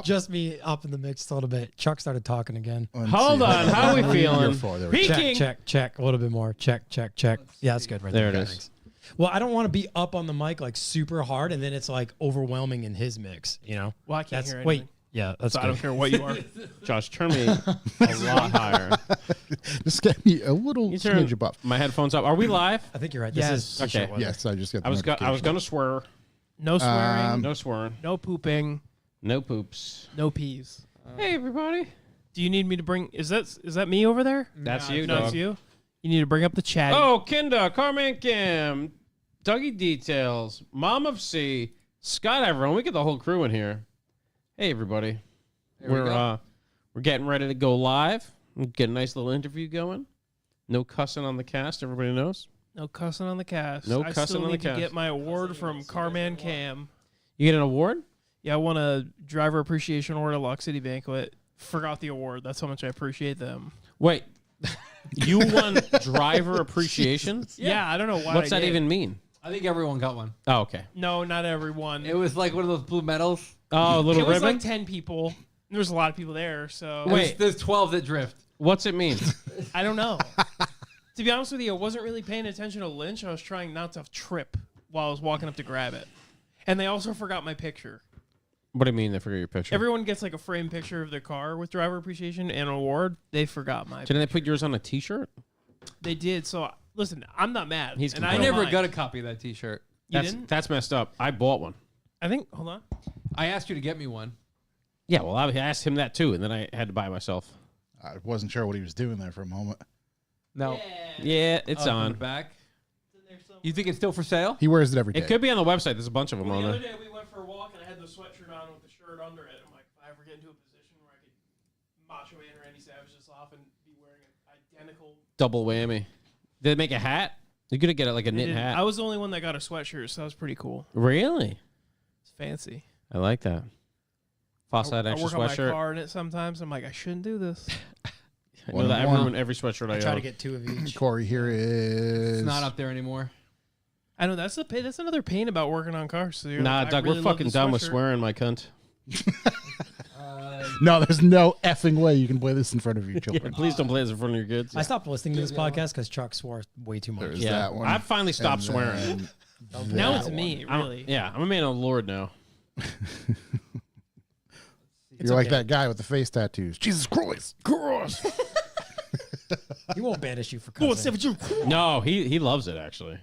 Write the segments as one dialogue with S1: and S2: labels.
S1: Just me up in the mix a little bit. Chuck started talking again.
S2: Hold on. How are we feeling?
S1: Peaking. Check. A little bit more. Check. Yeah, that's good right there.
S2: There it is.
S1: Well, I don't want to be up on the mic like super hard, and then it's like overwhelming in his mix, you know?
S3: Well, I can't hear anything.
S1: Wait. Yeah, that's
S3: So
S1: good.
S3: I don't care what you are.
S2: Josh, turn me a lot higher.
S4: Just get me a little smidge above.
S2: My headphones up. Are we live?
S1: I think you're right.
S3: Yes.
S1: This is
S2: Okay.
S4: Yes, I just got the
S2: I was going to swear.
S3: No swearing.
S2: No swearing.
S3: No pooping.
S2: No poops.
S3: No peas.
S2: Hey, everybody.
S3: Do you need me to bring? Is that me over there?
S2: That's you,
S3: No,
S2: dog.
S3: it's you. You need to bring up the chat.
S2: Oh, Kinda, Carmen Kim, Dougie Details, Mom of C, Scott, everyone. We get the whole crew in here. Hey, everybody. We're getting ready to go live. Get a nice little interview going. No cussing on the cast. Everybody knows.
S3: No cussing on the cast.
S2: No
S3: I
S2: cussing
S3: still
S2: on
S3: need
S2: the cast.
S3: to get my award from Carman Cam.
S2: You get an award?
S3: Yeah, I won a driver appreciation award at Lock City Banquet. Forgot the award. That's how much I appreciate them.
S2: Wait. You won driver appreciation?
S3: Yeah, I don't know why.
S2: What's
S3: I
S2: that
S3: did.
S2: even mean?
S5: I think everyone got one.
S2: Oh, okay.
S3: No, not everyone.
S5: It was like one of those blue medals.
S2: Oh, a little
S3: It was
S2: ribbon?
S3: like 10 people. There was a lot of people there, so
S2: Wait.
S5: There's 12 that drift.
S2: What's it mean?
S3: I don't know. To be honest with you, I wasn't really paying attention to Lynch. I was trying not to trip while I was walking up to grab it. And they also forgot my picture.
S2: What do you mean they forgot your picture?
S3: Everyone gets like a framed picture of their car with driver appreciation and an award. They forgot my
S2: Didn't they put yours on a T-shirt?
S3: They did. So, listen, I'm not mad.
S2: He's
S3: and
S5: I
S2: Don't
S5: never
S3: mind.
S5: got a copy of that T-shirt.
S3: You didn't?
S2: That's messed up. I bought one.
S3: I think, hold on.
S5: I asked you to get me one.
S2: Yeah, well, I asked him that too, and then I had to buy it myself.
S4: I wasn't sure what he was doing there for a moment.
S5: No.
S2: Yeah, it's
S5: On
S2: on.
S5: the back. You think it's still for sale?
S4: He wears it every day.
S2: It could be on the website. There's a bunch of them on
S3: The other
S2: there.
S3: day we went for a walk and I had the sweatshirt on with the shirt under it. I'm like, if I ever get into a position where I could Macho Man or Randy Savage this off and be wearing an identical.
S2: Double whammy. Did they make a hat? You could get it like a knit hat.
S3: I was the only one that got a sweatshirt, so that was pretty cool.
S2: Really?
S3: It's fancy.
S2: I like that. Fossil
S3: I
S2: extra
S3: work on my
S2: sweatshirt.
S3: car in it sometimes. I'm like, I shouldn't do this.
S2: I know that I ruin every sweatshirt I
S1: Try
S2: own.
S1: to get 2 of each.
S4: Corey, here is...
S5: It's not up there anymore.
S3: I know that's another pain about working on cars. So you're
S2: Nah,
S3: like, I
S2: Doug,
S3: really
S2: we're
S3: love
S2: fucking
S3: the
S2: done with
S3: sweatshirt.
S2: swearing, my cunt.
S4: No, there's no effing way you can play this in front of your children.
S2: Please don't play this in front of your kids.
S1: I stopped listening to this podcast because Chuck swore way too much.
S4: There's
S2: Yeah,
S4: that one.
S2: I've finally stopped
S4: And
S2: swearing.
S4: then
S3: Now
S4: that
S3: it's
S4: one.
S3: me,
S2: I'm-
S3: really.
S2: Yeah, I'm a man of the Lord now.
S4: You're like
S1: okay.
S4: that guy with the face tattoos. Jesus Christ.
S1: He won't banish you for
S3: Go on,
S1: cussing.
S3: Stephen, you-
S2: No, he loves it, actually.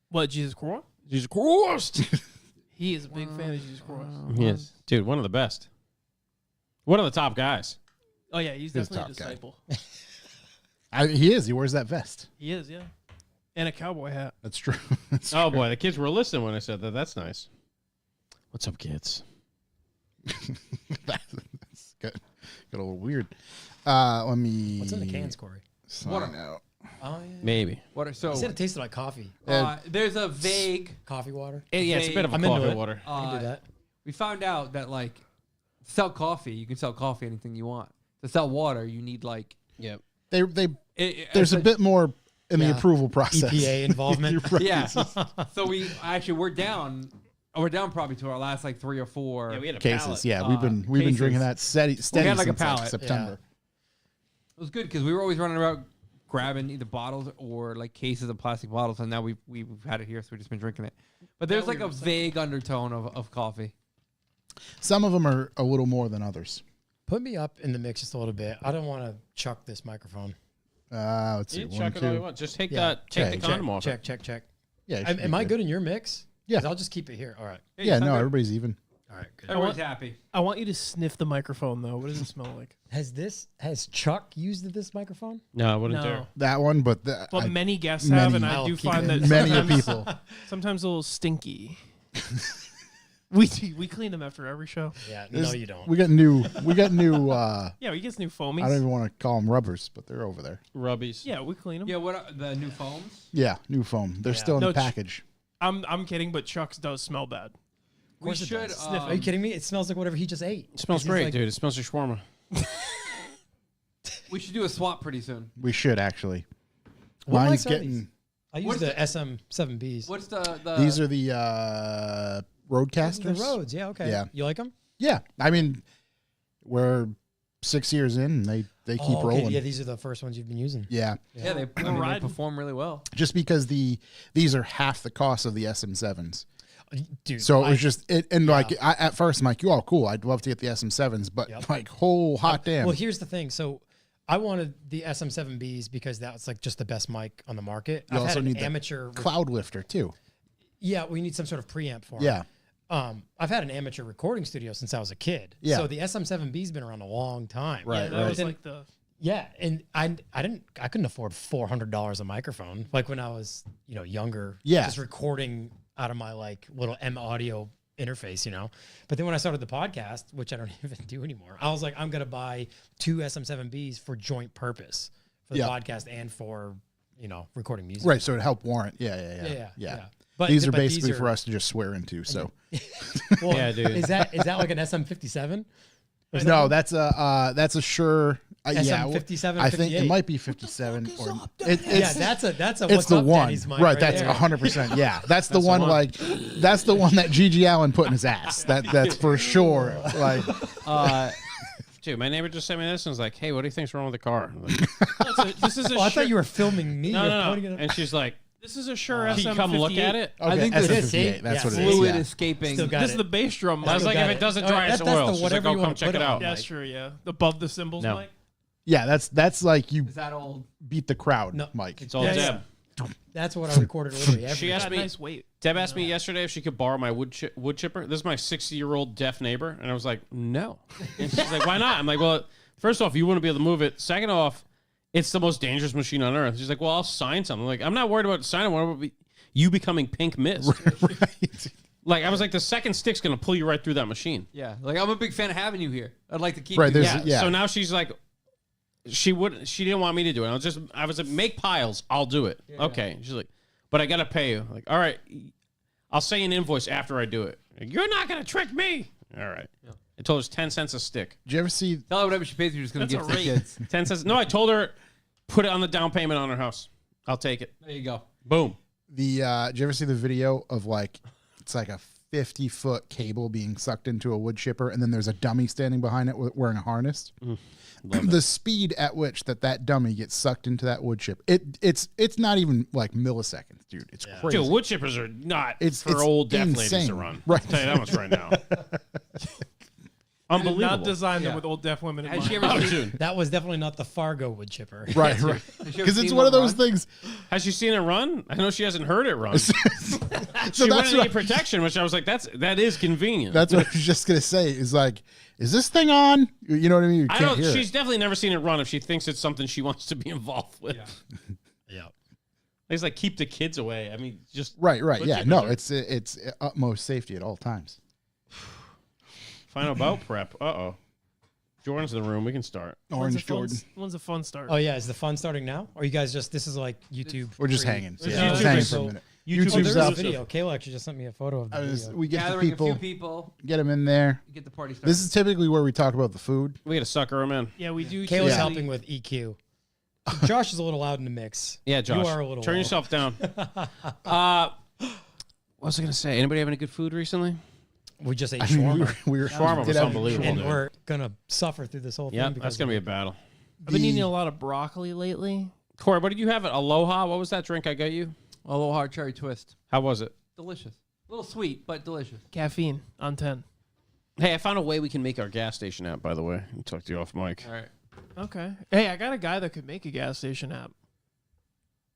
S3: What, Jesus Christ?
S2: Jesus Christ.
S3: He is a big fan of Jesus Christ.
S2: Yes. Dude, one of the best. One of the top guys.
S3: Oh, yeah, he's
S4: He's a
S3: definitely a
S4: top guy.
S3: disciple.
S4: He is. He wears that vest.
S3: He is, yeah. And a cowboy hat.
S4: That's true. That's
S2: Oh,
S4: true.
S2: boy, the kids were listening when I said that. That's nice. What's up, kids?
S4: That's got a little weird. Let me...
S1: What's in the cans, Corey?
S4: Sign out.
S1: Oh, yeah.
S2: Maybe.
S5: What are, so
S1: He said it tasted like coffee.
S5: there's a vague.
S1: Coffee water.
S2: Yeah, it's a bit of a
S1: I'm into
S2: coffee
S1: it.
S2: water.
S1: I can do that.
S5: We found out that like sell coffee, you can sell coffee anything you want. To sell water, you need like
S2: Yep.
S4: There's a bit more in the
S1: Yeah.
S4: approval process.
S1: EPA involvement.
S5: yeah. So we're down. We're down probably to our last like 3 or 4
S2: Yeah, we had a
S4: Cases.
S2: pallet.
S4: Yeah, we've been
S5: cases.
S4: drinking that steady
S5: had like a
S4: since
S5: pallet.
S4: September.
S5: It was good because we were always running around grabbing either bottles or like cases of plastic bottles, and now we've had it here, so we've just been drinking it. But there's like a vague undertone of coffee.
S4: Some of them are a little more than others.
S1: Put me up in the mix just a little bit. I don't want to chuck this microphone.
S4: Let's see.
S2: You
S4: One,
S2: check it all you
S4: two.
S2: want. Just take
S1: Yeah.
S2: the condom off.
S1: Check, check, check.
S4: Yeah. it should
S1: Am
S4: be
S1: I
S4: good.
S1: good in your mix?
S4: Yeah.
S1: 'Cause I'll just keep it here. All right.
S4: Yeah. No, everybody's even.
S1: All right, good.
S5: Everyone's happy.
S3: I want you to sniff the microphone, though. What does it smell like?
S1: Has Chuck used this microphone?
S2: No, I wouldn't
S3: No.
S2: dare.
S4: That one, but
S3: But many guests have, and I
S1: I'll
S3: do
S1: keep
S3: find
S1: it.
S3: that
S4: many
S3: sometimes,
S4: people.
S3: sometimes a little stinky. we clean them after every show.
S1: Yeah. No, you don't.
S4: We got new.
S3: Yeah, we get new foamies.
S4: I don't even want to call them rubbers, but they're over there.
S2: Rubbies.
S3: Yeah, we clean them.
S5: Yeah, what are the new foams?
S4: Yeah, new foam. They're
S1: Yeah.
S4: still in
S3: No,
S4: the package.
S3: I'm kidding, but Chuck's does smell bad.
S5: We
S1: course it
S5: should
S1: does. Are you kidding me? It smells like whatever he just ate.
S2: It smells
S1: He's
S2: great,
S1: like-
S2: dude. It smells like shawarma.
S5: We should do a swap pretty soon.
S4: We should actually.
S1: What
S4: Mine's
S1: mics are
S4: getting.
S1: these? I use
S5: What's
S1: the
S5: the-
S1: SM7Bs.
S5: What's the
S4: These are the
S1: The
S4: Roadcasters.
S1: Rhodes. Yeah. Okay.
S4: Yeah.
S1: You like them?
S4: Yeah, I mean, we're 6 years in, and they keep
S1: okay.
S4: rolling.
S1: Yeah, these are the first ones you've been using.
S4: Yeah,
S5: Yeah, they
S3: riding.
S5: perform really well.
S4: just because these are half the cost of the SM7s.
S1: Dude,
S4: So it was just it, and like at first I'm like, oh, cool, I'd love to get the SM7s, but like, hot damn.
S1: Well, here's the thing. So I wanted the SM7Bs because that's like just the best mic on the market.
S4: You
S1: I've
S4: also
S1: had
S4: need
S1: an
S4: the
S1: amateur
S4: cloud lifter too.
S1: Yeah, we need some sort of preamp for it.
S4: Yeah.
S1: I've had an amateur recording studio since I was a kid.
S4: Yeah.
S1: So the SM7B's been around a long time.
S4: Right,
S3: Yeah, that was like the
S1: Yeah, and I couldn't afford $400 a microphone like when I was younger.
S4: Yeah.
S1: Just recording out of my like little M audio interface, But then when I started the podcast, which I don't even do anymore, I was like, I'm gonna buy 2 SM7Bs for joint purpose for the podcast and for recording music.
S4: Right, so it helped warrant. Yeah.
S1: But
S4: These are
S1: but
S4: basically
S1: are,
S4: for us to just swear into. So
S1: Well,
S2: Yeah, dude.
S1: Is that like an SM57?
S4: no, that's a Shure.
S1: SM57,
S4: I think it
S1: 58.
S4: might be 57 or
S1: Yeah, that's a
S4: it's
S1: what's
S4: the
S1: up,
S4: one.
S1: Daddy's mic
S4: Right, that's
S1: there.
S4: 100%. Yeah, that's the one. Like, that's the one that Gigi Allen put in his ass. That's for sure. Like,
S2: Dude, my neighbor just sent me this and was like, "Hey, what do you think's wrong with the car?" I'm like,
S3: this is a
S1: Oh, I
S3: Shure,
S1: thought you were filming me. You're pointing it
S2: no.
S1: up.
S2: And she's like,
S3: this is a Shure
S2: "Can
S3: SM58.
S2: you come look at it?"
S4: okay,
S5: I think
S1: it
S5: this
S1: is.
S4: SM58, that's
S1: Yeah,
S4: what it is.
S5: fluid
S4: Yeah.
S5: escaping.
S1: Still got
S3: This
S1: it.
S3: is the bass drum
S2: I was
S3: mic.
S2: like,
S1: got
S2: if it
S1: it.
S2: doesn't
S1: Oh,
S2: dry its
S1: that's the
S2: oil, she's like,
S1: whatever
S2: "Oh,
S1: you
S2: come
S1: wanna
S2: check
S1: put
S2: it
S1: it on.
S2: out."
S3: That's true, yeah. Above the cymbals
S2: No.
S3: mic.
S4: Yeah, that's like you
S5: Is that old?
S4: beat the crowd,
S1: No.
S4: Mike.
S2: It's all
S1: Yeah,
S2: Deb.
S1: That's what I recorded literally every
S2: She asked
S3: Got
S2: me.
S3: nice weight.
S2: Deb asked me yesterday if she could borrow my wood chipper. This is my 60-year-old deaf neighbor, and I was like, "No." And she's like, "Why not?" I'm like, "Well, first off, you wouldn't be able to move it. Second off, it's the most dangerous machine on earth." She's like, "Well, I'll sign something." I'm like, "I'm not worried about signing. What about you becoming pink mist?"
S4: Right.
S2: Like, I was like, the second stick's gonna pull you right through that machine.
S5: Yeah, like I'm a big fan of having you here. I'd like to keep
S4: Right,
S5: you.
S4: there's-
S2: Yeah.
S4: Yeah.
S2: So now she's like, she didn't want me to do it. I was like, make piles. I'll do it. Okay. She's like, but I gotta pay you. I'm like, all right, I'll say an invoice after I do it. Like, you're not gonna trick me. All right. I told her it's 10 cents a stick.
S4: Did you ever see?
S5: Tell her whatever she pays, you're just gonna
S3: That's
S5: give
S3: a
S5: to the
S3: rate.
S5: kids.
S2: 10 cents. No, I told her, put it on the down payment on her house. I'll take it.
S5: There you go.
S2: Boom.
S4: Did you ever see the video of like it's like a 50-foot cable being sucked into a wood chipper, and then there's a dummy standing behind it wearing a harness? The speed at which that dummy gets sucked into that wood chip, it's not even like milliseconds, dude. It's crazy.
S2: Dude, wood chippers are not
S4: It's
S2: for old deaf ladies
S4: insane.
S2: to run.
S4: Right.
S2: I'll tell you that much right now.
S3: I did
S2: Unbelievable.
S3: not design them
S5: Yeah.
S3: with old deaf women in
S5: Has
S3: mind.
S5: she ever
S2: Oh,
S5: seen,
S2: dude.
S1: That was definitely not the Fargo wood chipper.
S4: Right, right.
S5: has she ever
S4: Because it's
S5: seen
S4: one of
S5: one
S4: those
S5: run?
S4: things.
S2: Has she seen it run? I know she hasn't heard it run.
S4: So
S2: She
S4: that's
S2: wouldn't
S4: what
S2: need protection, which I was like, that is convenient.
S4: that's what I was just gonna say. Is like, is this thing on? You know what I mean? You
S2: I
S4: can't
S2: don't.
S4: hear
S2: She's
S4: it.
S2: definitely never seen it run. If she thinks it's something she wants to be involved with,
S1: Yeah.
S2: it's like keep the kids away. I mean, just
S4: Right, right.
S2: wood
S4: Yeah,
S2: chippers
S4: no,
S2: are-
S4: it's utmost safety at all times.
S2: final bout prep. Jordan's in the room. We can start.
S4: Orange Jordan.
S3: When's a fun start?
S1: Oh yeah, is the fun starting now? Or you guys this is like YouTube?
S4: We're just
S1: free?
S4: hanging.
S2: It's
S4: Yeah, just
S2: YouTube,
S4: hanging
S2: so-
S4: for a minute.
S2: YouTube
S1: Oh,
S4: YouTube's
S1: there is
S4: up.
S1: a video. Kayla actually just sent me a photo of the video.
S4: We get the
S5: gathering a
S4: people,
S5: few people,
S4: get them in there.
S5: get the party started.
S4: This is typically where we talk about the food.
S2: We got to sucker him in.
S3: Yeah, we do.
S1: Kayla's
S3: usually-
S1: helping with EQ. Josh is a little loud in the mix.
S2: Yeah, Josh.
S1: You are a little
S2: Turn
S1: low.
S2: yourself down. What was I gonna say? Anybody having any good food recently?
S1: We just ate
S4: I mean,
S1: shawarma.
S4: we were
S2: Shawarma
S4: did
S2: was
S4: have-
S2: unbelievable.
S1: And
S2: dude.
S1: we're gonna suffer through this whole thing.
S2: Yeah,
S1: because
S2: that's gonna be a battle.
S3: I've been eating a lot of broccoli lately.
S2: Corey, what did you have at Aloha? What was that drink I got you?
S5: Aloha cherry twist.
S2: How was it?
S5: Delicious. A little sweet, but delicious.
S3: Caffeine on 10.
S2: Hey, I found a way we can make our gas station app, by the way. I talked to you off mic.
S5: All right.
S3: Okay. Hey, I got a guy that could make a gas station app.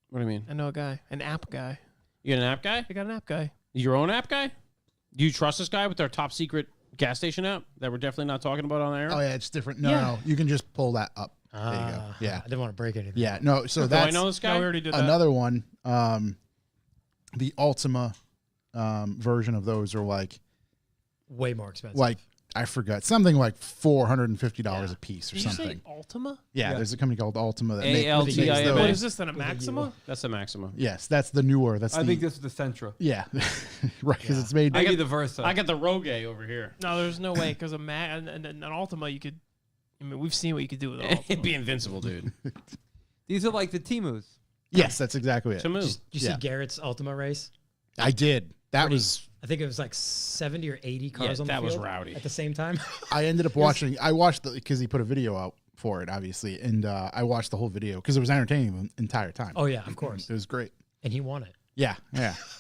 S2: What do you mean?
S3: I know a guy, an app guy.
S2: You got an app guy?
S3: I got an app guy.
S2: Your own app guy? Do you trust this guy with our top secret gas station app that we're definitely not talking about on air?
S4: Oh yeah, it's different. No,
S3: Yeah.
S4: no, you can just pull that up. There you go.
S1: Ah,
S4: Yeah,
S1: I didn't want to break anything.
S4: yeah. No, so
S2: Do I
S4: that's
S2: know this
S3: No,
S2: guy?
S3: we already did that.
S4: another one. The Ultima version of those are like
S1: Way more expensive.
S4: I forgot something like $450 a piece or
S3: Did you
S4: something.
S3: say Ultima?
S4: Yeah, there's a company called Ultima that
S2: ALTIMA.
S4: makes those.
S3: What is this then, a Maxima?
S2: That's a Maxima.
S4: Yes, that's the newer. That's
S5: I
S4: the,
S5: think this is the Sentra.
S4: yeah, right because it's made.
S5: Maybe the Versa.
S2: I got the Rogue over here.
S3: No, there's no way because an Ultima you could. I mean, we've seen what you could do with an Ultima.
S2: It'd be invincible, dude.
S5: These are like the Timus.
S4: Yes, that's exactly it.
S2: To move.
S1: Did you see
S4: Yeah.
S1: Garrett's Ultima race?
S4: I did. That was
S1: I think it was like 70 or 80 cars on the
S2: that was
S1: field
S2: rowdy.
S1: at the same time.
S4: I ended up watching. I watched because he put a video out for it, obviously, and I watched the whole video because it was entertaining the entire time.
S1: Oh yeah, of course.
S4: It was great.
S1: And he won it.
S4: Yeah.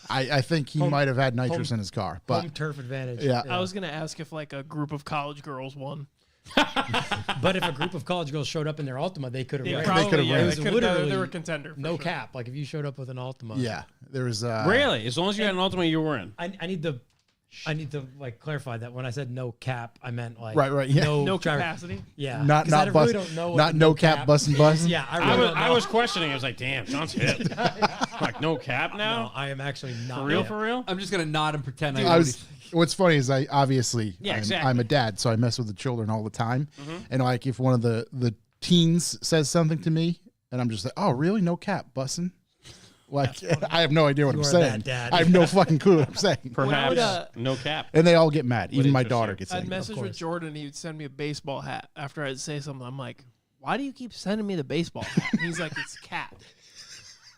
S4: I think he might have had nitrous in his car, but
S1: Home turf advantage.
S4: yeah.
S3: I was gonna ask if like a group of college girls won.
S1: But if a group of college girls showed up in their Altima, they could have ran.
S3: Probably,
S4: could've ran.
S3: They,
S1: It was
S3: could've-
S1: literally
S3: they were a contender. for
S1: No
S3: sure.
S1: cap. Like if you showed up with an Altima.
S4: Yeah, there was
S2: Really? As long as you had an Ultima, you were in.
S1: I need to like clarify that when I said no cap, I meant like
S4: Right, yeah.
S3: No
S1: driver-
S3: capacity.
S1: Yeah.
S4: not
S1: 'Cause I
S4: not
S1: really
S4: bus,
S1: don't know what
S4: not no cap busting.
S1: Yeah, I really
S2: I was,
S1: don't know.
S2: I was questioning. I was like, damn, Sean's hit. Like, no cap
S1: No,
S2: now?
S1: I am actually not.
S2: For real,
S1: Yeah.
S2: for real?
S5: I'm just gonna nod and pretend I
S4: I
S5: know
S4: was. What's funny is I obviously
S2: Yeah,
S4: I'm,
S2: exactly.
S4: I'm a dad, so I mess with the children all the time, and like if one of the teens says something to me, and I'm just like, oh really? No cap busting. Like I have no idea what
S1: You
S4: I'm
S1: are
S4: saying.
S1: that dad.
S4: I have no fucking clue what I'm saying.
S2: Perhaps
S3: would,
S2: no cap.
S4: And they all get mad. Even my
S2: interesting.
S4: daughter gets
S3: I'd
S4: angry.
S3: message with
S1: course.
S3: Jordan. He would send me a baseball hat after I'd say something. I'm like, why do you keep sending me the baseball hat? And he's like, it's cap.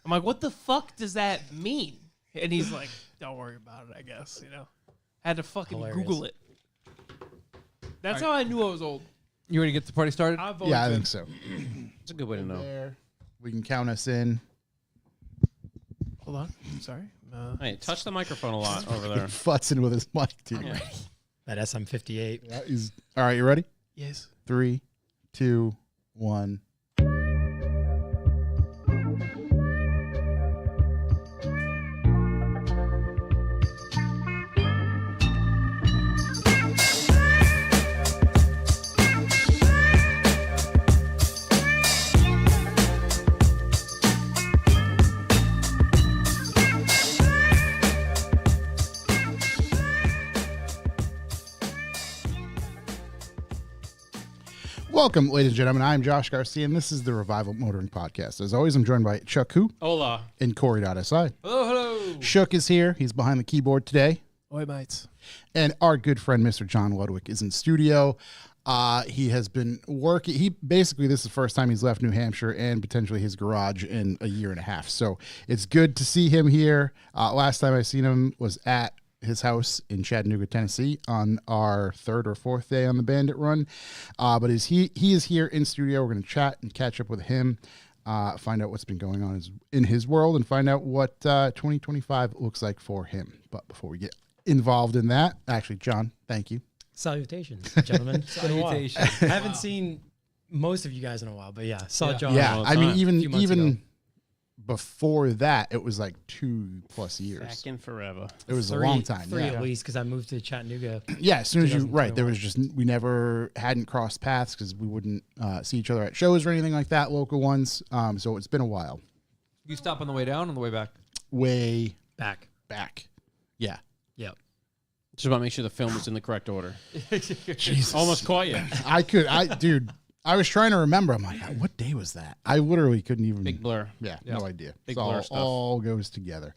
S3: I'm like, what the fuck does that mean? And he's like, don't worry about it, I guess. Had to fucking
S1: Hilarious.
S3: Google it. That's how I knew I was old.
S5: You ready to get the party started?
S3: I voted
S4: Yeah, I
S3: good.
S4: think so.
S2: It's a good way to know.
S4: There. We can count us in.
S3: Hold on. Sorry.
S2: Hey, touch the microphone a lot over there.
S4: Futzing with his mic, dude.
S2: Yeah.
S1: That SM58.
S4: Yeah, all right, you ready?
S3: Yes.
S4: 3, 2, 1. Welcome, ladies and gentlemen. I'm Josh Garcia, and this is the Revival Motoring Podcast. As always, I'm joined by Chuck Hu
S2: Hola.
S4: and Corey.si.
S5: Hello.
S4: Shook is here. He's behind the keyboard today.
S3: Oi, mates.
S4: And our good friend, Mr. John Ludwick, is in studio. He has been working. This is the first time he's left New Hampshire and potentially his garage in a year and a half. So it's good to see him here. Last time I seen him was at his house in Chattanooga, Tennessee on our 3rd or 4th day on the Bandit Run. But he is here in studio. We're going to chat and catch up with him, find out what's been going on in his world, and find out what 2025 looks like for him. But before we get involved in that, actually, John, thank you.
S1: Salutations, gentlemen. It's been a while.
S5: Salutations.
S1: I haven't seen most of you guys in a while, but yeah, saw John.
S4: Yeah,
S2: all the
S4: I mean,
S2: time.
S1: A few months
S4: even
S1: ago.
S4: before that, it was like 2+ years.
S2: Back in forever.
S4: It was a long time.
S1: Three
S4: Yeah.
S1: at least, because I moved to Chattanooga.
S4: Yeah, as soon as you right, there
S1: 2021.
S4: was just we never hadn't crossed paths because we wouldn't see each other at shows or anything like that, local ones. So it's been a while.
S5: You stop on the way down, on the way back.
S4: Way
S1: Back.
S4: back. Yeah.
S1: Yep.
S2: Just about to make sure the film was in the correct order.
S4: Jesus.
S2: Almost caught you.
S4: Dude, I was trying to remember. I'm like, what day was that? I literally couldn't even.
S2: Big blur.
S4: Yeah,
S5: Yeah.
S4: no idea.
S2: Big
S4: It's
S2: blur stuff.
S4: all goes together.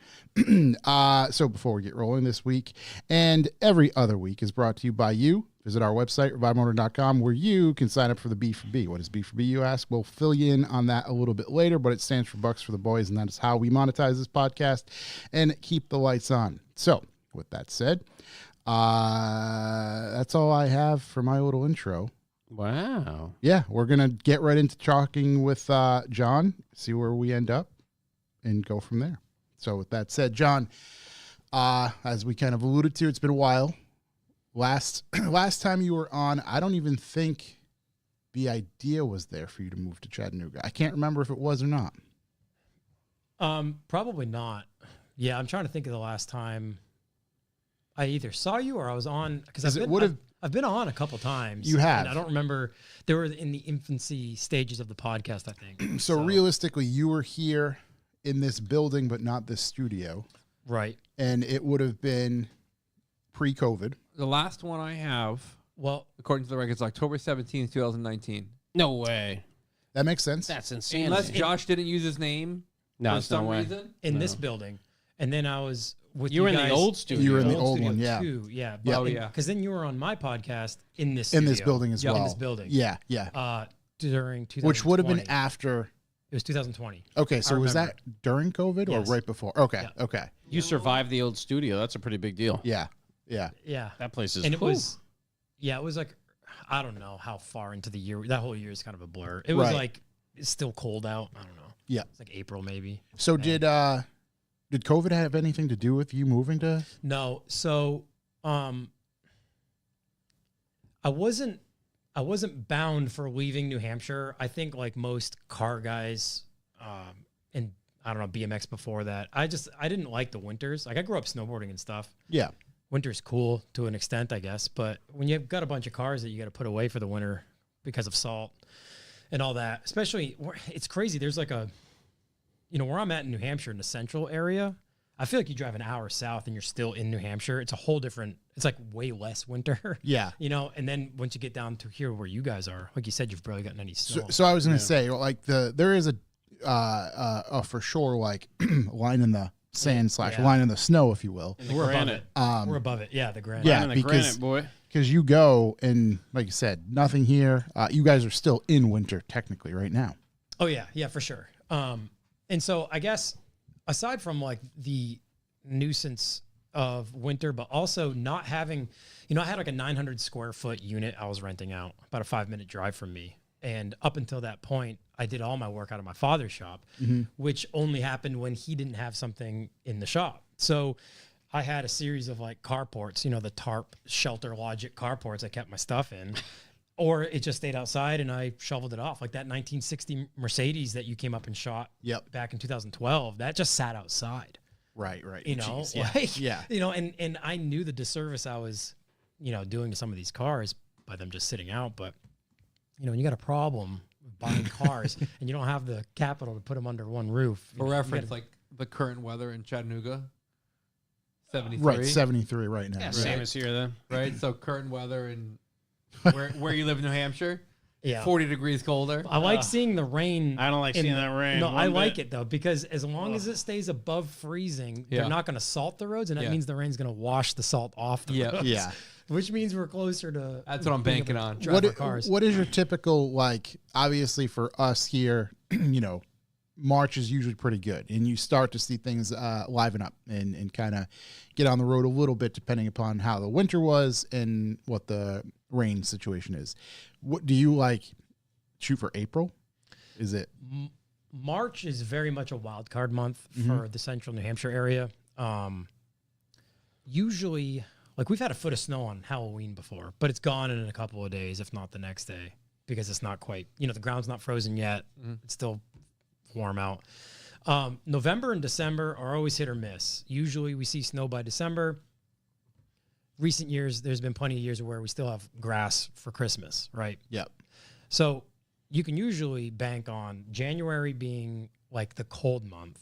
S4: So before we get rolling this week and every other week is brought to you by you. Visit our website, revivemotor.com, where you can sign up for the B4B. What is B4B, you ask? We'll fill you in on that a little bit later, but it stands for Bucks for the Boys, and that is how we monetize this podcast and keep the lights on. So with that said, that's all I have for my little intro.
S2: Wow.
S4: Yeah, we're going to get right into talking with John, see where we end up, and go from there. So with that said, John, as we kind of alluded to, it's been a while. Last time you were on, I don't even think the idea was there for you to move to Chattanooga. I can't remember if it was or not.
S1: Probably not. Yeah, I'm trying to think of the last time I either saw you or I was on, because I've been on a couple times.
S4: You have.
S1: And I don't remember. They were in the infancy stages of the podcast, I think.
S4: So realistically, you were here in this building, but not this studio.
S1: Right.
S4: And it would have been pre-COVID.
S5: The last one I have,
S1: Well,
S5: according to the records, October 17th, 2019.
S2: No way.
S4: That makes sense.
S2: That's insane.
S5: Unless Josh didn't use his name
S2: No,
S5: for
S2: it's no
S5: some
S2: way.
S5: reason.
S1: in
S2: No.
S1: this building. And then I was with
S2: You were in
S1: guys
S2: the old studio.
S4: You were in the
S1: old
S4: old
S1: studio
S4: one, yeah.
S1: too. Yeah.
S4: Yeah.
S5: Oh, yeah.
S1: Because then you were on my podcast in this
S4: In this
S1: studio.
S4: building as
S5: Yeah.
S4: well.
S1: In this building.
S4: Yeah, yeah.
S1: During 2020.
S4: Which would have been after.
S1: It was 2020.
S4: Okay, so was that
S1: remember.
S4: during COVID or
S1: Yes.
S4: right before? Okay,
S1: Yeah.
S4: okay.
S2: You survived the old studio. That's a pretty big deal.
S4: Yeah. Yeah.
S1: Yeah.
S2: That place is
S1: And it
S2: cool.
S1: was, yeah, it was like, I don't know how far into the year. That whole year is kind of a blur. It was
S4: Right.
S1: like, it's still cold out. I don't know.
S4: Yeah.
S1: It's like April maybe.
S4: So did COVID have anything to do with you moving to?
S1: No. So, I wasn't bound for leaving New Hampshire. I think like most car guys, and I don't know, BMX before that, I didn't like the winters. Like I grew up snowboarding and stuff.
S4: Yeah.
S1: Winter's cool to an extent, I guess. But when you've got a bunch of cars that you got to put away for the winter because of salt and all that, especially it's crazy. There's like where I'm at in New Hampshire in the central area, I feel like you drive an hour south and you're still in New Hampshire. It's a whole different, it's like way less winter.
S4: Yeah.
S1: And then once you get down to here where you guys are, like you said, you've barely gotten any snow.
S4: So I was going to say, like there is a for sure like line in the sand / line in the snow, if you will.
S2: In the
S1: We're
S2: granite.
S1: above it. We're above it. Yeah, the granite.
S4: Yeah,
S2: In the
S4: because-
S2: granite, boy.
S4: Because you go and like you said, nothing here. You guys are still in winter technically right now.
S1: Oh yeah, yeah, for sure. And so I guess aside from like the nuisance of winter, but also not having, I had like a 900 square foot unit I was renting out, about a 5-minute drive from me. And up until that point, I did all my work out of my father's shop, which only happened when he didn't have something in the shop. So I had a series of like carports, the tarp shelter logic carports I kept my stuff in, or it just stayed outside and I shoveled it off. Like that 1960 Mercedes that you came up and shot back in 2012, that just sat outside.
S4: Right.
S1: Jeez, and I knew the disservice I was, doing to some of these cars by them just sitting out. But, when you got a problem with buying cars and you don't have the capital to put them under one roof.
S5: For reference, like the current weather in Chattanooga, 73.
S4: Right, 73 right now.
S2: Yeah,
S4: right.
S2: same as here then.
S5: Right, so current weather in where you live in New Hampshire,
S1: Yeah.
S5: 40 degrees colder.
S1: I like seeing the rain.
S2: I don't like seeing that rain.
S1: No,
S2: one
S1: I
S2: bit.
S1: like it though, because as long as it stays above freezing, they're
S5: Yeah.
S1: not going to salt the roads, and that
S5: Yeah.
S1: means the rain's going to wash the salt off the
S5: Yeah.
S1: roads.
S4: Yeah.
S1: Which means we're closer to.
S5: That's what I'm
S1: being
S5: banking
S1: able to
S5: on.
S1: Drive our cars.
S4: What is your typical, like, obviously for us here, March is usually pretty good, and you start to see things liven up and kind of get on the road a little bit depending upon how the winter was and what the rain situation is. What do you like shoot for April? Is it?
S1: March is very much a wild card month for the central New Hampshire area. Usually, like we've had a foot of snow on Halloween before, but it's gone in a couple of days, if not the next day, because it's not quite, the ground's not frozen yet. It's still warm out. November and December are always hit or miss. Usually we see snow by December. Recent years, there's been plenty of years where we still have grass for Christmas, right?
S4: Yep.
S1: So you can usually bank on January being like the cold month.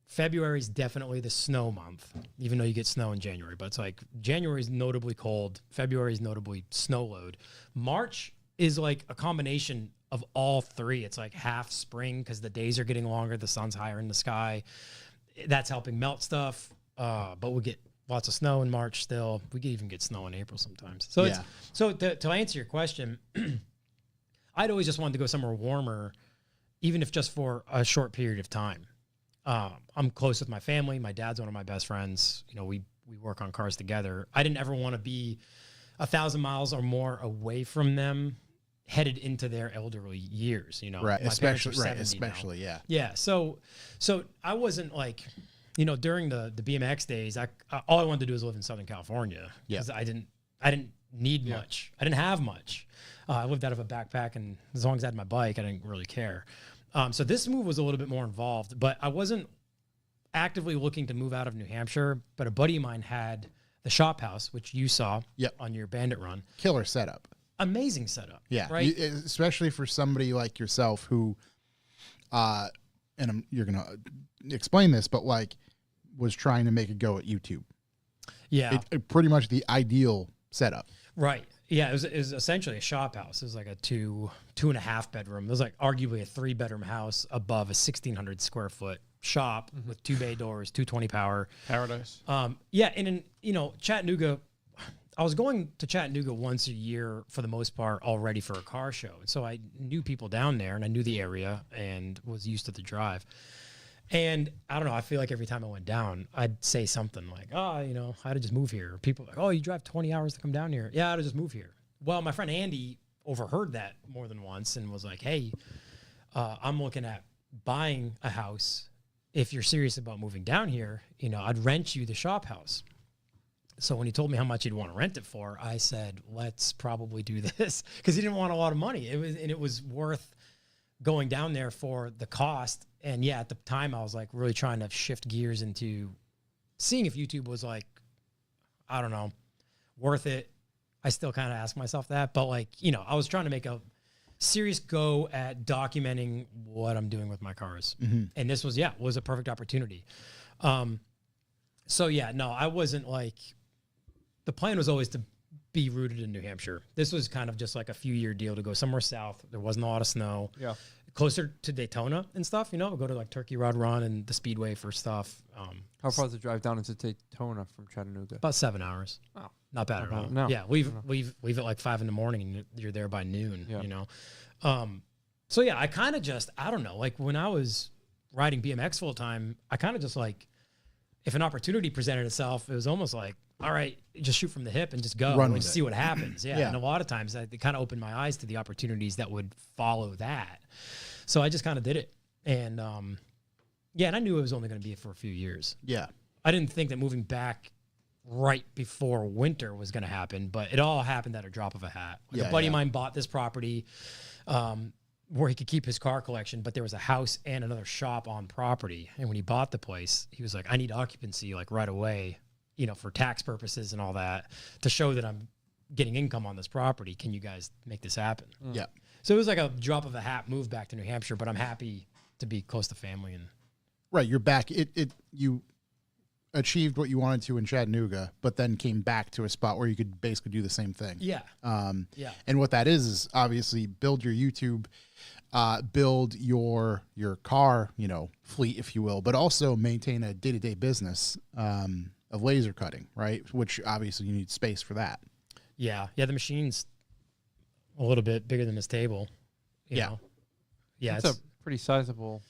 S1: February is definitely the snow month, even though you get snow in January. But it's like January is notably cold. February is notably snow load. March is like a combination of all three. It's like half spring because the days are getting longer. The sun's higher in the sky. That's helping melt stuff. But we get lots of snow in March still. We can even get snow in April sometimes. So
S4: Yeah.
S1: to answer your question, I'd always just wanted to go somewhere warmer, even if just for a short period of time. I'm close with my family. My dad's one of my best friends. We work on cars together. I didn't ever want to be 1,000 miles or more away from them headed into their elderly years,
S4: Right.
S1: My parents are
S4: Especially,
S1: 70 now.
S4: yeah.
S1: Yeah. So I wasn't like, during the BMX days, all I wanted to do was live in Southern California.
S4: Yeah.
S1: Because I didn't need much. I didn't have much. I lived out of a backpack, and as long as I had my bike, I didn't really care. So this move was a little bit more involved, but I wasn't actively looking to move out of New Hampshire. But a buddy of mine had the shop house, which you saw on your Bandit run.
S4: Killer setup.
S1: Amazing setup.
S4: Yeah.
S1: Right.
S4: Especially for somebody like yourself who, you're going to explain this, but like was trying to make a go at YouTube.
S1: Yeah.
S4: It pretty much the ideal setup.
S1: Right. Yeah, it was essentially a shop house. It was like a two and a half bedroom. It was like arguably a 3-bedroom house above a 1,600 square foot shop with 2 bay doors, 220 power.
S2: Paradise.
S1: Yeah, and in Chattanooga, I was going to Chattanooga once a year for the most part already for a car show, and so I knew people down there and I knew the area and was used to the drive. And I don't know, I feel like every time I went down, I'd say something like, oh, you know, I had to just move here. Or people are like, oh, you drive 20 hours to come down here. Yeah, I had to just move here. Well, my friend Andy overheard that more than once and was like, hey, I'm looking at buying a house. If you're serious about moving down here, you know, I'd rent you the shop house. So when he told me how much he'd want to rent it for, I said, let's probably do this, because he didn't want a lot of money. It was worth going down there for the cost. And yeah, at the time I was like really trying to shift gears into seeing if YouTube was like, I don't know, worth it. I still kind of ask myself that, but like, you know, I was trying to make a serious go at documenting what I'm doing with my cars. And this was a perfect opportunity. So yeah, no, I wasn't like, the plan was always to be rooted in New Hampshire. This was kind of just like a few-year deal to go somewhere south. There wasn't a lot of snow. Yeah. Closer to Daytona and stuff, you know, go to like Turkey Rod Run and the Speedway for stuff.
S5: How far is the drive down into Daytona from Chattanooga?
S1: About 7 hours.
S5: Oh,
S1: not bad at all.
S5: No.
S1: Yeah, leave at like 5 a.m. and you're there by noon. Yeah. You know, so yeah, I kind of just, I don't know, like when I was riding BMX full time, I kind of just like, if an opportunity presented itself, it was almost like, all right, just shoot from the hip and just go and see what happens. Yeah. And a lot of times it kind of opened my eyes to the opportunities that would follow that. So I just kind of did it. And and I knew it was only going to be for a few years. Yeah. I didn't think that moving back right before winter was going to happen, but it all happened at a drop of a hat. Like a buddy of mine bought this property where he could keep his car collection, but there was a house and another shop on property. And when he bought the place, he was like, I need occupancy like right away, you know, for tax purposes and all that, to show that I'm getting income on this property. Can you guys make this happen? Yeah. So it was like a drop of a hat move back to New Hampshire, but I'm happy to be close to family. And
S4: right, you're back. You achieved what you wanted to in Chattanooga, but then came back to a spot where you could basically do the same thing. Yeah. And what that is obviously build your YouTube, build your car, you know, fleet, if you will, but also maintain a day-to-day business of laser cutting, right? Which obviously you need space for that.
S1: Yeah. Yeah. The machine's a little bit bigger than this table. You know? Yeah.
S5: It's a pretty sizable.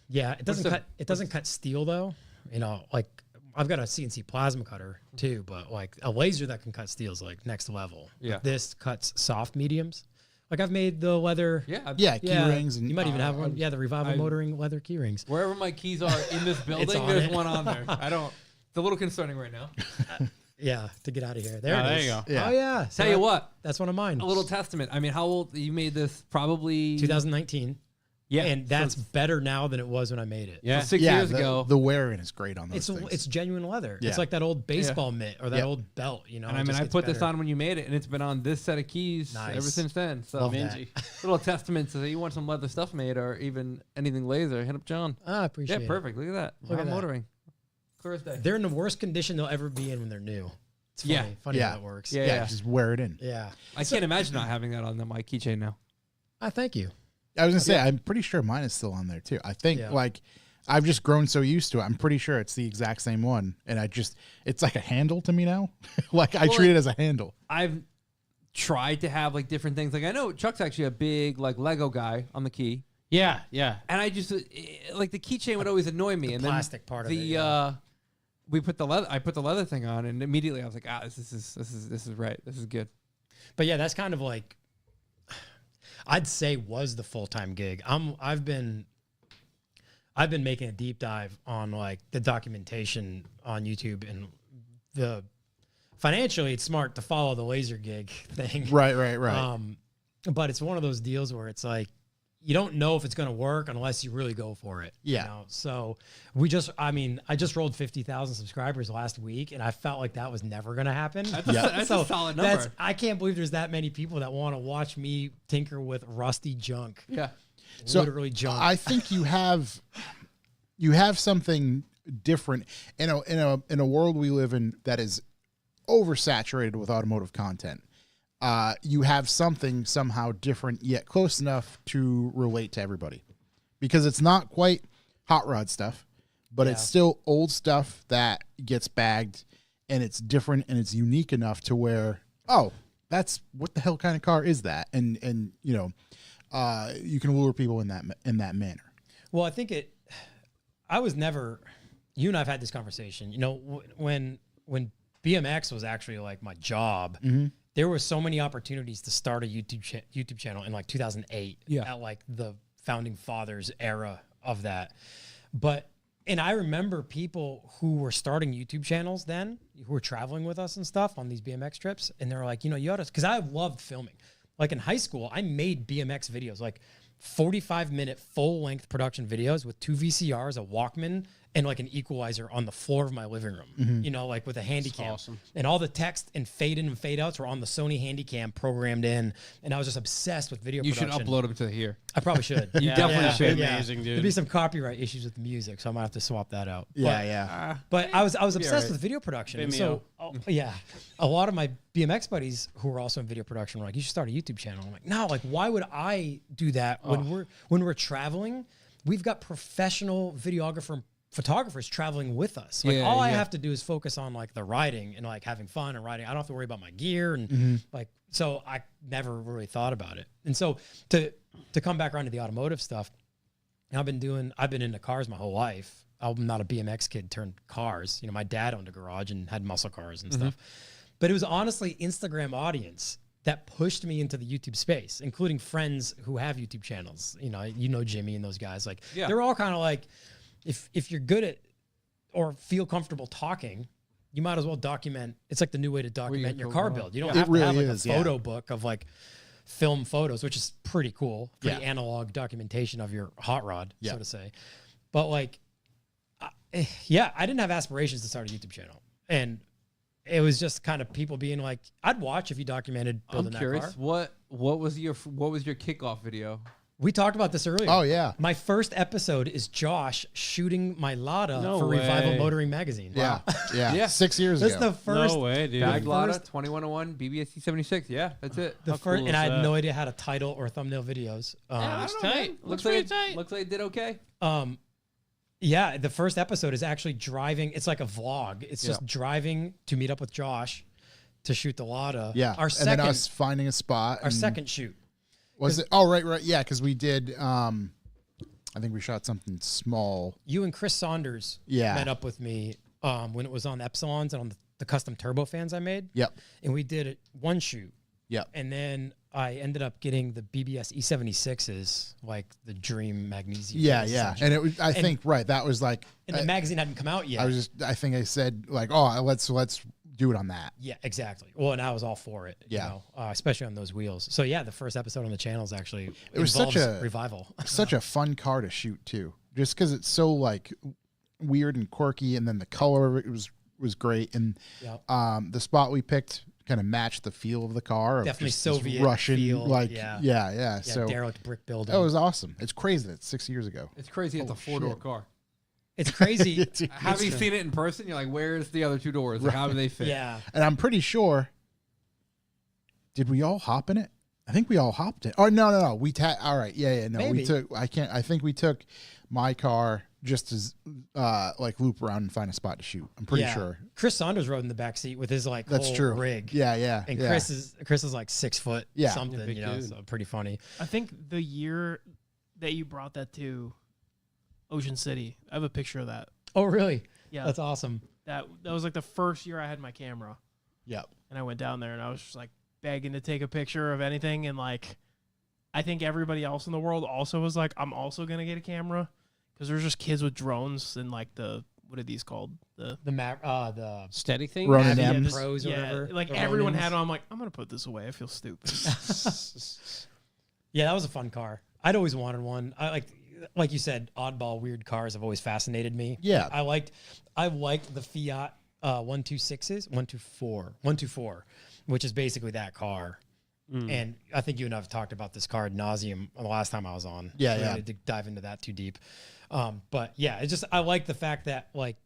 S1: Yeah. It doesn't cut steel though. You know, like I've got a CNC plasma cutter too, but like a laser that can cut steel is like next level. Yeah. Like this cuts soft mediums. Like I've made the leather.
S4: Yeah. Key rings. And
S1: you might even have one. Yeah. The Revival motoring leather key rings.
S5: Wherever my keys are in this building, there's one on there. It's a little concerning right now.
S1: Yeah, to get out of here. There you go.
S5: Yeah.
S1: Oh, yeah.
S5: So Tell you what.
S1: That's one of mine.
S5: A little testament. I mean, how old? You made this probably...
S1: 2019. Yeah. And that's better now than it was when I made it.
S5: Yeah. So 6 years ago.
S4: The wearing is great on those things.
S1: It's genuine leather. Yeah. It's like that old baseball mitt or that old belt, you know.
S5: And I mean, I put this on when you made it, and it's been on this set of keys ever since then. So, little testament to that you want some leather stuff made or even anything laser, hit up John.
S1: I appreciate it.
S5: Yeah, perfect. Look at that. Look at motoring.
S1: They're in the worst condition they'll ever be in when they're new. It's funny. Funny how it works.
S4: Yeah. Just wear it in.
S1: Yeah.
S5: I can't imagine not having that on my keychain now.
S1: Thank you.
S4: I was going to say, I'm pretty sure mine is still on there too. I think like I've just grown so used to it. I'm pretty sure it's the exact same one. And it's like a handle to me now. Like I treat it as a handle.
S5: I've tried to have like different things. Like I know Chuck's actually a big like Lego guy on the key.
S2: Yeah. Yeah.
S5: And I just like the keychain would always annoy me.
S1: The
S5: and
S1: plastic part of it.
S5: I put the leather thing on, and immediately I was like, this is right. This is good.
S1: But yeah, that's kind of like, I'd say was the full-time gig. I've been making a deep dive on like the documentation on YouTube, and financially it's smart to follow the laser gig thing. Right. But it's one of those deals where it's like, you don't know if it's going to work unless you really go for it. Yeah. You know? So I just rolled 50,000 subscribers last week, and I felt like that was never going to happen.
S5: That's a solid number.
S1: I can't believe there's that many people that want to watch me tinker with rusty junk.
S5: Yeah.
S1: Literally junk.
S4: I think you have something different in a world we live in that is oversaturated with automotive content. You have something somehow different yet close enough to relate to everybody, because it's not quite hot rod stuff, but it's still old stuff that gets bagged, and it's different and it's unique enough to where, that's what the hell kind of car is that? And you know, you can lure people in that manner.
S1: Well, I think I was never. You and I've had this conversation. You know, when BMX was actually like my job, there were so many opportunities to start a YouTube channel in like 2008.
S5: Yeah.
S1: At like the founding fathers era of that, and I remember people who were starting YouTube channels then, who were traveling with us and stuff on these BMX trips, and they were like, you know, you ought to, because I loved filming. Like in high school, I made BMX videos, like 45-minute full-length production videos with 2 VCRs, a Walkman, and like an equalizer on the floor of my living room, you know, like with a Handycam.
S2: awesome.
S1: And all the text and fade in and fade outs were on the Sony Handycam programmed in. And I was just obsessed with video
S5: You should
S1: production.
S5: upload them to here.
S1: I probably should.
S5: You definitely should.
S2: Amazing, dude.
S1: There'd be some copyright issues with the music, so I might have to swap that out.
S4: Yeah,
S1: But,
S4: yeah.
S1: but I was obsessed
S5: alright.
S1: with video production. And
S2: Vimeo.
S1: so yeah, a lot of my BMX buddies who were also in video production were like, "You should start a YouTube channel." I'm like, "No, like why would I do that when we're traveling? We've got professional videographer and photographers traveling with us. Like
S5: Yeah,
S1: all I
S5: yeah.
S1: have to do is focus on like the riding and like having fun and riding. I don't have to worry about my gear and like so I never really thought about it. And so to come back around to the automotive stuff, I've been into cars my whole life. I'm not a BMX kid turned cars. You know, my dad owned a garage and had muscle cars and stuff. But it was honestly Instagram audience that pushed me into the YouTube space, including friends who have YouTube channels. You know Jimmy and those guys. Like they're all kind of like, if you're good at or feel comfortable talking, you might as well document. It's like the new way to document your car build. You don't have to have like a photo book of like film photos, which is pretty cool, pretty analog documentation of your hot rod, so to say. But like, I didn't have aspirations to start a YouTube channel, and it was just kind of people being like, "I'd watch if you documented building
S5: I'm curious.
S1: that car."
S5: What was your kickoff video?
S1: We talked about this earlier.
S4: Oh, yeah.
S1: My first episode is Josh shooting my Lada for
S2: way.
S1: Revival Motoring Magazine.
S4: Yeah. Yeah.
S5: Yeah.
S4: 6 years
S1: That's
S4: ago.
S1: the first.
S2: No way, dude.
S5: Bag Lada,
S1: first-
S5: 2101, BBSC 76. Yeah, that's it.
S1: The
S2: How
S1: first,
S2: cool
S1: and
S2: is
S1: I had
S2: that?
S1: no idea how to title or thumbnail videos.
S2: Looks tight. Looks
S5: like
S2: pretty
S5: it,
S2: tight.
S5: Looks like it did okay.
S1: Yeah, the first episode is actually driving. It's like a vlog. It's just driving to meet up with Josh to shoot the Lada.
S4: Yeah.
S1: Our
S4: and
S1: second,
S4: then us finding a spot.
S1: our
S4: and-
S1: second shoot.
S4: Was it? Oh, right. Yeah, because we did. I think we shot something small.
S1: You and Chris Saunders met up with me when it was on Epsilons and on the custom turbofans I made.
S4: Yep.
S1: And we did one shoot.
S4: Yep.
S1: And then I ended up getting the BBS E76s, like the Dream Magnesium.
S4: Yeah,
S1: case,
S4: yeah.
S1: essentially.
S4: And it was. I think right. That was like.
S1: And the magazine hadn't come out yet.
S4: I think I said like, oh, let's do it on that.
S1: Yeah, exactly. Well, and I was all for it.
S4: Yeah.
S1: You know, especially on those wheels. So yeah, the first episode on the channel is actually
S4: It was such
S1: involves
S4: a-
S1: revival.
S4: Such a fun car to shoot too, just because it's so like weird and quirky, and then the color of it was great, and
S1: Yep.
S4: the spot we picked kind of matched the feel of the car. Of
S1: Definitely
S4: just this
S1: Soviet
S4: Russian,
S1: feel,
S4: like
S1: yeah.
S4: yeah. So
S1: derelict brick building.
S4: that was awesome. It's crazy. That's 6 years ago.
S5: It's crazy. It's a 4-door car.
S1: It's crazy.
S5: Having seen it in person, you're like, where's the other 2 doors? Like, how do they fit?
S1: Yeah.
S4: And I'm pretty sure. Did we all hop in it? I think we all hopped it. Oh no. All right. Yeah. No,
S1: Maybe.
S4: we took. I think we took my car just as like loop around and find a spot to shoot. I'm pretty sure.
S1: Chris Saunders rode in the back seat with his like
S4: That's
S1: whole
S4: true.
S1: rig.
S4: Yeah.
S1: And
S4: yeah.
S1: Chris is like 6 foot something,
S2: big
S1: you know,
S2: dude.
S1: so pretty funny.
S3: I think the year that you brought that to Ocean City, I have a picture of that.
S1: Oh, really?
S3: Yeah,
S1: That's awesome.
S3: that was like the first year I had my camera,
S4: Yep.
S3: and I went down there and I was just like begging to take a picture of anything, and like I think everybody else in the world also was like, I'm also gonna get a camera because there's just kids with drones and like what are these called? The
S1: The
S2: Steady thing.
S4: Ronin
S1: Avia
S4: M's.
S1: Pros or whatever.
S3: like
S1: the
S3: everyone
S1: Ronins.
S3: had them. I'm like, I'm gonna put this away. I feel stupid.
S1: Yeah, that was a fun car. I'd always wanted one. I like you said, oddball, weird cars have always fascinated me.
S4: Yeah.
S1: I liked the Fiat 124, which is basically that car. And I think you and I have talked about this car ad nauseum the last time I was on.
S4: Yeah,
S1: We
S4: yeah.
S1: didn't dive into that too deep. But yeah, it's just I like the fact that like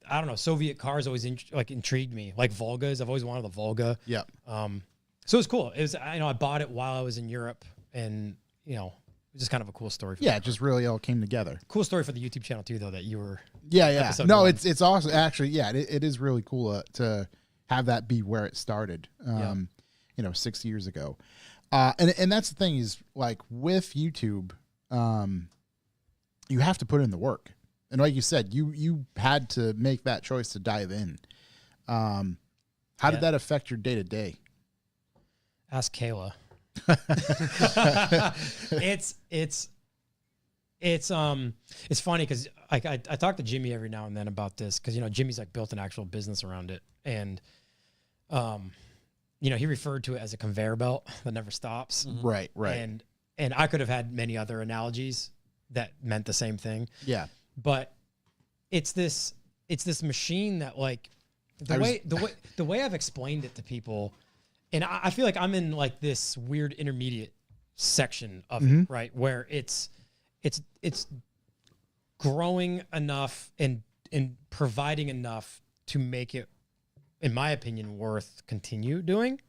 S1: I don't know, Soviet cars always intrigued me. Like Volgas, I've always wanted a Volga.
S4: Yep.
S1: So it was cool. It was I bought it while I was in Europe, and it was just kind of a cool story.
S4: Yeah. It just really all came together.
S1: Cool story for the YouTube channel too, though, that you were.
S4: Yeah.
S1: Episode
S4: No,
S1: one.
S4: it's awesome. Actually, yeah, it is really cool to have that be where it started. 6 years ago, and that's the thing is like with YouTube, you have to put in the work. And like you said, you had to make that choice to dive in. How did that affect your day to day?
S1: Ask Kayla. It's funny because I talk to Jimmy every now and then about this because Jimmy's like built an actual business around it, and he referred to it as a conveyor belt that never stops.
S4: Mm-hmm. Right.
S1: And I could have had many other analogies that meant the same thing.
S4: Yeah.
S1: But it's this machine that like the way I've explained it to people, and I feel like I'm in like this weird intermediate section of it, right? Where it's growing enough and providing enough to make it, in my opinion, worth continue doing,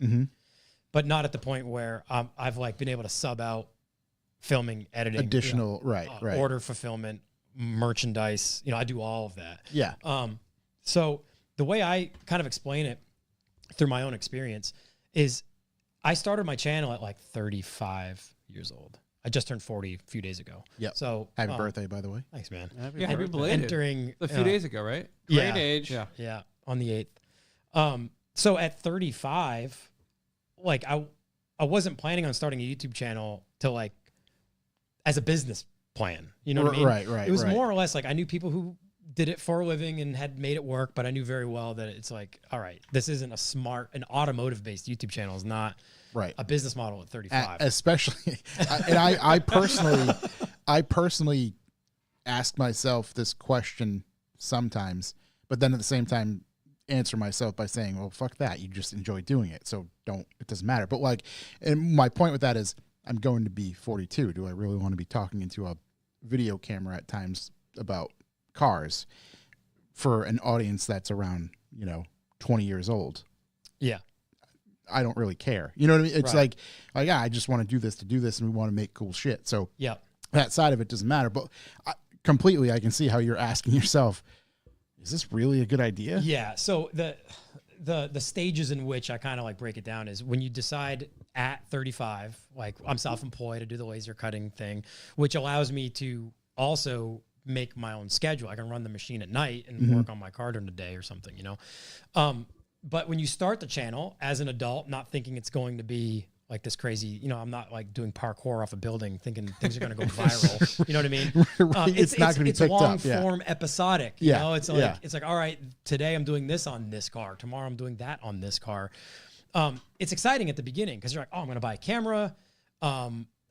S1: but not at the point where I've like been able to sub out filming, editing,
S4: additional, right.
S1: order fulfillment, merchandise. I do all of that.
S4: Yeah.
S1: So the way I kind of explain it through my own experience is I started my channel at like 35 years old. I just turned 40 a few days ago.
S4: Yeah.
S1: So
S4: happy birthday, by the way.
S1: Thanks, man.
S5: Happy belated.
S1: Entering
S5: A few days ago, right?
S2: Great age.
S1: Yeah, on the 8th. So at 35, like I wasn't planning on starting a YouTube channel to like as a business plan. You know what I mean?
S4: Right.
S1: It was more or less like I knew people who did it for a living and had made it work, but I knew very well that it's like, all right, this isn't an automotive based YouTube channel is not a business model at 35.
S4: Especially, I personally ask myself this question sometimes, but then at the same time answer myself by saying, well, fuck that. You just enjoy doing it. So it doesn't matter. But like, and my point with that is I'm going to be 42. Do I really want to be talking into a video camera at times about cars for an audience that's around, 20 years old?
S1: Yeah.
S4: I don't really care. You know what I mean? It's like, yeah, I just want to do this and we want to make cool shit. So that side of it doesn't matter. But I can see how you're asking yourself, is this really a good idea?
S1: Yeah. So the stages in which I kind of like break it down is when you decide at 35, like I'm self-employed, I do the laser cutting thing, which allows me to also make my own schedule. I can run the machine at night and work on my car during the day or something, But when you start the channel as an adult, not thinking it's going to be like this crazy, I'm not like doing parkour off a building thinking things are going to go viral. You know what I mean?
S4: It's not going to be picked
S1: long
S4: up. Yeah.
S1: form episodic. You know, it's like, all right, today I'm doing this on this car. Tomorrow I'm doing that on this car. It's exciting at the beginning because you're like, oh, I'm going to buy a camera.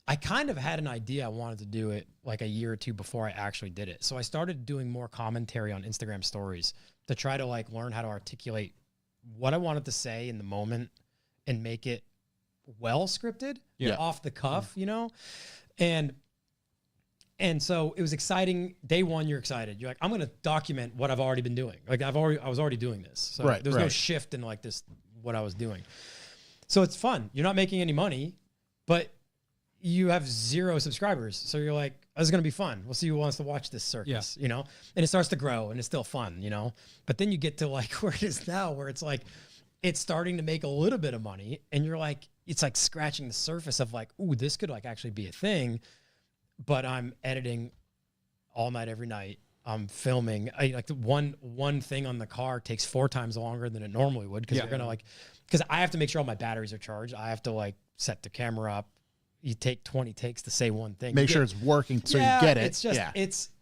S1: I kind of had an idea I wanted to do it like a year or two before I actually did it. So I started doing more commentary on Instagram stories to try to like learn how to articulate what I wanted to say in the moment and make it well scripted, off the cuff, And so it was exciting. Day one, you're excited. You're like, I'm going to document what I've already been doing. Like I was already doing this. So there was no shift in like this, what I was doing. So it's fun. You're not making any money, but you have 0 subscribers. So you're like, oh, this is going to be fun. We'll see who wants to watch this circus, and it starts to grow and it's still fun, but then you get to like where it is now, where it's like, it's starting to make a little bit of money and you're like, it's like scratching the surface of like, ooh, this could like actually be a thing, but I'm editing all night, every night. I'm filming. Like the one thing on the car takes 4 times longer than it normally would. Cause you're going to because I have to make sure all my batteries are charged. I have to like set the camera up. You take 20 takes to say one thing.
S4: Make sure it's working so you get it.
S1: It's just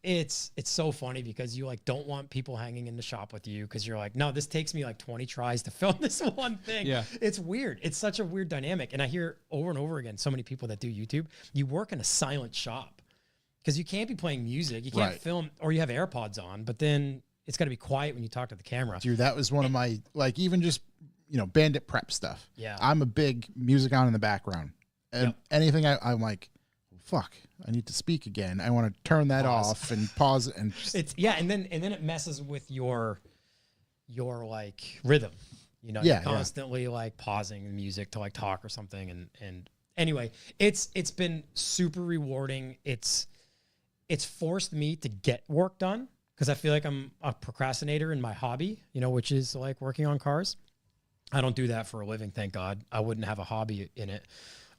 S1: it's so funny because you like don't want people hanging in the shop with you because you're like, no, this takes me like 20 tries to film this one thing. Yeah. It's weird. It's such a weird dynamic. And I hear over and over again so many people that do YouTube, you work in a silent shop because you can't be playing music. You can't film, or you have AirPods on, but then it's got to be quiet when you talk to the camera.
S4: Dude, that was one of my, like, even just, bandit prep stuff.
S1: Yeah.
S4: I'm a big music on in the background. And anything I'm like, fuck, I need to speak again. I want to turn that off and pause it. And
S1: it's and then it messes with your like rhythm. You're constantly like pausing the music to like talk or something. And anyway, it's been super rewarding. It's forced me to get work done because I feel like I'm a procrastinator in my hobby, which is like working on cars. I don't do that for a living, thank God. I wouldn't have a hobby in it.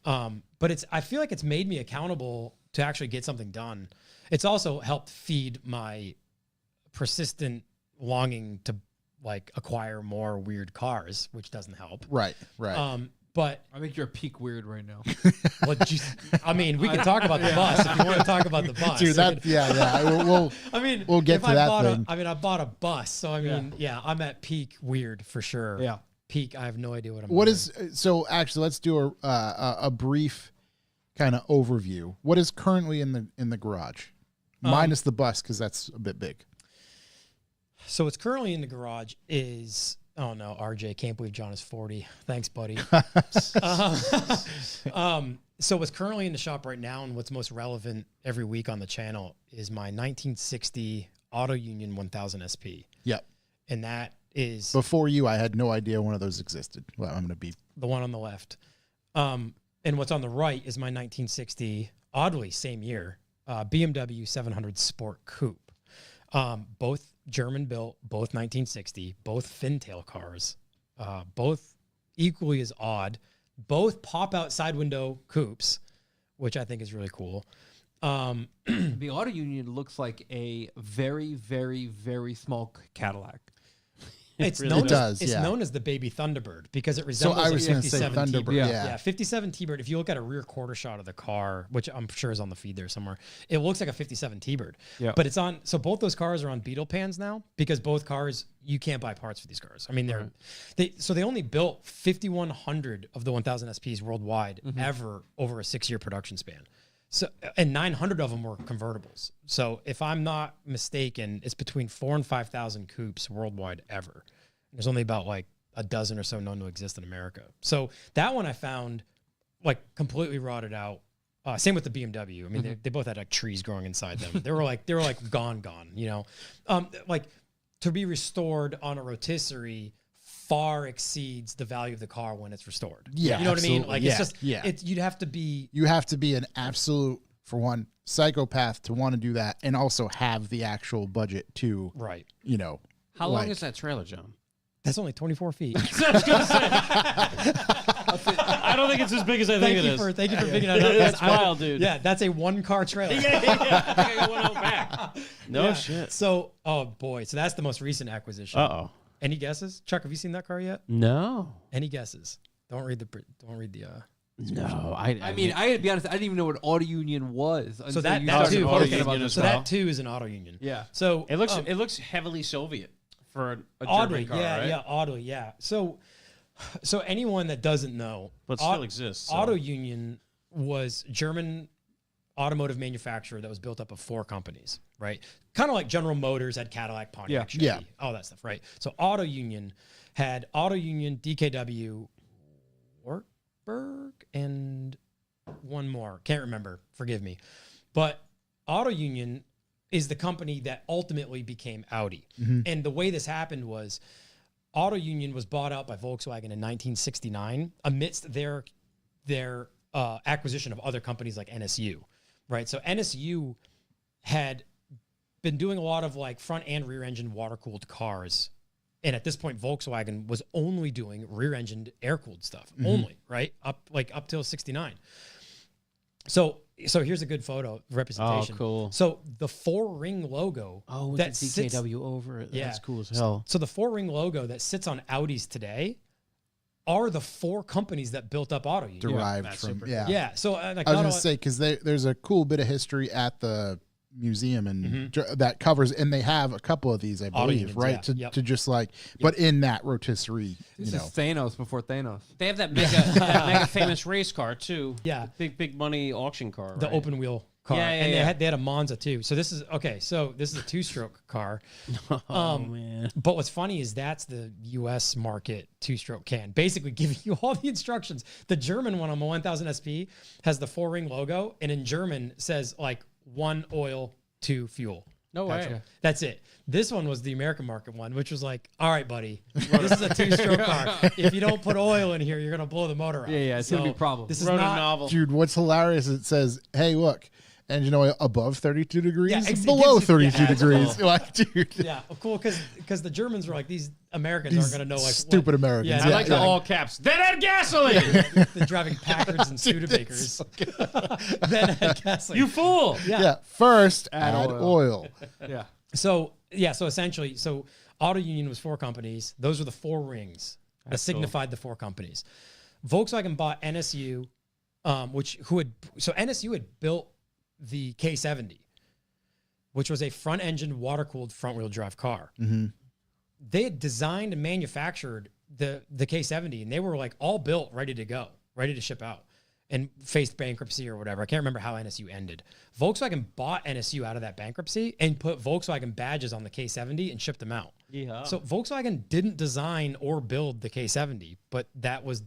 S1: But I feel like it's made me accountable to actually get something done. It's also helped feed my persistent longing to like acquire more weird cars, which doesn't help.
S4: Right.
S1: But
S5: I think you're a peak weird right now.
S1: I mean, we can talk about the bus if you want to talk about the bus.
S4: Dude, we'll
S1: I mean,
S4: we'll get
S1: if
S4: to
S1: I
S4: that
S1: bought
S4: thing.
S1: I bought a bus, so I mean, yeah, I'm at peak weird for sure.
S5: Yeah.
S1: Peak. I have no idea what I'm.
S4: What
S1: doing.
S4: is so? Actually, let's do a brief kind of overview. What is currently in the garage, minus the bus because that's a bit big.
S1: So what's currently in the garage is. Oh no, RJ, can't believe John is 40. Thanks, buddy. So what's currently in the shop right now and what's most relevant every week on the channel is my 1960 Auto Union 1000 SP.
S4: Yep.
S1: And that is
S4: Before you, I had no idea one of those existed. Well, I'm going to be.
S1: the one on the left. And what's on the right is my 1960, oddly, same year, BMW 700 Sport Coupe. Both German built, both 1960, both fintail cars, both equally as odd, both pop out side window coupes, which I think is really cool.
S5: The Auto Union looks like a very, very, very small Cadillac.
S1: It's
S2: really
S1: known
S4: does,
S1: as,
S4: yeah.
S1: it's known as the baby Thunderbird because it
S4: So
S1: resembles
S4: I was
S1: a
S4: going to say
S1: 57
S4: Thunderbird.
S1: T-Bird.
S4: Yeah.
S1: Yeah, 57 T-Bird. If you look at a rear quarter shot of the car, which I'm sure is on the feed there somewhere, it looks like a 57 T-Bird.
S5: Yeah.
S1: But it's on. So both those cars are on Beetle pans now because both cars you can't buy parts for these cars. I mean, they only built 5,100 of the 1,000 SPs worldwide ever over a 6-year production span. So and 900 of them were convertibles. So if I'm not mistaken, it's between 4,000 and 5,000 coupes worldwide ever. There's only about like a dozen or so known to exist in America. So that one I found like completely rotted out. Same with the BMW. I mean, they both had like trees growing inside them. They were like gone, you know, like to be restored on a rotisserie far exceeds the value of the car when it's restored.
S4: Yeah,
S1: you know what I mean?
S4: absolutely.
S1: Like
S4: Yeah,
S1: it's just,
S4: yeah.
S1: you'd have to be,
S4: You have to be an absolute, for one, psychopath to want to do that, and also have the actual budget to,
S1: right.
S4: you know.
S2: How
S4: like-
S2: long is that trailer, John?
S1: That's only 24 feet.
S2: I don't think it's as big as I think it is.
S1: Thank you for picking that up.
S2: That's wild, dude.
S1: Yeah, that's a 1-car trailer.
S2: I think I got one out back. No
S1: Yeah.
S2: shit.
S1: So, oh boy, so that's the most recent acquisition.
S2: Uh-oh.
S1: Any guesses, Chuck? Have you seen that car yet?
S2: No.
S1: Any guesses? Don't read the.
S2: No.
S5: I mean, I gotta be honest. I didn't even know what Auto Union was.
S1: So
S5: until
S1: that
S5: you
S1: that
S5: started
S1: too.
S2: Auto
S5: talking about
S2: Union
S5: this
S2: as
S1: So
S2: well.
S1: that too is an auto union.
S5: Yeah.
S1: So
S2: It looks heavily Soviet for a
S1: oddly,
S2: German car, right?
S1: yeah, oddly, yeah. So anyone that doesn't know,
S2: But still exists. so.
S1: Auto Union was German automotive manufacturer that was built up of 4 companies, right? Kind of like General Motors had Cadillac, Pontiac, Chevy,
S4: Yeah.
S1: all that stuff, right? So Auto Union had Auto Union, DKW, Wartburg, and one more. Can't remember. Forgive me. But Auto Union is the company that ultimately became Audi. And the way this happened was Auto Union was bought out by Volkswagen in 1969 amidst their acquisition of other companies like NSU, right? So NSU had been doing a lot of like front and rear engine water cooled cars. And at this point, Volkswagen was only doing rear engined air cooled stuff only, right? Up till 69. So here's a good photo representation.
S2: Oh, cool.
S1: So the 4-ring logo
S2: Oh,
S1: that
S2: the
S1: sits,
S2: DKW over it.
S1: Yeah.
S2: That's cool as hell.
S1: so the 4-ring logo that sits on Audis today are the 4 companies that built up Auto Union.
S4: Derived
S2: that's
S4: from,
S2: super
S4: yeah.
S1: Yeah. So like
S4: I was
S1: not
S4: going
S1: all-
S4: to say, because there's a cool bit of history at the museum and that covers, and they have a couple of these, I
S1: Auto
S4: believe,
S1: unions,
S4: right?
S1: yeah.
S4: To
S1: Yep.
S4: to just like, but in that rotisserie,
S5: This
S4: you know.
S5: is Thanos before Thanos.
S2: They have that mega famous race car too.
S1: Yeah.
S2: Big money auction car.
S1: the
S2: right?
S1: open wheel car.
S2: Yeah,
S1: and
S2: yeah.
S1: they had a Monza too. So this is okay. So this is a 2-stroke car.
S2: Oh man.
S1: But what's funny is that's the U.S. market 2-stroke can, basically giving you all the instructions. The German one on the 1000 SP has the 4-ring logo, and in German says like 1 oil, 2 fuel.
S2: No way.
S1: That's it. This one was the American market one, which was like, all right, buddy, this is a 2-stroke car. If you don't put oil in here, you're gonna blow the motor out.
S5: Yeah, it's gonna be a problem.
S1: This is
S2: Wrote
S1: not
S2: a novel.
S4: Dude, what's hilarious? It says, "Hey, look, engine oil above 32 degrees,
S1: Yeah, it
S4: below
S1: gives you-
S4: 32
S1: yeah, that's
S4: degrees."
S2: cool.
S4: Like, dude,
S1: Yeah, cool. Because the Germans were like, these Americans
S4: these
S1: aren't gonna know like
S4: stupid
S1: what,
S4: Americans.
S1: Yeah,
S2: I
S1: yeah,
S2: like the all caps. Then had gasoline.
S1: They're driving Packards and Studebakers. Then had gasoline.
S2: You fool.
S1: yeah.
S4: Yeah, first
S5: Add
S4: add
S5: oil.
S4: oil.
S5: Yeah.
S1: So Yeah, so essentially, Auto Union was 4 companies. Those were the 4 rings that signified the 4 companies. Volkswagen bought NSU, NSU had built the K70, which was a front-engine, water-cooled, front-wheel drive car.
S4: Mm-hmm.
S1: They had designed and manufactured the K70, and they were like all built, ready to go, ready to ship out, and faced bankruptcy or whatever. I can't remember how NSU ended. Volkswagen bought NSU out of that bankruptcy and put Volkswagen badges on the K70 and shipped them out.
S2: Yeah.
S1: So Volkswagen didn't design or build the K70, but that was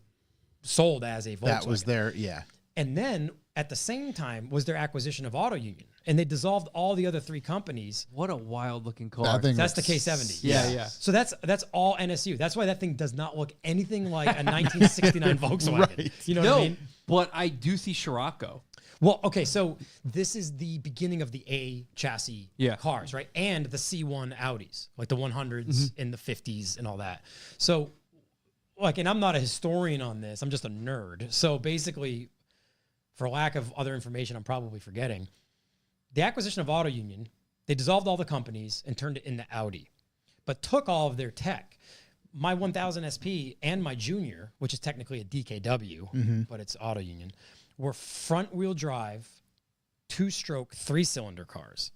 S1: sold as a Volkswagen.
S4: That was their, yeah.
S1: And then at the same time was their acquisition of Auto Union. And they dissolved all the other 3 companies.
S5: What a wild looking car.
S4: That thing
S1: That's the
S4: looks-
S1: K70.
S5: Yeah.
S1: So that's all NSU. That's why that thing does not look anything like a 1969 Volkswagen.
S4: Right.
S1: You know what I mean?
S5: But I do see Scirocco.
S1: Well, okay, so this is the beginning of the A chassis cars, right? And the C1 Audis, like the 100s in the 50s and all that. So, like, and I'm not a historian on this, I'm just a nerd. So basically, for lack of other information I'm probably forgetting, the acquisition of Auto Union, they dissolved all the companies and turned it into Audi, but took all of their tech. My 1000 SP and my Junior, which is technically a DKW, but it's Auto Union, were front-wheel drive, 2-stroke, 3-cylinder cars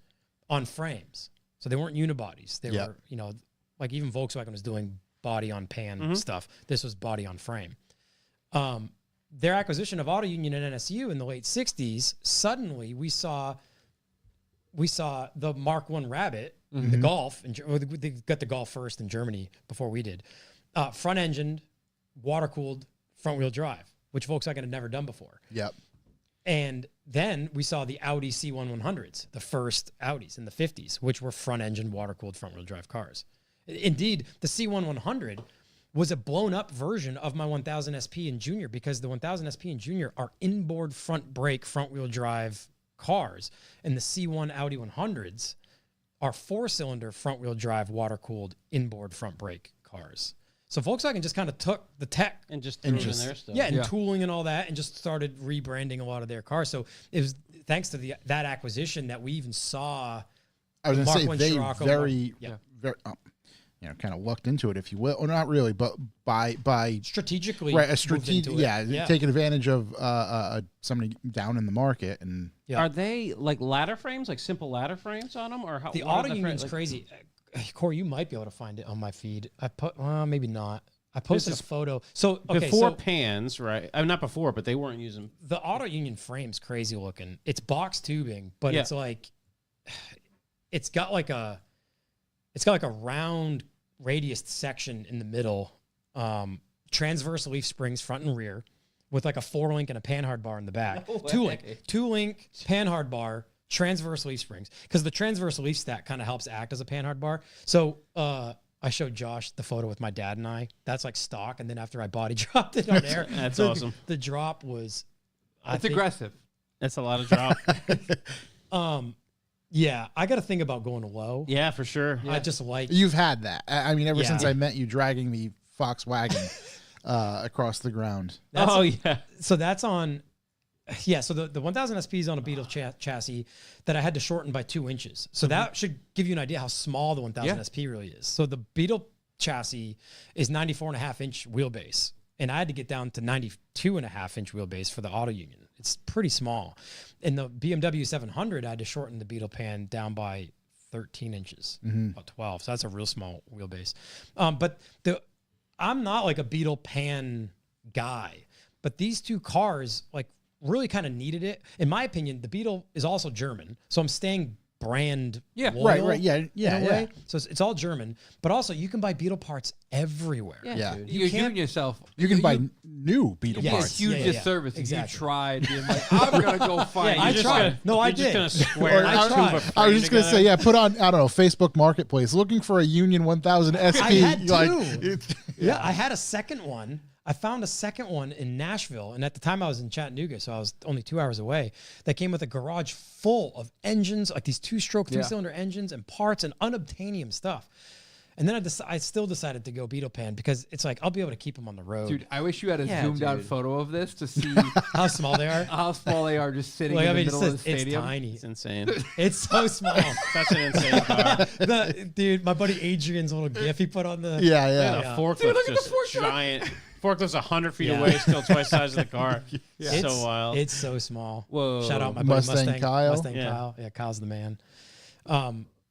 S1: on frames. So they weren't unibodies. They were, you know, like even Volkswagen was doing body-on-pan stuff. This was body-on-frame. Their acquisition of Auto Union and NSU in the late 60s, suddenly we saw the Mark I Rabbit, the Golf, they got the Golf first in Germany before we did, front-engined, water-cooled, front-wheel drive, which Volkswagen had never done before.
S4: Yep.
S1: And then we saw the Audi C1 100s, the first Audis in the 50s, which were front-engine, water-cooled, front-wheel drive cars. Indeed, the C1 100 was a blown-up version of my 1000 SP and Junior because the 1000 SP and Junior are inboard front brake, front-wheel drive cars, and the C1 Audi 100s are 4-cylinder front-wheel drive, water-cooled, inboard front brake cars. So Volkswagen just kind of took the tech
S2: and just threw it in their stuff.
S1: yeah, and tooling and all that, and just started rebranding a lot of their cars. So it was thanks to that acquisition that we even saw.
S4: I was going to
S1: Mark
S4: say they
S1: Scirocco,
S4: very, you know, kind of lucked into it, if you will, or not really, but by
S1: strategically,
S4: right, a
S1: moved
S4: strategic,
S1: into it.
S4: taking advantage of somebody down in the market, and
S2: Are they like ladder frames, like simple ladder frames on them, or how?
S1: The
S2: what are
S1: Auto Union's crazy. Corey, you might be able to find it on my feed. I put, well, maybe not. I posted a photo. So okay,
S2: before
S1: so
S2: pans, right? Not before, but they weren't using.
S1: the Auto Union frame's crazy looking. It's box tubing, but it's like it's got like a round radius section in the middle, transverse leaf springs front and rear, with like a 4-link and a panhard bar in the back.
S5: No way.
S1: 2-link panhard bar, transverse leaf springs, because the transverse leaf stack kind of helps act as a panhard bar. So I showed Josh the photo with my dad and I. That's like stock, and then after I body dropped it on air,
S2: That's awesome.
S1: The drop was,
S5: It's aggressive.
S2: That's a lot of drop.
S1: Yeah, I got to think about going low.
S2: Yeah, for sure.
S1: I just like
S4: you've had that. I mean, ever
S1: Yeah.
S4: since I met you, dragging the Volkswagen across the ground.
S2: Yeah.
S1: So that's on. Yeah, so the 1000 SP is on a Beetle chassis that I had to shorten by 2 inches. So that should give you an idea how small the 1000 SP really is. So the Beetle chassis is 94.5-inch wheelbase, and I had to get down to 92.5-inch wheelbase for the Auto Union. It's pretty small. In the BMW 700, I had to shorten the Beetle pan down by 13 inches, about 12. So that's a real small wheelbase. But I'm not like a Beetle pan guy, but these 2 cars like really kind of needed it. In my opinion, the Beetle is also German, so I'm staying brand loyal
S4: right, yeah,
S1: in a way. So it's all German, but also you can buy Beetle parts everywhere.
S4: Yeah.
S5: Dude.
S1: You
S5: You're
S1: can't-
S5: doing yourself.
S4: You can buy new Beetle
S1: Yes.
S5: a
S4: parts.
S5: huge
S1: Yeah, yeah,
S5: disservice
S1: exactly.
S5: if you tried being like, I'm gonna go find.
S1: I
S5: you.
S1: tried. No, I
S2: you're just
S1: did.
S2: gonna square
S1: I
S2: the two
S1: tried.
S2: of a
S4: I was
S2: frame
S4: just gonna say,
S2: together.
S4: put on, I don't know, Facebook Marketplace, looking for a Union 1000 SP.
S1: I had
S4: like,
S1: two. Yeah, I had a second one. I found a second one in Nashville, and at the time I was in Chattanooga, so I was only 2 hours away. That came with a garage full of engines, like these 2-stroke, 3-cylinder engines and parts and unobtainium stuff. And then I still decided to go Beetle Pan because it's like I'll be able to keep them on the road.
S5: Dude, I wish you had a zoomed out photo of this to see
S1: How small they are.
S5: how small they are just sitting
S1: Like,
S5: in
S1: I
S5: the
S1: mean,
S5: middle of the
S1: it's
S5: stadium.
S1: tiny.
S2: It's insane.
S1: It's so small.
S2: Such an insane car.
S1: Dude, my buddy Adrian's little gif he put on the.
S4: Yeah,
S2: The
S4: yeah.
S1: Yeah.
S2: forklift's
S5: Dude, look at the
S2: just
S5: fork truck.
S2: giant. Forklift's 100 feet
S1: Yeah.
S2: away, still twice the size of the car.
S1: It's
S2: So wild.
S1: It's so small.
S5: Whoa.
S1: Shout out my buddy
S4: Mustang Kyle?
S1: Mustang
S2: Yeah.
S1: Kyle. Yeah, Kyle's the man.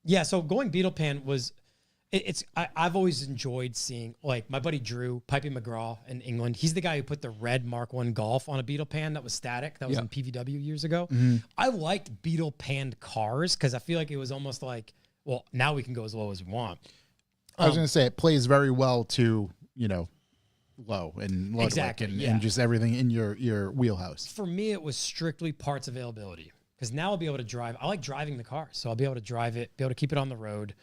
S1: Yeah, so going Beetle Pan was. I've always enjoyed seeing, like, my buddy Drew, Pipey McGraw in England. He's the guy who put the red Mark I Golf on a Beetle Pan that was static. That was
S5: Yeah.
S1: in PVW years ago. I liked Beetle Pan cars because I feel like it was almost like, well, now we can go as low as we want.
S4: I was going to say it plays very well to, low and Ludwick
S1: Exactly,
S4: and,
S1: yeah.
S4: and just everything in your wheelhouse.
S1: For me, it was strictly parts availability because now I'll be able to drive. I like driving the car, so I'll be able to drive it, be able to keep it on the road.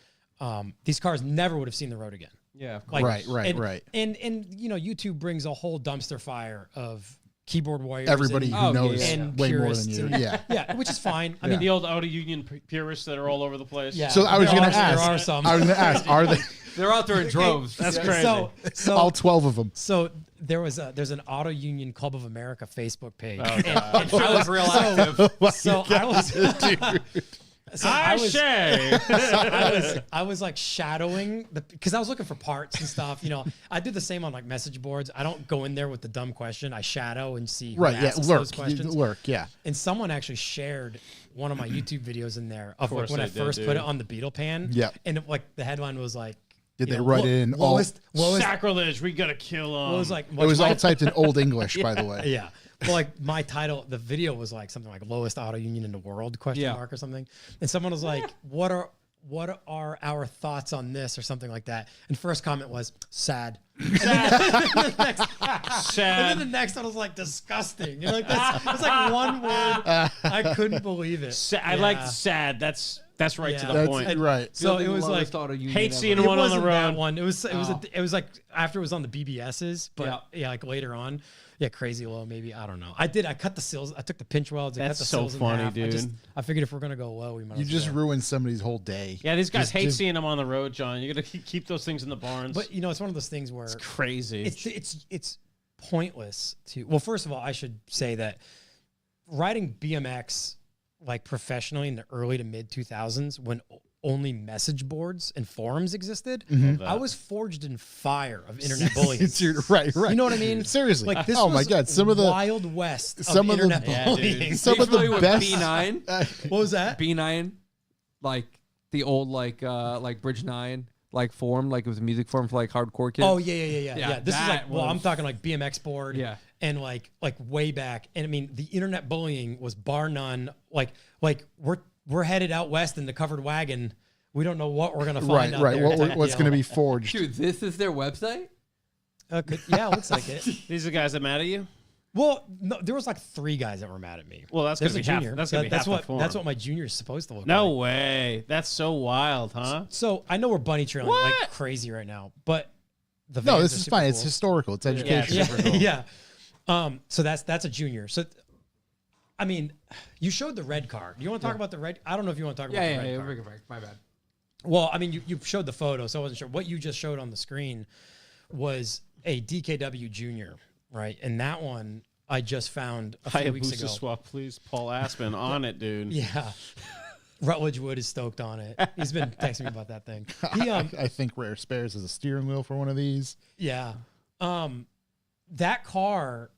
S1: These cars never would have seen the road again.
S5: Yeah, of course.
S1: Like,
S4: Right.
S1: And YouTube brings a whole dumpster fire of keyboard warriors.
S4: Everybody
S1: and,
S4: who
S5: Oh,
S4: knows
S5: yeah,
S1: and
S4: way more
S1: purists
S4: than you.
S1: and-
S4: Yeah.
S1: yeah, which is fine. I
S2: I mean,
S1: mean,
S2: the old Auto Union purists that are all over the place.
S1: yeah.
S4: So I was
S1: there
S4: going to
S1: are-
S4: ask.
S1: There are some.
S4: I was going to ask. Are they
S5: They're out there in droves.
S2: That's crazy.
S1: So
S4: all 12 of them?
S1: So there's an Auto Union Club of America Facebook page.
S2: Oh,
S1: And
S2: God.
S1: I was
S5: real active.
S1: So I was. So
S2: I say.
S1: I was like shadowing because I was looking for parts and stuff. I do the same on like message boards. I don't go in there with the dumb question. I shadow and see who
S4: Right. Yeah.
S1: asks those
S4: Lurk.
S1: questions.
S4: Lurk. Yeah.
S1: And someone actually shared one of my YouTube videos in there of like
S2: course
S1: when I
S2: they did,
S1: first put
S2: dude.
S1: it on the Beetle Pan.
S4: Yeah.
S1: And like the headline was like,
S4: Did
S1: you
S4: they
S1: know,
S4: write it in all?
S1: lowest?
S2: Sacrilege. We got to kill them.
S1: What was like?
S4: It was all typed in Old English, by the way.
S1: Yeah. Well, like my title, the video was like something like lowest auto union in the world
S5: Yeah.
S1: mark or something. And someone was like, what are our thoughts on this or something like that? And first comment was sad. And then the next one was like disgusting. Like that's like one word. I couldn't believe it.
S2: I like sad. That's right to
S1: Yeah.
S2: the
S4: That's
S2: point.
S4: right.
S1: So
S5: Building
S1: it was
S5: the
S1: like
S5: lowest auto union
S2: hate
S5: ever.
S2: seeing
S1: it
S2: one on the
S1: wasn't that
S2: road.
S1: one. It was like after it was on the BBSs, but
S5: Yeah.
S1: yeah, like later on. Yeah, crazy low, maybe. I don't know. I cut the sills. I took the pinch welds. I cut
S2: That's
S1: the
S2: so
S1: sills in
S2: funny,
S1: half.
S2: dude.
S1: I figured if we're gonna go low, we might.
S4: You
S1: as
S4: just
S1: well.
S4: ruined somebody's whole day.
S2: Yeah, these guys
S4: Just-
S2: hate
S4: just-
S2: seeing them on the road, John. You got to keep those things in the barns.
S1: But it's one of those things where
S2: it's crazy.
S1: it's pointless to. Well, first of all, I should say that riding BMX like professionally in the early to mid 2000s, when only message boards and forums existed, I was forged in fire of internet bullying.
S4: Dude, right.
S1: You know what I mean?
S4: Seriously.
S1: Like this
S4: Oh my
S1: was
S4: God. Some of the
S1: Wild West
S4: some
S1: of
S4: of the-
S1: internet
S2: Yeah, dude.
S1: bullying.
S4: some of the
S5: familiar with
S4: best.
S5: B9?
S1: What was that?
S5: B9, like the old like Bridge 9 like forum, like it was a music forum for like hardcore kids.
S1: Oh yeah.
S5: Yeah,
S1: This is like,
S5: that
S1: well, I'm
S5: was-
S1: talking like BMX board.
S5: Yeah.
S1: And like way back. And I mean, the internet bullying was bar none. Like we're headed out west in the covered wagon. We don't know what we're gonna find. out
S4: Right.
S1: there type
S4: What's
S1: deal.
S4: going to be forged?
S5: Dude, this is their website?
S1: Yeah, looks like it.
S2: These are the guys that mad at you?
S1: Well, no, there was like 3 guys that were mad at me.
S2: Well, that's
S1: There's
S2: gonna
S1: a
S2: be half-
S1: junior.
S2: that's gonna be half the
S1: what
S2: form.
S1: that's what my junior is supposed to look
S2: No
S1: like.
S2: way. That's so wild, huh?
S1: So I know we're bunny trailing like
S2: What?
S1: crazy right now, but the
S4: No,
S1: vans
S4: this
S1: are
S4: is
S1: super
S4: fine.
S1: cool.
S4: It's historical. It's education.
S2: Yeah, super cool.
S1: Yeah. So that's a junior. So I mean, you showed the red car. Do you want to talk about the red? I don't know if you want to talk about the red car.
S5: bring it back. My bad.
S1: Well, I mean, you showed the photo, so I wasn't sure. What you just showed on the screen was a DKW Junior, right? And that one I just found a few weeks
S2: Hayabusa
S1: ago.
S2: swap, please. Paul Aspen on it, dude.
S1: Yeah. Rutledge Wood is stoked on it. He's been texting me about that thing. He,
S4: I think Rare Spares is a steering wheel for one of these.
S1: yeah. That car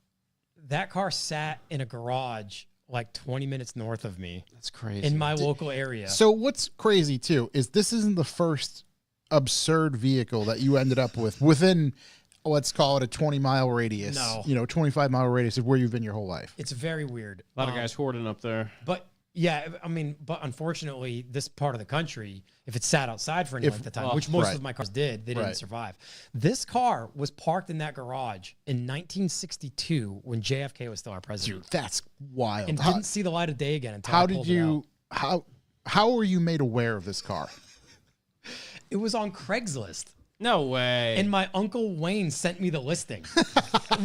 S1: sat in a garage like 20 minutes north of me
S2: That's crazy.
S1: in my local area.
S4: So what's crazy too is this isn't the first absurd vehicle that you ended up with within, let's call it a 20-mile radius.
S1: No.
S4: 25-mile radius of where you've been your whole life.
S1: It's very weird.
S2: a lot of guys hoarding up there.
S1: But yeah, I mean, but unfortunately, this part of the country, if it sat outside for any length of time, which most
S4: right.
S1: of my cars did, they didn't
S4: Right.
S1: survive. This car was parked in that garage in 1962 when JFK was still our president,
S4: Dude, that's wild.
S1: and
S4: How,
S1: didn't see the light of day again until I
S4: how did
S1: pulled it
S4: you
S1: out.
S4: how were you made aware of this car?
S1: It was on Craigslist.
S2: No way.
S1: And my uncle Wayne sent me the listing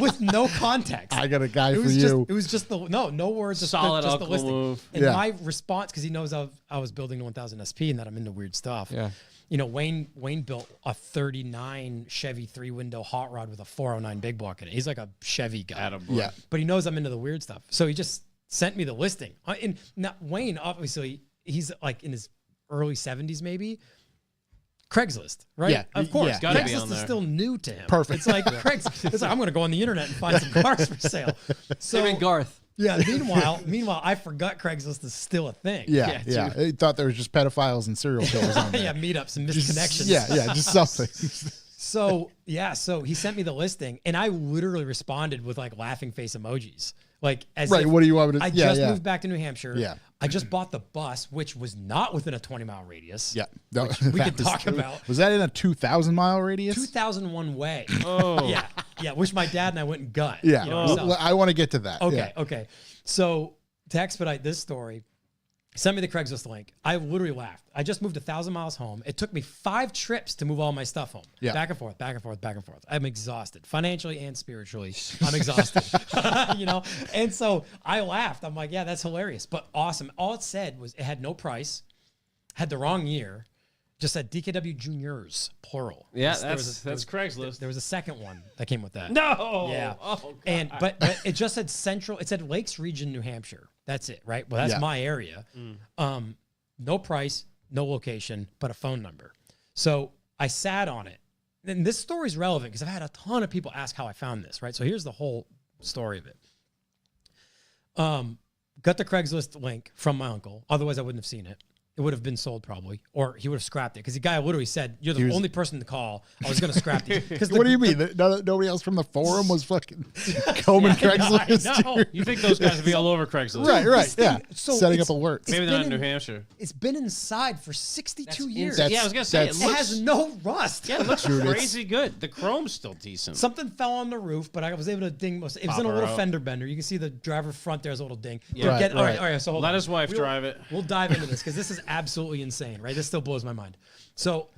S1: with no context.
S4: I got a guy
S1: it
S4: for
S1: was
S4: you.
S1: It was just no words.
S2: Solid
S1: just the
S2: uncle
S1: listing.
S2: move.
S1: And
S4: Yeah.
S1: my response, because he knows I was building the 1000 SP and that I'm into weird stuff.
S5: Yeah.
S1: Wayne built a 39 Chevy 3-window hot rod with a 409 big block in it. He's like a Chevy guy.
S4: Yeah.
S1: But he knows I'm into the weird stuff. So he just sent me the listing. And now Wayne, obviously, he's like in his early 70s maybe. Craigslist, right?
S4: Yeah.
S1: Of course.
S4: Yeah.
S2: Gotta be
S1: Craigslist
S2: on
S1: is
S2: there.
S1: still new to him.
S4: Perfect.
S1: It's like Craigslist. It's like, I'm going to go on the internet and find some cars for sale. So,
S5: Him and Garth.
S1: yeah. Meanwhile, I forgot Craigslist is still a thing.
S4: Yeah. I thought there was just pedophiles and serial killers on there.
S1: Yeah. Meetups and misconnections.
S4: Yeah. Just something.
S1: So he sent me the listing, and I literally responded with like laughing face emojis, like as
S4: Right.
S1: if
S4: What do you want me to?
S1: I
S4: yeah.
S1: just
S4: Yeah.
S1: moved back to New Hampshire.
S4: Yeah.
S1: I just bought the bus, which was not within a 20-mile radius.
S4: Yeah.
S1: we could talk about.
S4: Was that in a 2,000-mile radius?
S1: 2001 way.
S2: Oh.
S1: Yeah. Which my dad and I went and got.
S4: Yeah.
S1: ourselves.
S4: I want to get to that.
S1: Okay.
S4: Yeah.
S1: Okay. So to expedite this story, send me the Craigslist link. I literally laughed. I just moved 1,000 miles home. It took me 5 trips to move all my stuff home.
S4: Yeah.
S1: Back and forth, back and forth, back and forth. I'm exhausted financially and spiritually. I'm exhausted, And so I laughed. I'm like, yeah, that's hilarious, but awesome. All it said was it had no price, had the wrong year, just said DKW Juniors, plural.
S2: Yeah,
S1: There was
S2: that's Craigslist.
S1: There was a second one that came with that.
S2: No.
S1: Yeah.
S2: Oh, God.
S1: And but it just said Central. It said Lakes Region, New Hampshire. That's it, right? Well, that's
S4: Yeah.
S1: my area. No price, no location, but a phone number. So I sat on it. And this story is relevant because I've had a ton of people ask how I found this, right? So here's the whole story of it. Got the Craigslist link from my uncle. Otherwise, I wouldn't have seen it. It would have been sold probably, or he would have scrapped it because the guy literally said, "You're the only person to call. I was going to scrap these."
S4: What do you mean? Nobody else from the forum was fucking combing Craigslist?
S1: I know.
S2: You think those guys would be all over Craigslist?
S4: Right. Yeah.
S1: so
S4: Setting up
S1: it's-
S4: alerts.
S2: Maybe
S1: It's
S2: they're not
S1: been
S2: in New
S1: in-
S2: Hampshire.
S1: It's been inside for 62 years.
S2: Yeah, I was gonna say it
S4: that's-
S1: It
S2: looks.
S1: has no rust.
S2: Yeah, it looks
S4: Dude, it's-
S2: crazy good. The chrome's still decent.
S1: Something fell on the roof, but I was able to ding most. It was
S2: Pop
S1: in a
S2: her
S1: little
S2: out.
S1: fender bender. You can see the driver front there's a little ding.
S2: Yeah.
S4: Right,
S1: All
S4: right.
S1: right. So hold
S2: Let
S1: on.
S2: his wife drive it.
S1: We'll dive into this because this is absolutely insane, right? This still blows my mind. So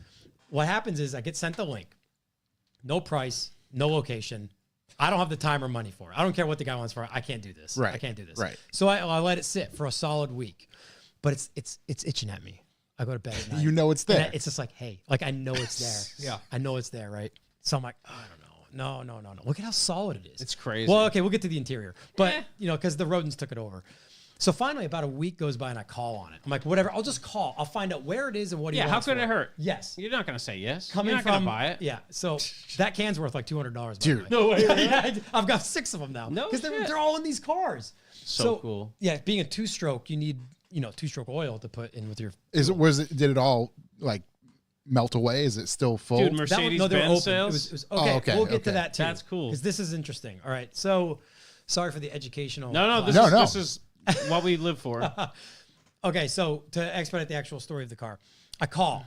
S1: what happens is I get sent the link. No price, no location. I don't have the time or money for it. I don't care what the guy wants for it. I can't do this.
S4: Right,
S1: I can't do this.
S4: right.
S1: So I let it sit for a solid week, but it's itching at me. I go to bed at night.
S4: You know it's
S1: And
S4: there.
S1: it's just like, hey, like I know it's there.
S5: Yeah.
S1: I know it's there, right? So I'm like, oh, I don't know. No. Look at how solid it is.
S2: It's crazy.
S1: Well, okay, we'll get to the interior, but because the rodents took it over. So finally, about a week goes by and I call on it. I'm like, whatever, I'll just call. I'll find out where it is and what he
S2: Yeah, how
S1: wants.
S2: could
S1: for
S2: it hurt?
S1: Yes.
S2: You're not gonna say yes.
S1: Coming
S2: You're not
S1: from
S2: gonna buy it.
S1: Yeah. So that can's worth like $200.
S4: Dude.
S1: No way. Yeah, I've got 6 of them now.
S2: No
S1: because
S2: shit.
S1: they're all in these cars.
S2: So cool.
S1: Yeah, being a 2-stroke, you need 2-stroke oil to put in with your.
S4: Did it all like melt away? Is it still full?
S2: Dude,
S1: That one-
S2: Mercedes
S1: no, they were
S2: Benz
S1: open.
S2: sales.
S1: It was okay.
S4: okay,
S1: We'll get to
S4: okay.
S1: that too.
S2: That's cool.
S1: Because this is interesting. All right. So sorry for the educational.
S2: No,
S1: class.
S2: this is what we live for.
S1: Okay, so to expedite the actual story of the car, I call,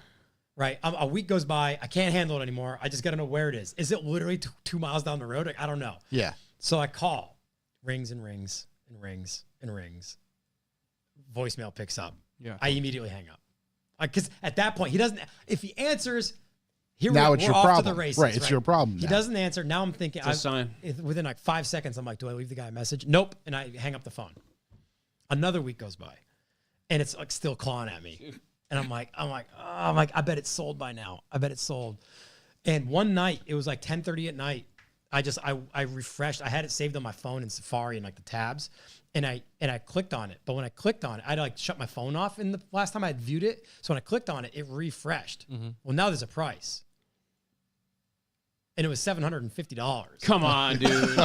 S1: right? A week goes by. I can't handle it anymore. I just got to know where it is. Is it literally 2 miles down the road? Like, I don't know.
S4: Yeah.
S1: So I call. Rings and rings and rings and rings. Voicemail picks up.
S5: Yeah.
S1: I immediately hang up. Because at that point, he doesn't. If he answers,
S4: Now it's
S1: we're
S4: your
S1: off
S4: problem.
S1: to the races.
S4: Right, it's your problem
S1: He
S4: now.
S1: doesn't answer. Now I'm thinking.
S2: It's a sign.
S1: Within like 5 seconds, I'm like, do I leave the guy a message? Nope. And I hang up the phone. Another week goes by, and it's like still clawing at me. And I'm like, I bet it's sold by now. I bet it's sold. And one night, it was like 10:30 at night. I refreshed. I had it saved on my phone in Safari and like the tabs, and I clicked on it. But when I clicked on it, I'd like shut my phone off. In the last time I had viewed it, so when I clicked on it, it refreshed. Well, now there's a price, and it was $750.
S2: Come on, dude.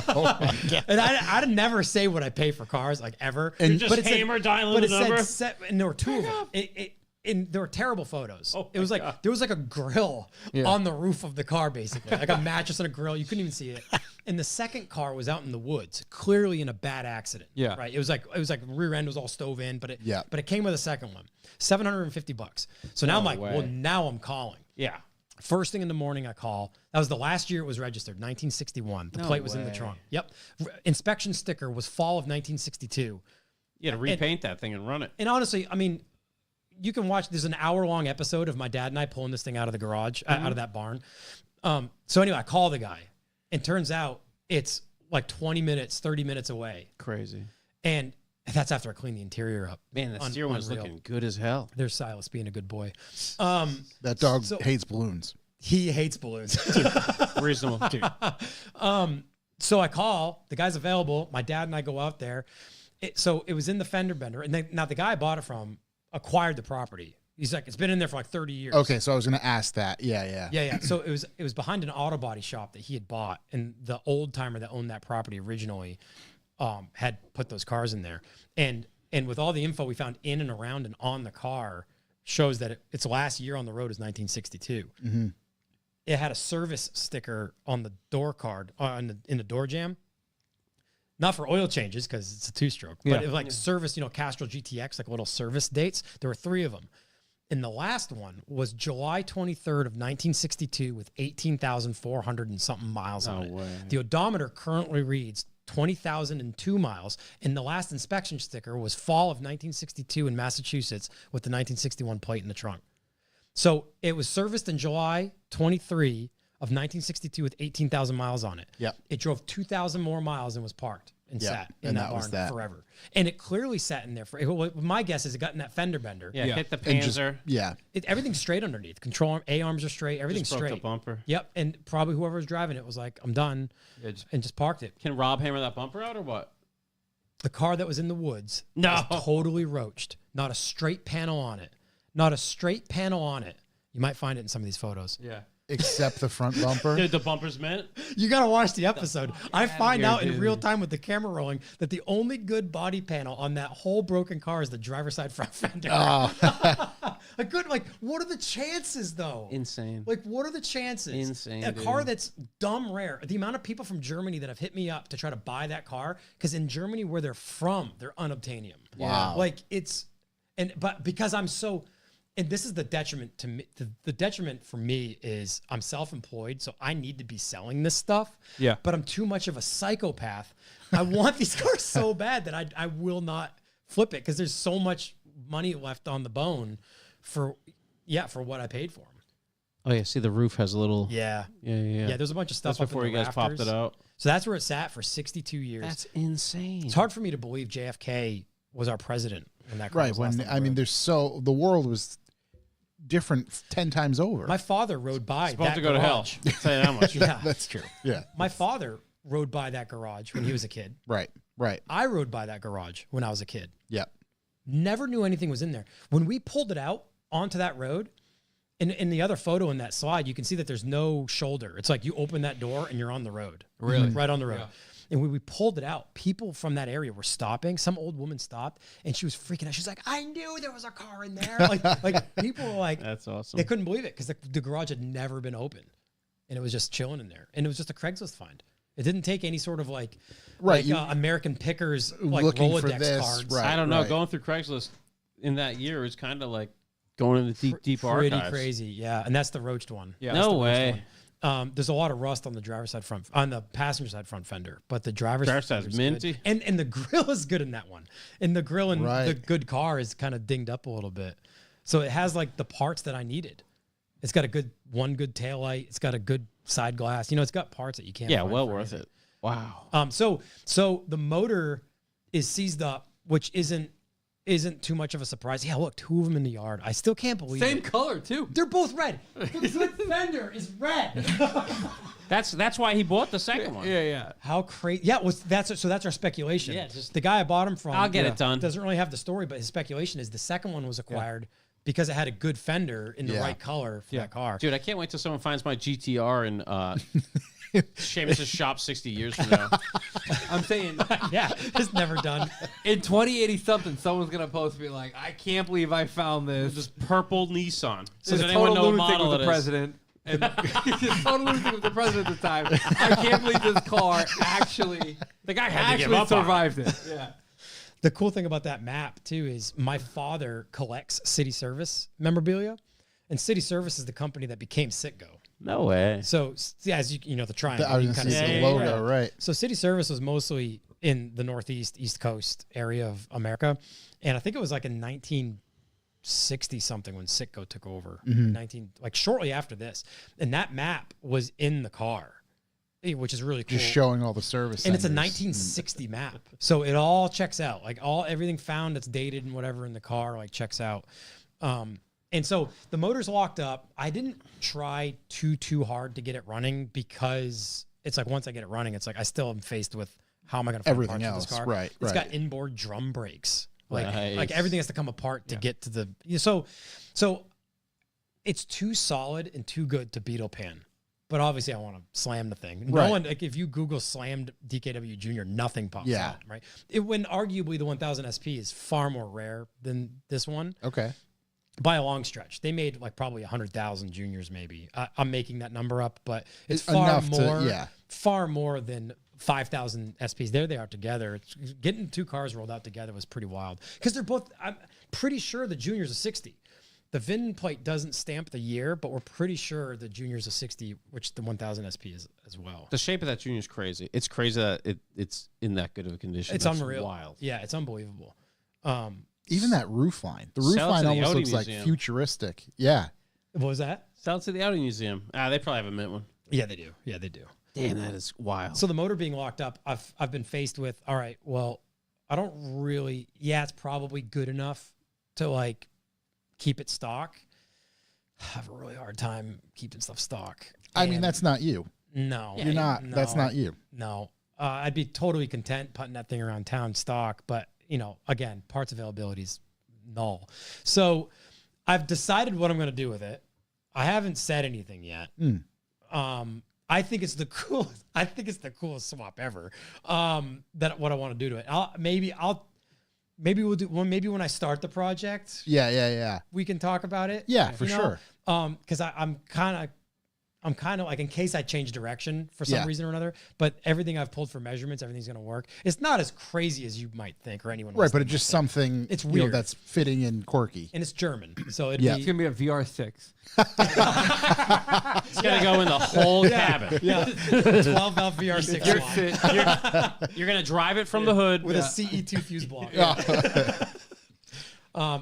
S1: And I'd never say what I pay for cars, like ever.
S2: You're just
S1: But it said-
S2: hammer dialing
S1: but
S2: the
S1: it
S2: number.
S1: said and there were 2 of them. And there were terrible photos.
S2: Oh
S1: It was
S2: my
S1: like
S2: God.
S1: there was like a grill on the roof of the car, basically, like a mattress and a grill. You couldn't even see it. And the second car was out in the woods, clearly in a bad accident.
S5: Yeah.
S1: right. It was like rear end was all stove in, but
S4: Yeah.
S1: it came with a second one, $750. So now I'm like,
S2: way.
S1: well, now I'm calling.
S2: Yeah.
S1: First thing in the morning, I call. That was the last year it was registered, 1961. The plate was in the
S2: way.
S1: trunk. Yep. Inspection sticker was fall of 1962.
S2: You got to repaint that thing and run it.
S1: And honestly, I mean, you can watch. There's an hour-long episode of my dad and I pulling this thing out of the garage, out of that barn. So anyway, I call the guy, and turns out it's like 20 minutes, 30 minutes away.
S2: Crazy.
S1: And That's after I cleaned the interior up.
S2: Man, that steering wheel's
S1: Unreal.
S2: looking good as hell.
S1: There's Silas being a good boy.
S4: That dog hates balloons.
S1: He hates balloons.
S2: Reasonable. Dude.
S1: So I call, the guy's available. My dad and I go out there. So it was in the fender bender. And now the guy I bought it from acquired the property. He's like, it's been in there for like 30 years.
S4: Okay, so I was going to ask that. Yeah.
S1: Yeah. So it was behind an auto body shop that he had bought. And the old timer that owned that property originally had put those cars in there. And with all the info we found in and around and on the car shows that its last year on the road is 1962.
S4: Mm-hmm.
S1: It had a service sticker on the door card in the door jamb. Not for oil changes because it's a two-stroke, but it was like service, Castrol GTX, like little service dates. There were 3 of them. And the last one was July 23rd of 1962 with 18,400 and something miles on it.
S2: way.
S1: The odometer currently reads 20,002 miles. And the last inspection sticker was fall of 1962 in Massachusetts with the 1961 plate in the trunk. So it was serviced in July 23 of 1962 with 18,000 miles on it.
S4: Yep.
S1: It drove 2,000 more miles and was parked and sat in
S4: and
S1: that
S4: that was
S1: barn
S4: that.
S1: forever. And it clearly sat in there for, my guess is it got in that fender bender.
S2: Yeah, hit the
S4: And just-
S2: Panzer.
S4: yeah.
S1: Everything's straight underneath. Control arm, A arms are straight. Everything's
S2: Just broke
S1: straight.
S2: the bumper.
S1: Yep. And probably whoever was driving it was like, I'm done, and just parked it.
S2: Can Rob hammer that bumper out or what?
S1: The car that was in the woods
S2: No.
S1: was totally roached. Not a straight panel on it. Not a straight panel on it. You might find it in some of these photos.
S5: Yeah.
S4: Except the front bumper.
S2: Dude, the bumper's mint.
S1: You got to watch the episode. I find
S5: here,
S1: out in
S5: dude.
S1: real time with the camera rolling that the only good body panel on that whole broken car is the driver's side front fender. A good, what are the chances though?
S2: Insane.
S1: Like, what are the chances?
S2: Insane,
S1: A car
S2: dude.
S1: that's dumb rare. The amount of people from Germany that have hit me up to try to buy that car, because in Germany, where they're from, they're unobtainium.
S4: Wow.
S1: Like but because I'm so, and this is the detriment to me. The detriment for me is I'm self-employed, so I need to be selling this stuff.
S5: Yeah.
S1: But I'm too much of a psychopath. I want these cars so bad that I will not flip it because there's so much money left on the bone for what I paid for them.
S2: Oh, yeah. See, the roof has a little.
S1: Yeah.
S2: Yeah.
S1: There's a bunch of stuff
S2: That's
S1: up in
S2: before
S1: the
S2: you guys popped
S1: rafters.
S2: it out.
S1: So that's where it sat for 62 years.
S2: That's insane.
S1: It's hard for me to believe JFK was our president when that car
S4: Right.
S1: was last
S4: When
S1: on the road.
S4: the world was different 10 times over.
S1: My father rode by
S2: Supposed
S1: that
S2: to go to hell.
S1: garage.
S2: I'll tell you that much.
S1: Yeah.
S4: That's true. Yeah.
S1: My father rode by that garage when he was a kid.
S4: Right.
S1: I rode by that garage when I was a kid.
S4: Yep.
S1: Never knew anything was in there. When we pulled it out onto that road, in the other photo in that slide, you can see that there's no shoulder. It's like you open that door and you're on the road.
S5: Really?
S1: Right on the road.
S5: Yeah.
S1: And when we pulled it out, people from that area were stopping. Some old woman stopped and she was freaking out. She's like, I knew there was a car in there. Like people were like,
S2: That's awesome.
S1: they couldn't believe it because the garage had never been open. And it was just chilling in there. And it was just a Craigslist find. It didn't take any sort of American Pickers
S4: Looking for
S1: Rolodex
S4: this,
S1: cards.
S4: right.
S2: I don't know. Going through Craigslist in that year is kind of like going into deep
S1: Pretty
S2: archives.
S1: crazy, yeah. And that's the roached one.
S5: Yeah.
S2: No way.
S1: There's a lot of rust on the driver's side front, on the passenger side front fender, but the driver's
S2: Driver's side's
S1: fender's
S2: minty.
S1: good. And the grill is good in that one. And the grill in
S4: Right.
S1: the good car is kind of dinged up a little bit. So it has like the parts that I needed. It's got one good taillight. It's got a good side glass. It's got parts that you can't.
S2: Yeah,
S1: find
S2: well
S1: for
S2: worth
S1: anything.
S2: it. Wow.
S1: So the motor is seized up, which isn't too much of a surprise. Yeah, look, 2 of them in the yard. I still can't believe
S5: Same
S1: it.
S5: color too.
S1: They're both red. The good fender is red.
S2: That's why he bought the second one.
S5: Yeah.
S1: How crazy! Yeah, that's our speculation.
S2: Yeah, just-
S1: the guy I bought him from.
S2: I'll get it done.
S1: Doesn't really have the story, but his speculation is the second one was acquired because it had a good fender in the
S4: Yeah.
S1: right color for that car.
S2: Dude, I can't wait till someone finds my GTR in Seamus's shop 60 years from now.
S5: I'm saying
S1: Yeah, it's never done.
S5: in 2080 something, someone's gonna post me like, I can't believe I found this.
S2: This purple Nissan.
S5: This
S2: Does
S5: is
S2: anyone
S5: total
S2: know what
S5: lunatic
S2: model
S5: with
S2: it
S5: the
S2: is?
S5: president. And just total lunatic with the president at the time. I can't believe this car actually
S2: The guy had to give
S5: actually
S2: up on it.
S5: survived it. Yeah.
S1: The cool thing about that map too is my father collects City Service memorabilia, and City Service is the company that became Citgo.
S2: No way.
S1: So yeah, as you know, the triangle.
S4: I was
S1: you
S4: going
S1: kinda
S4: to
S1: see
S4: say
S1: it.
S4: the logo, right.
S1: So City Service was mostly in the Northeast, East Coast area of America. And I think it was like in 1960 something when Citgo took over. Shortly after this. And that map was in the car. which is really cool.
S4: Just showing all the service.
S1: And it's a
S4: centers.
S1: 1960 map, so it all checks out. Like everything found that's dated and whatever in the car like checks out. And so the motor's locked up. I didn't try too hard to get it running because it's like once I get it running, it's like I still am faced with how am I going to find
S4: Everything
S1: parts
S4: else,
S1: for this car?
S4: right,
S1: It's
S4: right.
S1: got inboard drum brakes. Like
S2: Nice.
S1: everything has to come apart to get to the so it's too solid and too good to Beetle pan. But obviously, I want to slam the thing. No
S4: Right.
S1: one, like if you Google slammed DKW Jr., nothing pops
S4: Yeah.
S1: out, right? When arguably the 1000 SP is far more rare than this one
S4: Okay.
S1: by a long stretch. They made like probably 100,000 juniors, maybe. I'm making that number up, but it's far
S4: Enough to-
S1: more,
S4: yeah.
S1: far more than 5,000 SPs. There they are together. It's, getting two cars rolled out together was pretty wild because they're both. I'm pretty sure the junior's a 60. The VIN plate doesn't stamp the year, but we're pretty sure the junior's a 60, which the 1000 SP is as well.
S2: The shape of that Junior is crazy. It's crazy that it's in that good of a condition.
S1: It's
S2: That's
S1: unreal.
S2: Wild.
S1: Yeah, it's unbelievable.
S4: Even that roof line. The roof
S2: Sell it to
S4: line
S2: the
S4: almost
S2: Audi
S4: looks like
S2: Museum.
S4: futuristic. Yeah.
S1: What was that?
S2: Sell it to the Audi Museum. They probably have a mint one.
S1: Yeah, they do. Yeah, they do.
S2: Damn, that is wild.
S1: So the motor being locked up, I've been faced with, all right, well, I don't really, it's probably good enough to like keep it stock. I have a really hard time keeping stuff stock.
S4: I mean,
S1: And
S4: that's not you.
S1: no,
S4: You're not. That's
S1: no,
S4: not you.
S1: No, I'd be totally content putting that thing around town stock, but again, parts availability is null. So I've decided what I'm going to do with it. I haven't said anything yet. I think it's the coolest. I think it's the coolest swap ever. That what I want to do to it. Maybe we'll do one. Maybe when I start the project,
S4: Yeah.
S1: we can talk about it.
S4: Yeah, for sure.
S1: Because I'm kind of like in case I change direction for some
S4: Yeah.
S1: reason or another. But everything I've pulled for measurements, everything's gonna work. It's not as crazy as you might think or anyone.
S4: Right, but
S1: listening
S4: it's just
S1: might think.
S4: something
S1: It's
S4: you know,
S1: weird.
S4: that's fitting and quirky.
S1: And it's German, so it'd
S4: Yeah.
S5: It's
S1: be
S5: gonna be a VR6.
S2: It's gonna go in the whole cabin.
S1: 12 valve VR6 swap
S2: You're gonna drive it from the hood
S1: with a CE2 fuse block.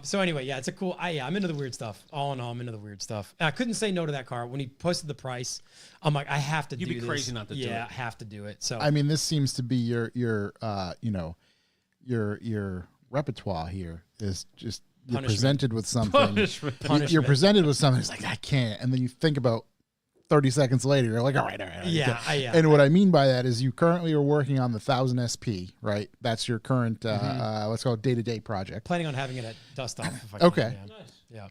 S1: So anyway, it's a cool. I'm into the weird stuff. All in all, I'm into the weird stuff. And I couldn't say no to that car when he posted the price. I'm like, I have to.
S2: You'd
S1: do
S2: be
S1: this.
S2: crazy not to do it.
S1: Yeah, I have to do it. So
S4: I mean, this seems to be your repertoire here is just you're
S1: Punishment.
S4: presented with something.
S2: Punishment.
S4: You're
S1: Punishment.
S4: presented with something. It's like I can't, and then you think about 30 seconds later, you're like, all right.
S1: Yeah,
S4: And what I mean by that is you currently are working on the 1000 SP, right? That's your current, let's call it day-to-day project.
S1: planning on having it at dust off. If I can,
S4: Okay.
S1: Yeah.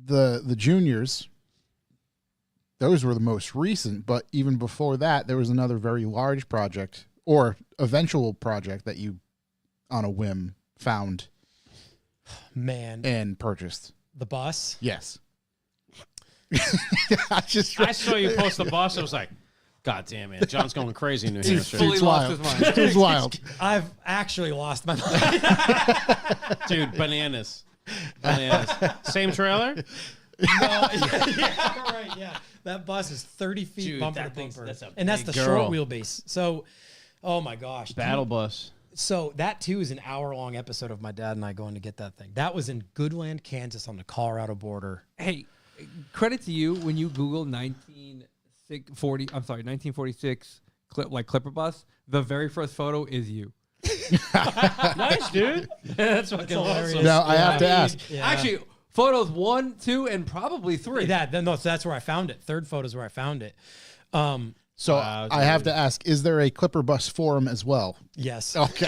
S4: The juniors, those were the most recent, but even before that, there was another very large project or eventual project that you, on a whim, found
S1: Man,
S4: and purchased.
S1: the bus.
S4: Yes.
S2: I saw you post the bus. I was like, God damn it, John's going crazy in New Hampshire.
S5: fully
S4: It's
S5: lost
S4: wild.
S5: his mind.
S4: It's wild.
S1: I've actually lost my mind.
S2: Dude, bananas. Same trailer?
S1: No, right. Yeah, that bus is 30 feet
S2: Dude,
S1: bumper to
S2: that thing's-
S1: bumper,
S2: that's a
S1: and that's
S2: big
S1: the
S2: girl.
S1: short wheelbase. So, oh my gosh,
S2: Battle bus.
S1: So that too is an hour-long episode of my dad and I going to get that thing. That was in Goodland, Kansas, on the Colorado border.
S5: Hey, credit to you when you Google 1946 Clipper bus. The very first photo is you.
S2: Nice, dude. That's fucking
S1: hilarious.
S2: awesome.
S4: Now I have to ask.
S1: Yeah.
S5: Actually, photos 1, 2, and probably 3.
S1: So that's where I found it. Third photo is where I found it.
S4: So
S2: Wow,
S4: I have
S2: dude.
S4: to ask: is there a Clipper Bus forum as well?
S1: Yes.
S4: Okay.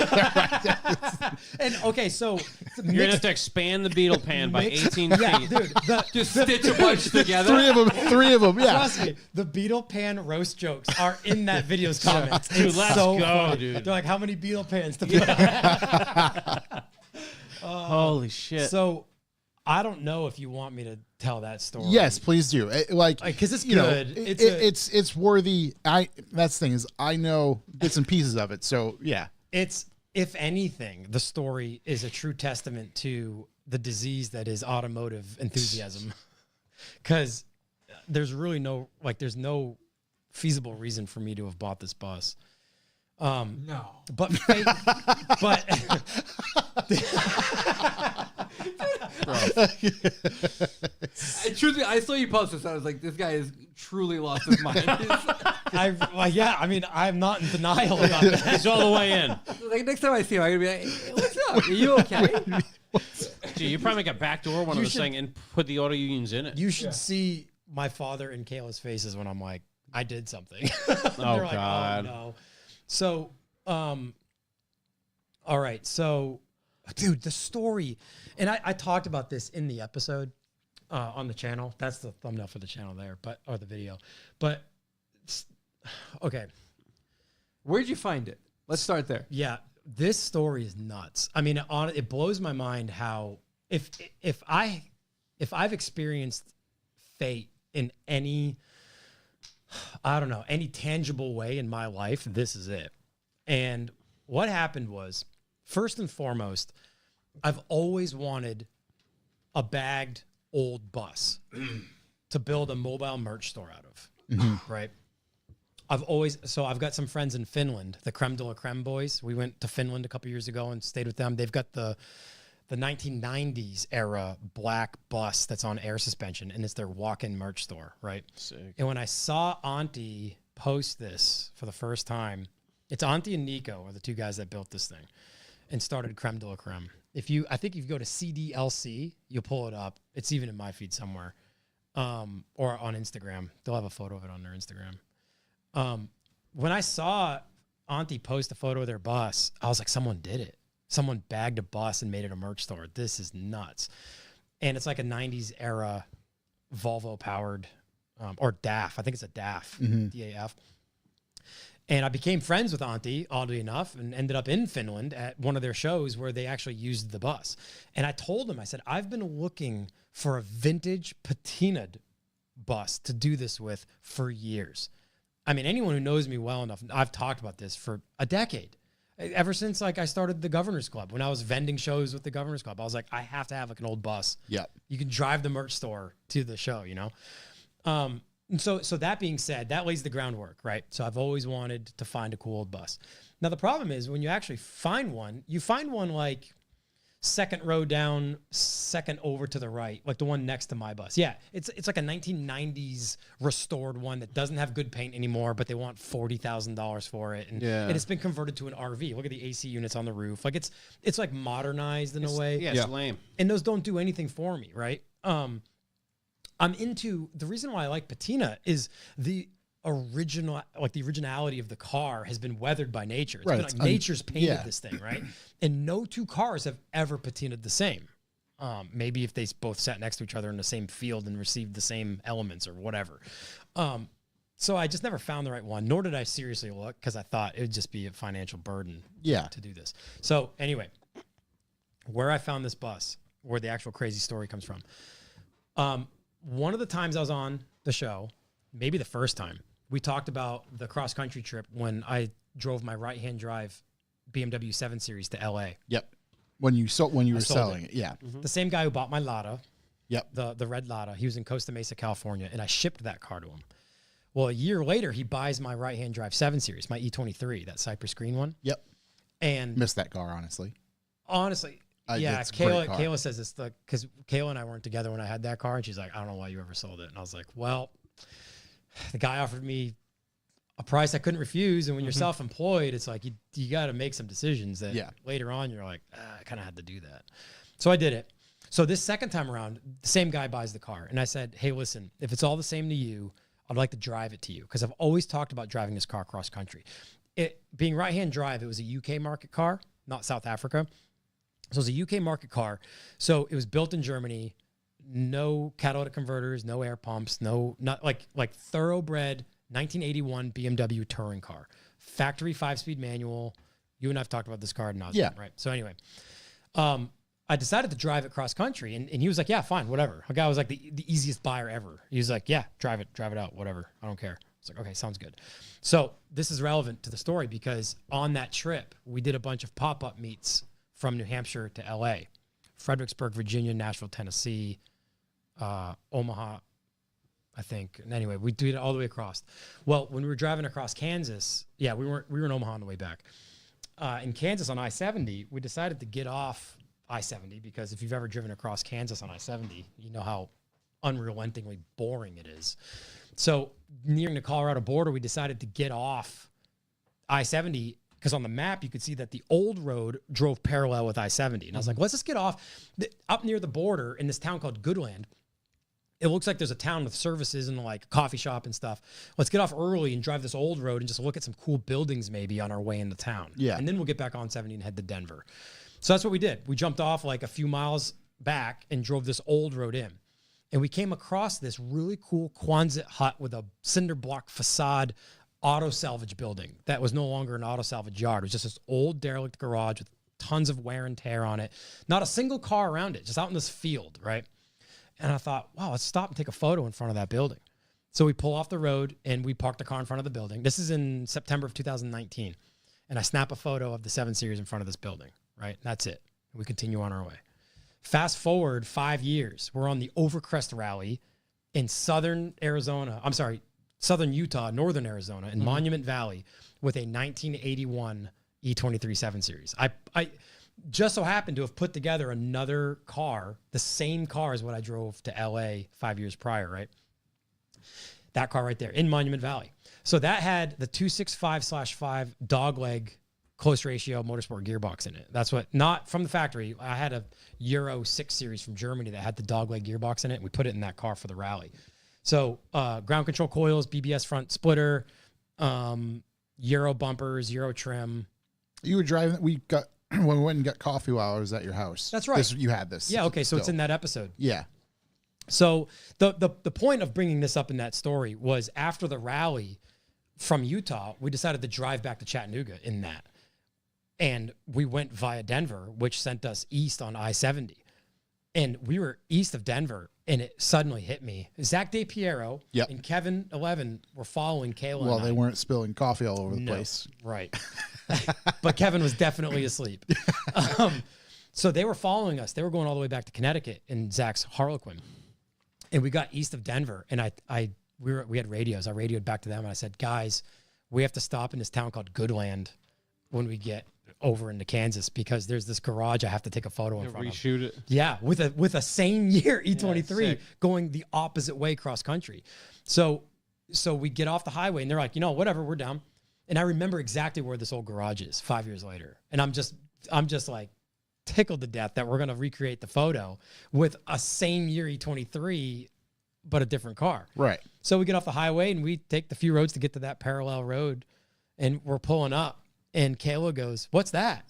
S1: And okay, so
S2: You're gonna have to expand the beetle pan by 18 feet.
S1: yeah, dude.
S5: Just stitch a bunch together.
S4: Three of them. Yeah.
S1: Trust me, the Beetle Pan roast jokes are in that video's comments.
S2: Dude,
S1: It's
S2: let's
S1: so
S2: go,
S1: funny.
S2: dude.
S1: They're like, how many Beetle Pans to put?
S2: Holy shit.
S1: So I don't know if you want me to tell that story.
S4: Yes, please do.
S1: Because it's
S4: you know,
S1: good.
S4: it's worthy. That's the thing is I know bits and pieces of it. So yeah.
S1: It's, if anything, the story is a true testament to the disease that is automotive enthusiasm. Because there's really there's no feasible reason for me to have bought this bus.
S5: No.
S1: But
S5: Truthfully, I saw you post this. I was like, this guy is truly lost his mind.
S1: Yeah, I mean, I'm not in denial about that.
S2: He's all the way in.
S5: Like next time I see him, I'm gonna be like, hey, what's up? Are you okay?
S2: Gee, you probably make a backdoor one of those thing and put the auto unions in it.
S1: You should see my father and Kayla's faces when I'm like, I did something.
S2: Oh,
S1: They're like,
S2: God.
S1: oh, no. So, all right. So, dude, the story, and I talked about this in the episode on the channel. That's the thumbnail for the channel there, or the video. But, okay.
S5: Where'd you find it? Let's start there.
S1: Yeah, this story is nuts. I mean, it blows my mind how if I've experienced fate in any, I don't know, any tangible way in my life, this is it. And what happened was, first and foremost, I've always wanted a bagged old bus to build a mobile merch store out of, right? I've got some friends in Finland, the Creme de la Creme boys. We went to Finland a couple years ago and stayed with them. They've got the 1990s era black bus that's on air suspension, and it's their walk-in merch store, right?
S2: Sick.
S1: And when I saw Auntie post this for the first time, it's Auntie and Nico are the two guys that built this thing and started Creme de la Creme. I think if you go to CDLC, you'll pull it up. It's even in my feed somewhere, or on Instagram. They'll have a photo of it on their Instagram. When I saw Auntie post a photo of their bus, I was like, someone did it. Someone bagged a bus and made it a merch store. This is nuts. And it's like a 90s era Volvo powered, or DAF. I think it's a DAF, DAF. And I became friends with Auntie, oddly enough, and ended up in Finland at one of their shows where they actually used the bus. And I told them, I said, I've been looking for a vintage patinaed bus to do this with for years. I mean, anyone who knows me well enough, I've talked about this for a decade. Ever since like I started the Governors Club, when I was vending shows with the Governors Club, I was like, I have to have like an old bus.
S4: Yep.
S1: You can drive the merch store to the show, you know? And so that being said, that lays the groundwork, right? So I've always wanted to find a cool old bus. Now the problem is when you actually find one, you find one like second row down, second over to the right, like the one next to my bus. Yeah, it's like a 1990s restored one that doesn't have good paint anymore, but they want $40,000 for it, and it's been converted to an RV. Look at the AC units on the roof. Like it's like modernized in a way.
S2: Yeah, it's lame.
S1: And those don't do anything for me, right? I'm into the reason why I like patina is the originality of the car has been weathered by nature. It's been like nature's painted this thing, right? And no two cars have ever patinaed the same. Maybe if they both sat next to each other in the same field and received the same elements or whatever. So I just never found the right one, nor did I seriously look because I thought it would just be a financial burden to do this. So anyway, where I found this bus, where the actual crazy story comes from. One of the times I was on the show, maybe the first time, we talked about the cross-country trip when I drove my right-hand drive BMW 7 Series to LA.
S4: Yep. When you were selling it. Yeah.
S1: The same guy who bought my Lada.
S4: Yep.
S1: The red Lada. He was in Costa Mesa, California, and I shipped that car to him. Well, a year later, he buys my right-hand drive 7 Series, my E23, that Cypress green one.
S4: Yep.
S1: And
S4: missed that car, honestly.
S1: Kayla says it's because Kayla and I weren't together when I had that car, and she's like, I don't know why you ever sold it. And I was like, well, the guy offered me a price I couldn't refuse, and when you're self-employed, it's like you got to make some decisions that later on you're like, I kind of had to do that. So I did it. So this second time around, the same guy buys the car, and I said, hey, listen, if it's all the same to you, I'd like to drive it to you because I've always talked about driving this car cross country. It being right-hand drive, it was a UK market car, not South Africa. So it was a UK market car. So it was built in Germany, no catalytic converters, no air pumps, not like thoroughbred 1981 BMW touring car, factory 5-speed manual. You and I've talked about this car ad nauseam, right? So anyway, I decided to drive it cross country, and he was like, yeah, fine, whatever. A guy was like the easiest buyer ever. He was like, yeah, drive it out, whatever. I don't care. It's like, okay, sounds good. So this is relevant to the story because on that trip, we did a bunch of pop-up meets from New Hampshire to LA, Fredericksburg, Virginia, Nashville, Tennessee, Omaha, I think. And anyway, we did it all the way across. Well, when we were driving across Kansas, we were in Omaha on the way back. In Kansas on I-70, we decided to get off I-70 because if you've ever driven across Kansas on I-70, you know how unrelentingly boring it is. So nearing the Colorado border, we decided to get off I-70 because on the map you could see that the old road drove parallel with I-70. And I was like, let's just get off up near the border in this town called Goodland. It looks like there's a town with services and like a coffee shop and stuff. Let's get off early and drive this old road and just look at some cool buildings maybe on our way into town.
S4: Yeah.
S1: And then we'll get back on 70 and head to Denver. So that's what we did. We jumped off like a few miles back and drove this old road in. And we came across this really cool Quonset hut with a cinder block facade auto salvage building that was no longer an auto salvage yard. It was just this old derelict garage with tons of wear and tear on it. Not a single car around it, just out in this field, right? And I thought, wow, let's stop and take a photo in front of that building. So we pull off the road and we park the car in front of the building. This is in September of 2019. And I snap a photo of the 7 Series in front of this building, right? That's it. And we continue on our way. Fast forward 5 years. We're on the Overcrest Rally in southern Utah, northern Arizona, in Monument Valley with a 1981 E23 7 Series. I just so happened to have put together another car, the same car as what I drove to LA 5 years prior, right? That car right there in Monument Valley. So that had the 265/5 dogleg close ratio motorsport gearbox in it. That's what, not from the factory. I had a Euro 6 Series from Germany that had the dogleg gearbox in it. And we put it in that car for the rally. So ground control coils, BBS front splitter, Euro bumpers, Euro trim.
S4: You were driving. When we went and got coffee while I was at your house.
S1: That's right.
S4: You had this.
S1: Yeah. Okay. So it's in that episode.
S4: Yeah.
S1: So the point of bringing this up in that story was after the rally from Utah, we decided to drive back to Chattanooga in that. And we went via Denver, which sent us east on I-70. And we were east of Denver, and it suddenly hit me. Zach DePiero and Kevin 11 were following Kayla.
S4: Well, they weren't spilling coffee all over the place.
S1: Right. But Kevin was definitely asleep. So they were following us. They were going all the way back to Connecticut in Zach's Harlequin. And we got east of Denver, and we had radios. I radioed back to them, and I said, guys, we have to stop in this town called Goodland when we get over into Kansas because there's this garage I have to take a photo in front of.
S2: Reshoot it.
S1: Yeah, with a same year E23 going the opposite way cross country. So we get off the highway and they're like, whatever, we're down. And I remember exactly where this old garage is 5 years later. And I'm just like tickled to death that we're going to recreate the photo with a same year E23 but a different car.
S4: Right.
S1: So we get off the highway and we take the few roads to get to that parallel road and we're pulling up. And Kayla goes, what's that?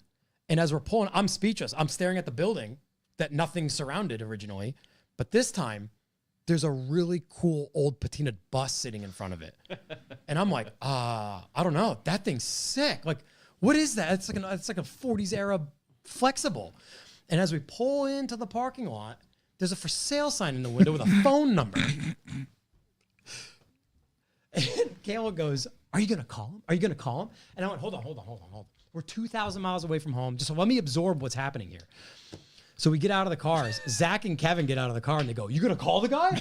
S1: And as we're pulling, I'm speechless. I'm staring at the building that nothing surrounded originally. But this time, there's a really cool old patinaed bus sitting in front of it. And I'm like, I don't know. That thing's sick. Like, what is that? It's like a 40s era flexible. And as we pull into the parking lot, there's a for sale sign in the window with a phone number. And Kayla goes, are you going to call him? Are you going to call him? And I went, hold on. We're 2,000 miles away from home. Just let me absorb what's happening here. So we get out of the cars. Zach and Kevin get out of the car and they go, you going to call the guy?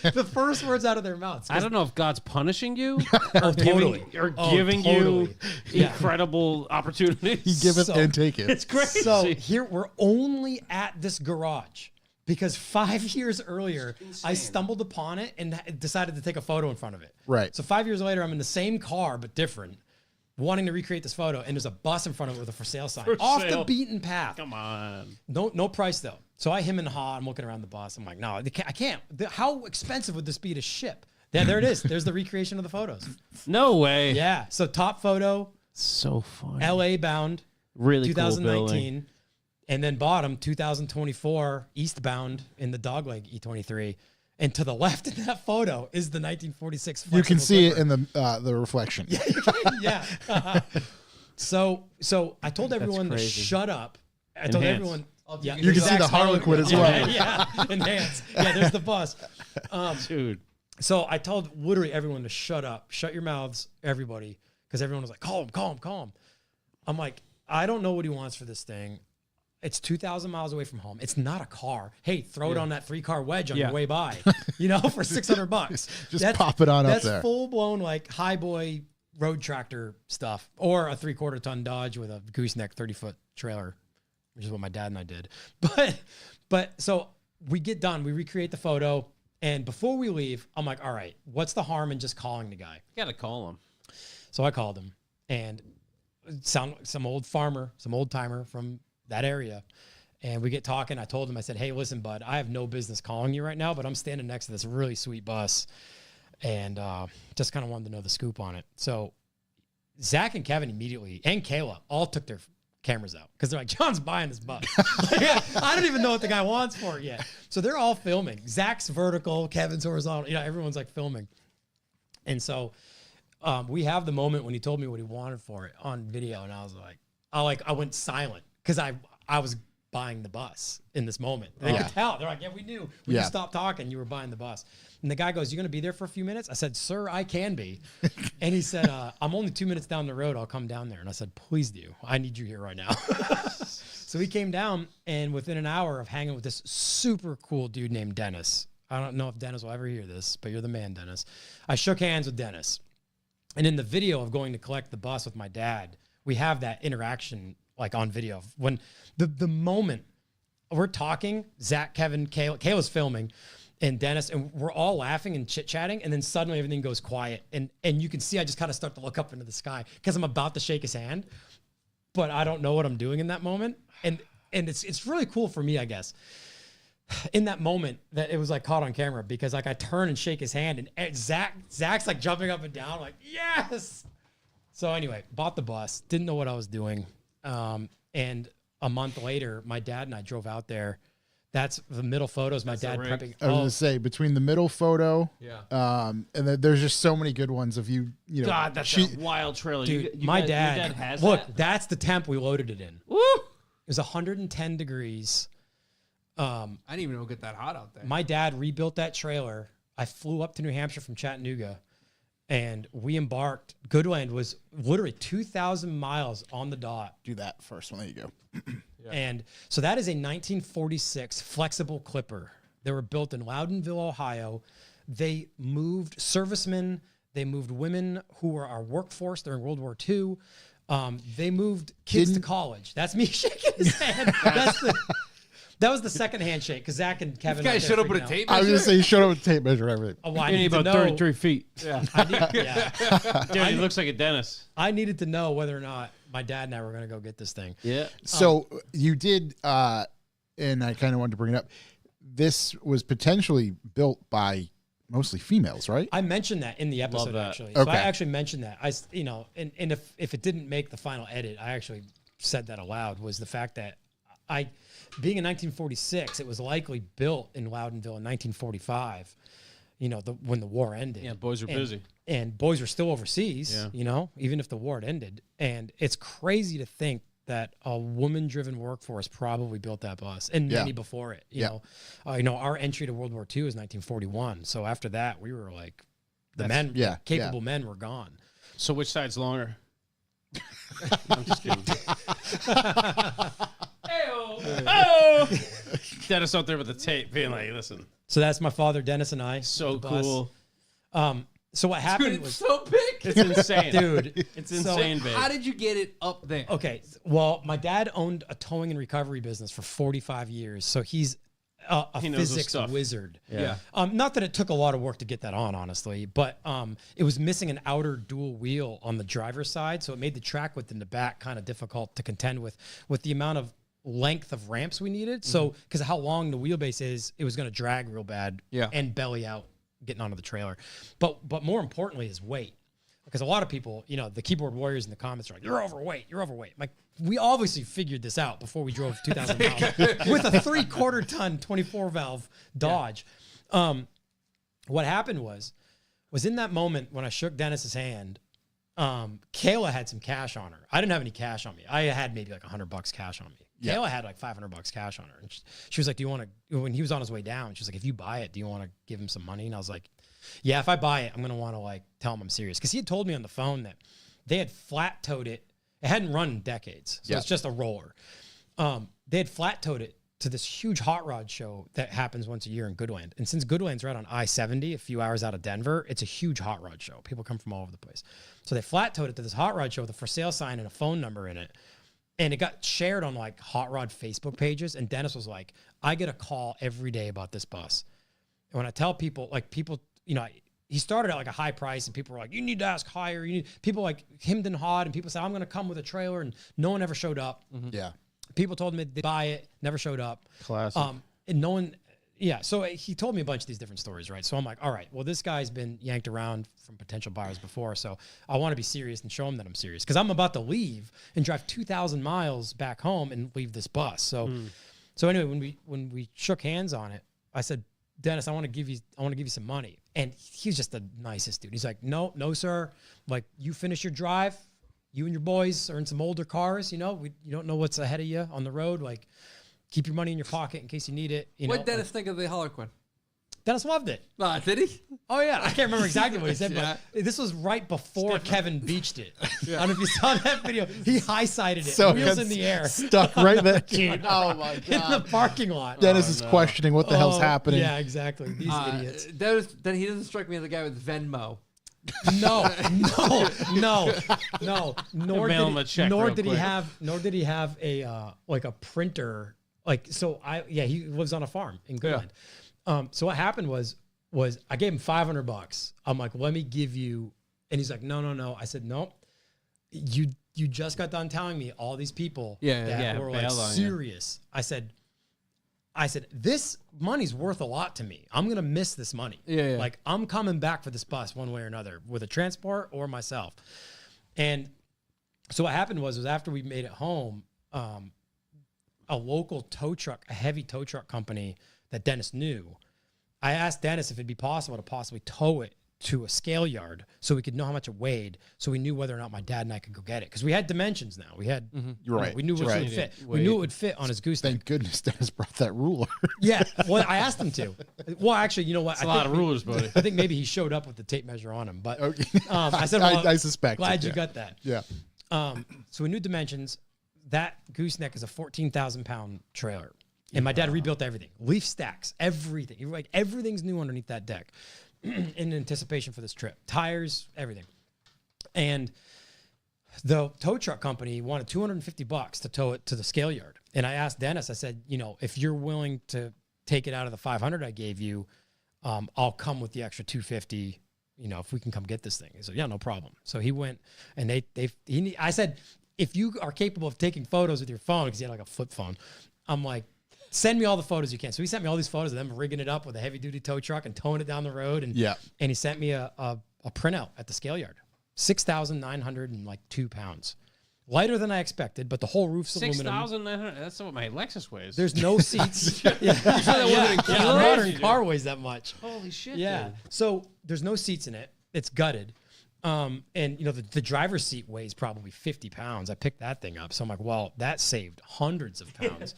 S1: The first words out of their mouths.
S2: I don't know if God's punishing you
S1: Oh, totally.
S2: Giving you incredible opportunities.
S4: He giveth and taketh.
S2: It's crazy.
S1: So here we're only at this garage because 5 years earlier, I stumbled upon it and decided to take a photo in front of it.
S4: Right.
S1: So 5 years later, I'm in the same car, but different, wanting to recreate this photo. And there's a bus in front of it with a for sale sign. Off the beaten path.
S2: Come on.
S1: No price though. So I hem and haw. I'm looking around the bus. I'm like, no, I can't. How expensive would this be to ship? Yeah, there it is. There's the recreation of the photos.
S2: No way.
S1: Yeah. So top photo,
S2: So fun.
S1: LA bound,
S2: Really
S1: 2019.
S2: cool
S1: And then bottom, 2024, eastbound in the dogleg E23. And to the left in that photo is the 1946
S4: You can
S1: flexible
S4: see it
S1: clipper.
S4: in the reflection.
S1: Yeah. So I told everyone to
S2: crazy.
S1: shut up. I told
S2: Enhance.
S1: everyone. Yeah,
S4: You can see the Harlequin as well.
S1: Yeah, enhance. Yeah, there's the bus.
S2: Dude.
S1: So I told literally everyone to shut up, shut your mouths, everybody, because everyone was like, call him. I'm like, I don't know what he wants for this thing. It's 2,000 miles away from home. It's not a car. Hey, throw it on that 3-car wedge on your way by, for $600.
S4: Just pop it on up there.
S1: That's full blown like high boy road tractor stuff, or a 3/4 ton Dodge with a gooseneck 30-foot trailer, which is what my dad and I did. But so we get done, we recreate the photo, and before we leave, I'm like, all right, what's the harm in just calling the guy?
S2: You gotta call him.
S1: So I called him, and some old farmer, some old timer from that area. And we get talking. I told him, I said, hey, listen, bud, I have no business calling you right now, but I'm standing next to this really sweet bus. And just kind of wanted to know the scoop on it. So Zach and Kevin immediately, and Kayla, all took their cameras out because they're like, John's buying this bus. I don't even know what the guy wants for it yet. So they're all filming. Zach's vertical, Kevin's horizontal. You know, everyone's like filming. And so we have the moment when he told me what he wanted for it on video. And I was like, I went silent because I was buying the bus in this moment. They could tell. They're like, yeah, we knew. When you stopped talking, you were buying the bus. And the guy goes, you going to be there for a few minutes? I said, sir, I can be. And he said, I'm only 2 minutes down the road. I'll come down there. And I said, please do. I need you here right now. So he came down, and within an hour of hanging with this super cool dude named Dennis. I don't know if Dennis will ever hear this, but you're the man, Dennis. I shook hands with Dennis. And in the video of going to collect the bus with my dad, we have that interaction like on video. When the moment we're talking, Zach, Kevin, Kayla's filming, and Dennis, and we're all laughing and chit-chatting, and then suddenly everything goes quiet. And you can see I just kind of start to look up into the sky because I'm about to shake his hand, but I don't know what I'm doing in that moment. And it's really cool for me, I guess, in that moment that it was like caught on camera because like I turn and shake his hand, and Zach's like jumping up and down like, yes! So anyway, bought the bus, didn't know what I was doing. And a month later, my dad and I drove out there. That's the middle photos. My dad prepping.
S4: I was going to say between the middle photo, and then there's just so many good ones of you know.
S2: God, that's a wild trailer.
S1: Dude, my dad.
S2: Your dad has
S1: look,
S2: that?
S1: that's the temp we loaded it in.
S2: Woo!
S1: It was 110 degrees.
S5: I didn't even know it get that hot out there.
S1: My dad rebuilt that trailer. I flew up to New Hampshire from Chattanooga, and we embarked. Goodland was literally 2,000 miles on the dot.
S4: Do that first one. There you go.
S1: And so that is a 1946 flexible Clipper. They were built in Loudonville, Ohio. They moved servicemen. They moved women who were our workforce during World War II. They moved kids to college. That's me shaking his hand. That was the second handshake because Zach and Kevin.
S5: This guy showed up with a tape measure?
S4: I was going to say, he showed up with a tape measure and everything.
S1: Oh, well, I
S2: You need
S1: need to
S2: about
S1: know.
S2: 33 feet. Yeah. Dude, he looks like a dentist.
S1: I needed to know whether or not my dad and I were going to go get this thing.
S2: Yeah.
S4: So you did, and I kind of wanted to bring it up. This was potentially built by mostly females, right?
S1: I mentioned that in the episode,
S2: that.
S1: actually. So
S4: Okay.
S1: I actually mentioned that. And if it didn't make the final edit, I actually said that aloud, was the fact that being in 1946, it was likely built in Loudonville in 1945, when the war ended.
S2: Yeah, boys were busy.
S1: And boys were still overseas,
S2: Yeah.
S1: even if the war had ended. And it's crazy to think that a woman-driven workforce probably built that bus, and many before it. You know, our entry to World War II is 1941. So after that, we were like, capable men were gone.
S2: So which side's longer? I'm just kidding. Oh! Dennis out there with the tape being like, listen.
S1: So that's my father, Dennis, and I.
S2: So
S1: the bus.
S2: cool.
S1: So what happened
S5: Dude,
S1: was,
S5: it's so big.
S2: It's insane.
S1: dude,
S2: It's insane, babe.
S5: How did you get it up there?
S1: okay. Well, my dad owned a towing and recovery business for 45 years. So he's a
S2: He knows his
S1: physics
S2: stuff.
S1: wizard.
S5: Yeah.
S1: Not that it took a lot of work to get that on, honestly, but it was missing an outer dual wheel on the driver's side. So it made the track width in the back kind of difficult to contend with the amount of length of ramps we needed. So because of how long the wheelbase is, it was going to drag real bad and belly out getting onto the trailer. But more importantly is weight. Because a lot of people, the keyboard warriors in the comments are like, you're overweight. Like, we obviously figured this out before we drove 2,000 miles with a 3/4 ton 24 valve Dodge. What happened was in that moment when I shook Dennis's hand, Kayla had some cash on her. I didn't have any cash on me. I had maybe like $100 cash on me.
S4: Yeah.
S1: Kayla had like $500 cash on her. And she was like, do you want to, when he was on his way down, she was like, if you buy it, do you want to give him some money? And I was like, yeah, if I buy it, I'm going to want to like tell him I'm serious. Cause he had told me on the phone that they had flat towed it. It hadn't run in decades. So it's just a roller. They had flat towed it to this huge hot rod show that happens once a year in Goodland. And since Goodland's right on I-70, a few hours out of Denver, it's a huge hot rod show. People come from all over the place. So they flat towed it to this hot rod show with a for sale sign and a phone number in it. And it got shared on like Hot Rod Facebook pages. And Dennis was like, I get a call every day about this bus. And when I tell people, like people, you know, he started at like a high price and people were like, you need to ask higher. You need people like hemmed and hawed, and people said, I'm going to come with a trailer, and no one ever showed up.
S4: Yeah.
S1: People told me they'd buy it, never showed up.
S2: Classic.
S1: And no one, yeah. So he told me a bunch of these different stories, right? So I'm like, all right, well, this guy's been yanked around from potential buyers before. So I want to be serious and show him that I'm serious, because I'm about to leave and drive 2,000 miles back home and leave this bus. So, so anyway, when we shook hands on it, I said, Dennis, I want to give you some money. And he's just the nicest dude. He's like, no, sir. Like, you finish your drive. You and your boys are in some older cars. You know, you don't know what's ahead of you on the road. Like, keep your money in your pocket in case you need it. You know,
S5: What did Dennis think of the Harlequin?
S1: Dennis loved it.
S5: Did he?
S1: Oh yeah, I can't remember exactly what he said,
S5: Yeah.
S1: but this was right before Kevin beached it. I don't know if you saw that video. He high-sided it,
S4: So
S1: wheels
S4: it's
S1: in the air,
S4: Stuck right there. Dude.
S3: Oh my
S1: in the parking lot.
S4: Dennis is questioning what the hell's happening.
S1: Yeah, exactly. These idiots.
S5: Then he doesn't strike me as a guy with Venmo.
S1: No. Nor
S2: Mail him a check
S1: nor
S2: real
S1: did he
S2: quick.
S1: have a like a printer. Like, so he lives on a farm in Goodland. So what happened was I gave him $500. I'm like, let me give you, and he's like, no. I said, no, you just got done telling me all these people that were like
S2: bailed on you.
S1: serious. I said, this money's worth a lot to me. I'm going to miss this money.
S5: Yeah.
S1: Like, I'm coming back for this bus one way or another with a transport or myself. And so what happened was after we made it home, a local tow truck, a heavy tow truck company that Dennis knew, I asked Dennis if it'd be possible to possibly tow it to a scale yard so we could know how much it weighed, so we knew whether or not my dad and I could go get it. Because we had dimensions now. We had,
S4: You're right.
S1: we knew what
S4: Right.
S1: would fit. We knew it would fit on his gooseneck.
S4: Thank goodness Dennis brought that ruler.
S1: Yeah. Well, I asked him to. Well, actually, you know what?
S2: It's a lot of rulers, buddy.
S1: I think maybe he showed up with the tape measure on him. But
S4: Okay.
S1: I said, well,
S4: I suspect.
S1: glad
S4: it,
S1: you got that.
S4: Yeah.
S1: So we knew dimensions. That gooseneck is a 14,000 pound trailer. And my dad rebuilt everything. Leaf stacks, everything. He like everything's new underneath that deck in anticipation for this trip. Tires, everything. And the tow truck company wanted $250 to tow it to the scale yard. And I asked Dennis, I said, you know, if you're willing to take it out of the 500 I gave you, I'll come with the extra 250, you know, if we can come get this thing. He said, yeah, no problem. So he went and I said, if you are capable of taking photos with your phone, because he had like a flip phone, I'm like, send me all the photos you can. So he sent me all these photos of them rigging it up with a heavy duty tow truck and towing it down the road. And and he sent me a printout at the scale yard, 6,902 pounds, lighter than I expected, but the whole roof's aluminum.
S2: 6,900. That's what my Lexus weighs.
S1: There's no seats. A modern car weighs that much.
S2: Holy shit.
S1: Yeah.
S2: dude.
S1: So there's no seats in it. It's gutted. And you know, the driver's seat weighs probably 50 pounds. I picked that thing up. So I'm like, well, that saved hundreds of pounds.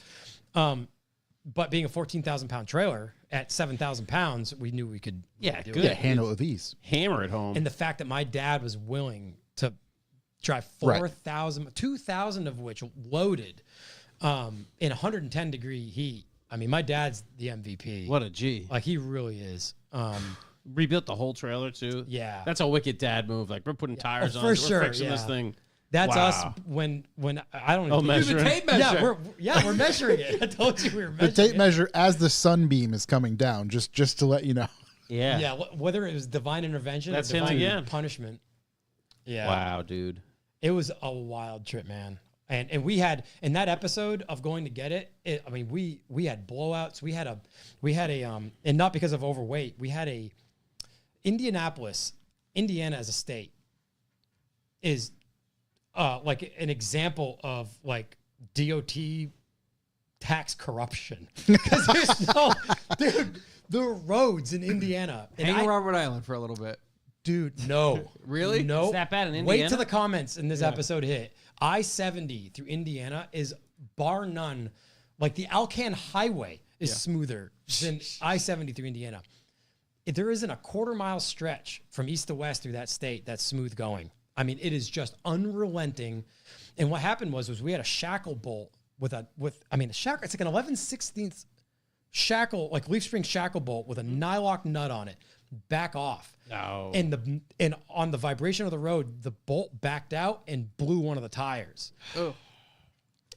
S1: But being a 14,000 pound trailer at 7,000 pounds, we knew we could do
S2: good.
S1: it.
S4: Yeah, handle it with ease.
S2: Hammer it home.
S1: And the fact that my dad was willing to drive
S4: Right.
S1: 4,000, 2,000 of which loaded in 110 degree heat. I mean, my dad's the MVP.
S2: What a G.
S1: Like, he really is.
S2: Rebuilt the whole trailer too.
S1: Yeah.
S2: That's a wicked dad move. Like, we're putting tires on.
S1: for
S2: We're
S1: sure,
S2: fixing this
S1: yeah.
S2: thing.
S1: That's
S2: Wow.
S1: us when I don't
S2: Oh,
S1: even
S2: measure
S5: The
S2: it.
S5: tape measure.
S1: we're measuring it. I told you we were
S4: The
S1: measuring
S4: tape
S1: it.
S4: measure as the sunbeam is coming down, just to let you know.
S2: Yeah.
S1: Yeah, whether it was divine intervention
S2: That's
S1: or
S2: him
S1: divine
S2: again.
S1: punishment. Yeah.
S2: Wow, dude.
S1: It was a wild trip, man. And we had in that episode of going to get it, I mean, we had blowouts. We had a and not because of overweight, we had a Indianapolis, Indiana as a state is like an example of like DOT tax corruption. Because there's no, dude, the roads in Indiana. And
S5: Hang Robert Island for a little bit.
S1: dude, no.
S5: Really?
S1: No.
S2: Is that bad in
S1: Wait
S2: Indiana?
S1: till the comments in this episode hit. I-70 through Indiana is bar none. Like the Alcan Highway is smoother than I-70 through Indiana. If there isn't a quarter-mile stretch from east to west through that state that's smooth going. I mean, it is just unrelenting. And what happened was we had a shackle bolt a shackle. It's like an 11/16 shackle, like leaf spring shackle bolt with a nylock nut on it. Back off.
S2: No.
S1: And on the vibration of the road, the bolt backed out and blew one of the tires.
S5: Oh.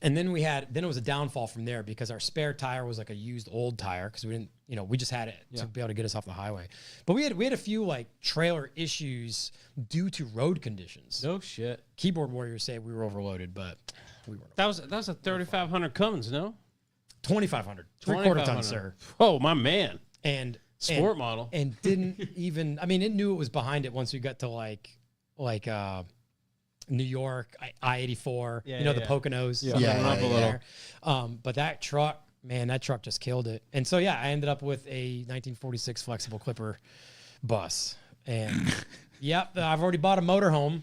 S1: And then it was a downfall from there because our spare tire was like a used old tire because we didn't, we just had it to be able to get us off the highway. But we had a few like trailer issues due to road conditions.
S2: No shit.
S1: Keyboard warriors say we were overloaded, but we weren't.
S2: That was a 3,500 Cummins, no?
S1: 2,500, 3/4 ton, sir.
S2: Oh, my man.
S1: And
S2: Sport model.
S1: And didn't even, I mean, it knew it was behind it once we got to like New York, I-84, the Poconos. But that truck, man, that truck just killed it. And so, I ended up with a 1946 flexible Clipper bus. And I've already bought a motorhome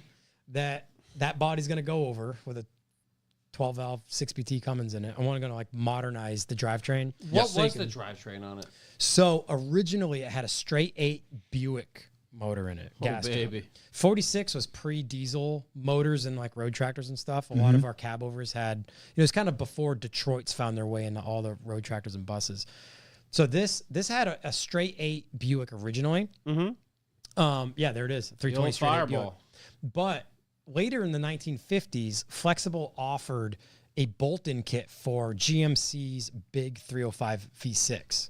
S1: that body's going to go over with a 12-valve 6PT Cummins in it. I want to like modernize the drivetrain.
S2: What was the drivetrain on it?
S1: So originally it had a straight 8 Buick motor in it. Gas
S2: baby.
S1: 46 was pre-diesel motors and like road tractors and stuff. A lot of our cab overs had, it was kind of before Detroit's found their way into all the road tractors and buses. So this had a straight 8 Buick originally. There it is. 320 straight 8 Buick. But later in the 1950s, Flexible offered a bolt-in kit for GMC's big 305 V6.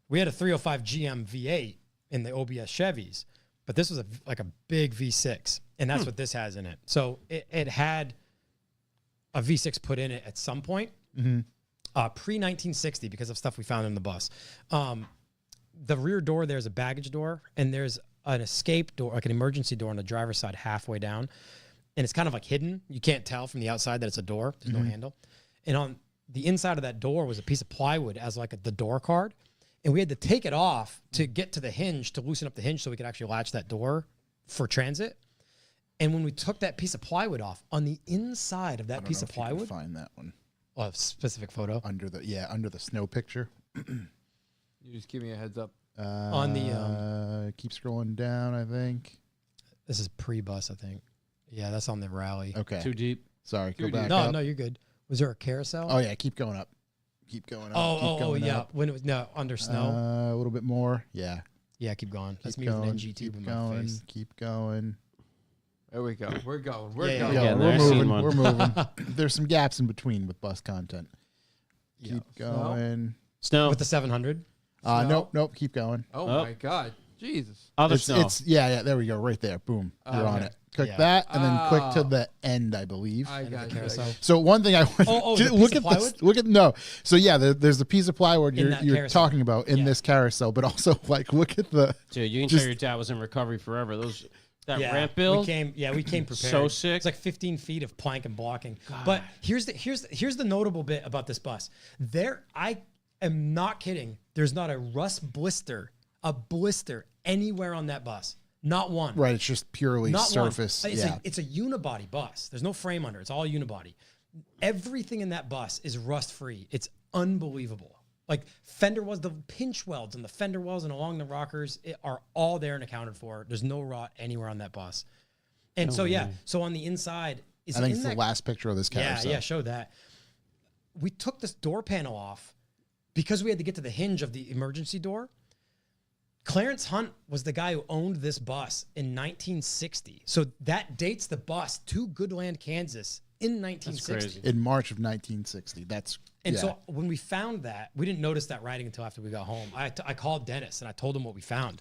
S1: We had a 305 GM V8 in the OBS Chevys, but this was a big V6, and that's what this has in it. So it had a V6 put in it at some point, pre-1960 because of stuff we found in the bus. The rear door, there's a baggage door, and there's an escape door, like an emergency door on the driver's side halfway down. And it's kind of like hidden. You can't tell from the outside that it's a door. There's no handle. And on the inside of that door was a piece of plywood as like the door card. And we had to take it off to get to the hinge, to loosen up the hinge so we could actually latch that door for transit. And when we took that piece of plywood off, on the inside of that piece of plywood.
S4: Find that one.
S1: A specific photo.
S4: Under the snow picture.
S5: You just give me a heads up.
S1: On the
S4: keep scrolling down, I think.
S1: This is pre-bus, I think. Yeah, that's on the rally.
S4: Okay.
S2: Too deep.
S4: Sorry, go back
S1: No,
S4: up.
S1: no, you're good. Was there a carousel?
S4: Oh, yeah, keep going up. Keep going up. Keep going
S1: yeah.
S4: up.
S1: When it was under snow.
S4: A little bit more. Yeah.
S1: Yeah, keep going. That's
S4: Keep
S1: me
S4: going,
S1: with an NG tube in
S4: keep
S1: my
S4: going,
S1: face.
S4: Keep going.
S5: There we go. We're going.
S1: Yeah,
S5: going.
S2: yeah.
S4: We're
S2: I've seen
S4: moving.
S2: one.
S4: We're moving. There's some gaps in between with bus content.
S1: Yeah.
S4: Keep going.
S2: Snow.
S1: With the 700.
S4: Nope. Keep going.
S5: Oh,
S2: Oh.
S5: my God. Jesus.
S2: Other
S4: It's
S2: snow.
S4: yeah. There we go. Right there. Boom. You're on
S5: okay.
S4: it. Click
S1: Yeah.
S4: that, and then click to the end, I believe.
S5: I got you.
S1: carousel.
S4: So one thing I want
S1: the
S4: look
S1: piece
S4: at
S1: of
S4: this.
S1: plywood?
S4: Look at no. So yeah, there's a piece of plywood
S1: In that
S4: you're
S1: carousel.
S4: talking about in
S1: Yeah.
S4: this carousel, but also like look at the.
S2: Dude, you can
S4: just-
S2: tell your dad was in recovery forever. That
S1: Yeah,
S2: ramp build.
S1: We came prepared.
S2: So sick.
S1: It's like 15 feet of plank and blocking. But here's the notable bit about this bus. I am not kidding. There's not a rust blister, anywhere on that bus. Not one.
S4: Right, it's just purely
S1: Not
S4: surface.
S1: one.
S4: Yeah,
S1: It's a unibody bus. There's no frame under. It's all unibody. Everything in that bus is rust free. It's unbelievable. Like the pinch welds and the fender welds and along the rockers are all there and accounted for. There's no rot anywhere on that bus. And so on the inside is
S4: I think
S1: in
S4: it's
S1: that,
S4: the last picture of this carousel.
S1: Yeah, show that. We took this door panel off because we had to get to the hinge of the emergency door. Clarence Hunt was the guy who owned this bus in 1960. So that dates the bus to Goodland, Kansas in 1960.
S2: That's crazy.
S4: In March of 1960.
S1: So when we found that, we didn't notice that writing until after we got home. I called Dennis and I told him what we found.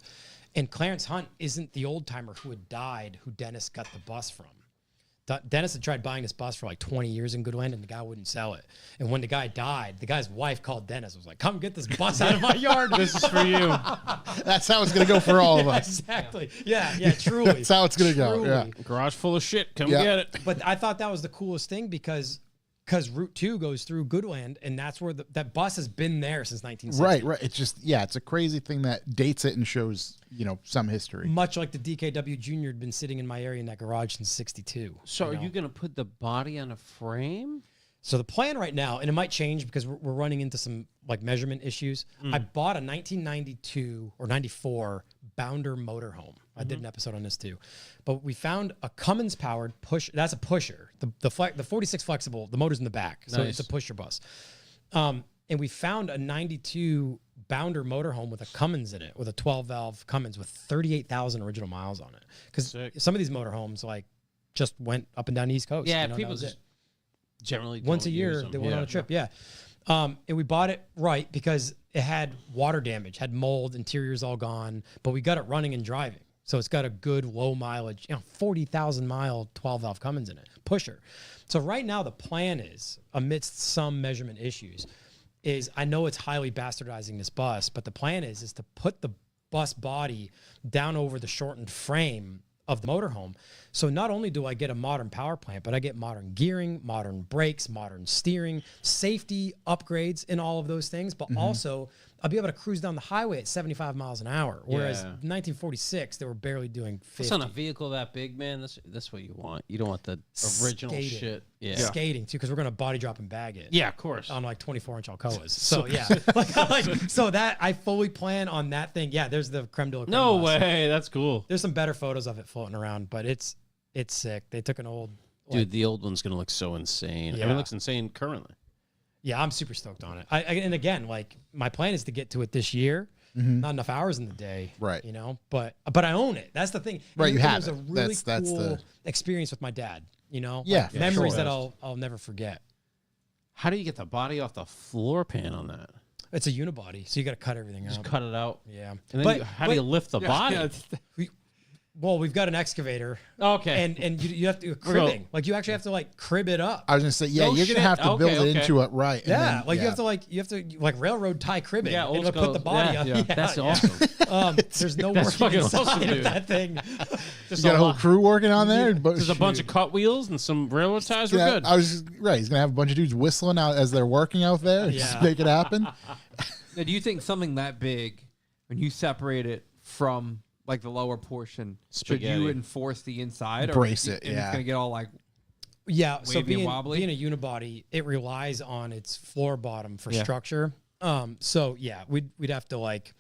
S1: And Clarence Hunt isn't the old timer who had died, who Dennis got the bus from. Dennis had tried buying this bus for like 20 years in Goodland, and the guy wouldn't sell it. And when the guy died, the guy's wife called Dennis. Was like, "Come get this bus out of my yard.
S2: This is for you.
S4: That's how it's gonna go for all of us.
S1: Exactly. Yeah. Truly.
S4: That's how it's gonna go. Yeah.
S2: Garage full of shit. Come
S4: Yeah.
S2: get it.
S1: But I thought that was the coolest thing because Route 2 goes through Goodland, and that's where that bus has been there since 1960.
S4: Right. It's just it's a crazy thing that dates it and shows some history.
S1: Much like the DKW Junior had been sitting in my area in that garage since '62.
S2: So are you going to put the body on a frame?
S1: So the plan right now, and it might change because we're running into some like measurement issues. I bought a 1992 or 94 Bounder motorhome. I did an episode on this too, but we found a Cummins powered push. That's a pusher. The 46 flexible. The motor's in the back, so
S2: Nice.
S1: it's a pusher bus. And we found a 92 Bounder motorhome with a Cummins in it, with a 12-valve Cummins with 38,000 original miles on it. Because
S2: Sick.
S1: some of these motorhomes like just went up and down the East Coast.
S2: Yeah,
S1: that
S2: people
S1: was
S2: just
S1: it.
S2: Generally,
S1: once a
S2: don't use
S1: year
S2: them.
S1: they went on a trip. Yeah. And we bought it right because it had water damage, had mold, interior's all gone, but we got it running and driving. So it's got a good low mileage, 40,000 mile 12 valve Cummins in it, pusher. So right now the plan is, amidst some measurement issues, is I know it's highly bastardizing this bus, but the plan is to put the bus body down over the shortened frame of the motorhome. So not only do I get a modern power plant, but I get modern gearing, modern brakes, modern steering, safety upgrades in all of those things, but also I'll be able to cruise down the highway at 75 miles an hour. Whereas 1946, they were barely doing 50.
S2: It's on a vehicle that big, man. That's what you want. You don't want the original
S1: Skating.
S2: shit. Yeah.
S1: Skating too, because we're going to body drop and bag it.
S2: Yeah, of course.
S1: On like 24-inch Alcoas. So yeah, so that I fully plan on that thing. Yeah, there's the creme de la creme
S2: No
S1: bus.
S2: way. That's cool.
S1: There's some better photos of it floating around, but it's sick. They took an old
S2: Dude, the old one's going to look so insane.
S1: Yeah.
S2: I mean, it looks insane currently.
S1: Yeah, I'm super stoked on it. And again, like my plan is to get to it this year. Not enough hours in the day,
S4: Right.
S1: But I own it. That's the thing.
S4: Right,
S1: And
S4: you
S1: it
S4: have
S1: was a
S4: it.
S1: really
S4: That's
S1: cool
S4: the-
S1: experience with my dad.
S4: Yeah,
S1: Like, memories
S4: sure.
S1: that I'll never forget.
S2: How do you get the body off the floor pan on that?
S1: It's a unibody, so you got to cut everything
S2: Just
S1: out.
S2: cut it out.
S1: Yeah,
S2: And then how do you lift the body?
S1: Well, we've got an excavator.
S2: Okay.
S1: And you have to cribbing. Like you actually have to like crib it up.
S4: I was gonna say, yeah,
S2: No
S4: you're
S2: shit.
S4: gonna have to
S2: Okay,
S4: build it
S2: okay.
S4: into it right. and
S1: Yeah,
S4: then-
S1: like you have to railroad tie cribbing.
S2: Yeah,
S1: and
S2: old
S1: it'll put
S2: school.
S1: the body
S2: Yeah,
S1: up.
S2: yeah. That's
S1: yeah.
S2: awesome.
S1: There's no
S2: That's
S1: working
S2: fucking
S1: inside
S2: awesome,
S1: of
S2: dude.
S1: that thing.
S4: You got a whole crew working on there. But
S2: There's a bunch of cut wheels and some railroad ties. We're good.
S4: I was right. He's gonna have a bunch of dudes whistling out as they're working out there. Just
S1: Yeah.
S4: make it happen.
S5: Now, do you think something that big, when you separate it from like the lower portion, should
S2: Spaghetti.
S5: you enforce the inside?
S4: Brace
S5: or,
S4: it,
S5: and
S4: yeah.
S5: It's gonna get all like
S1: Yeah, so
S5: wavy and
S1: being
S5: wobbly?
S1: a unibody, it relies on its floor bottom for
S5: Yeah.
S1: structure. So yeah, we'd have to like,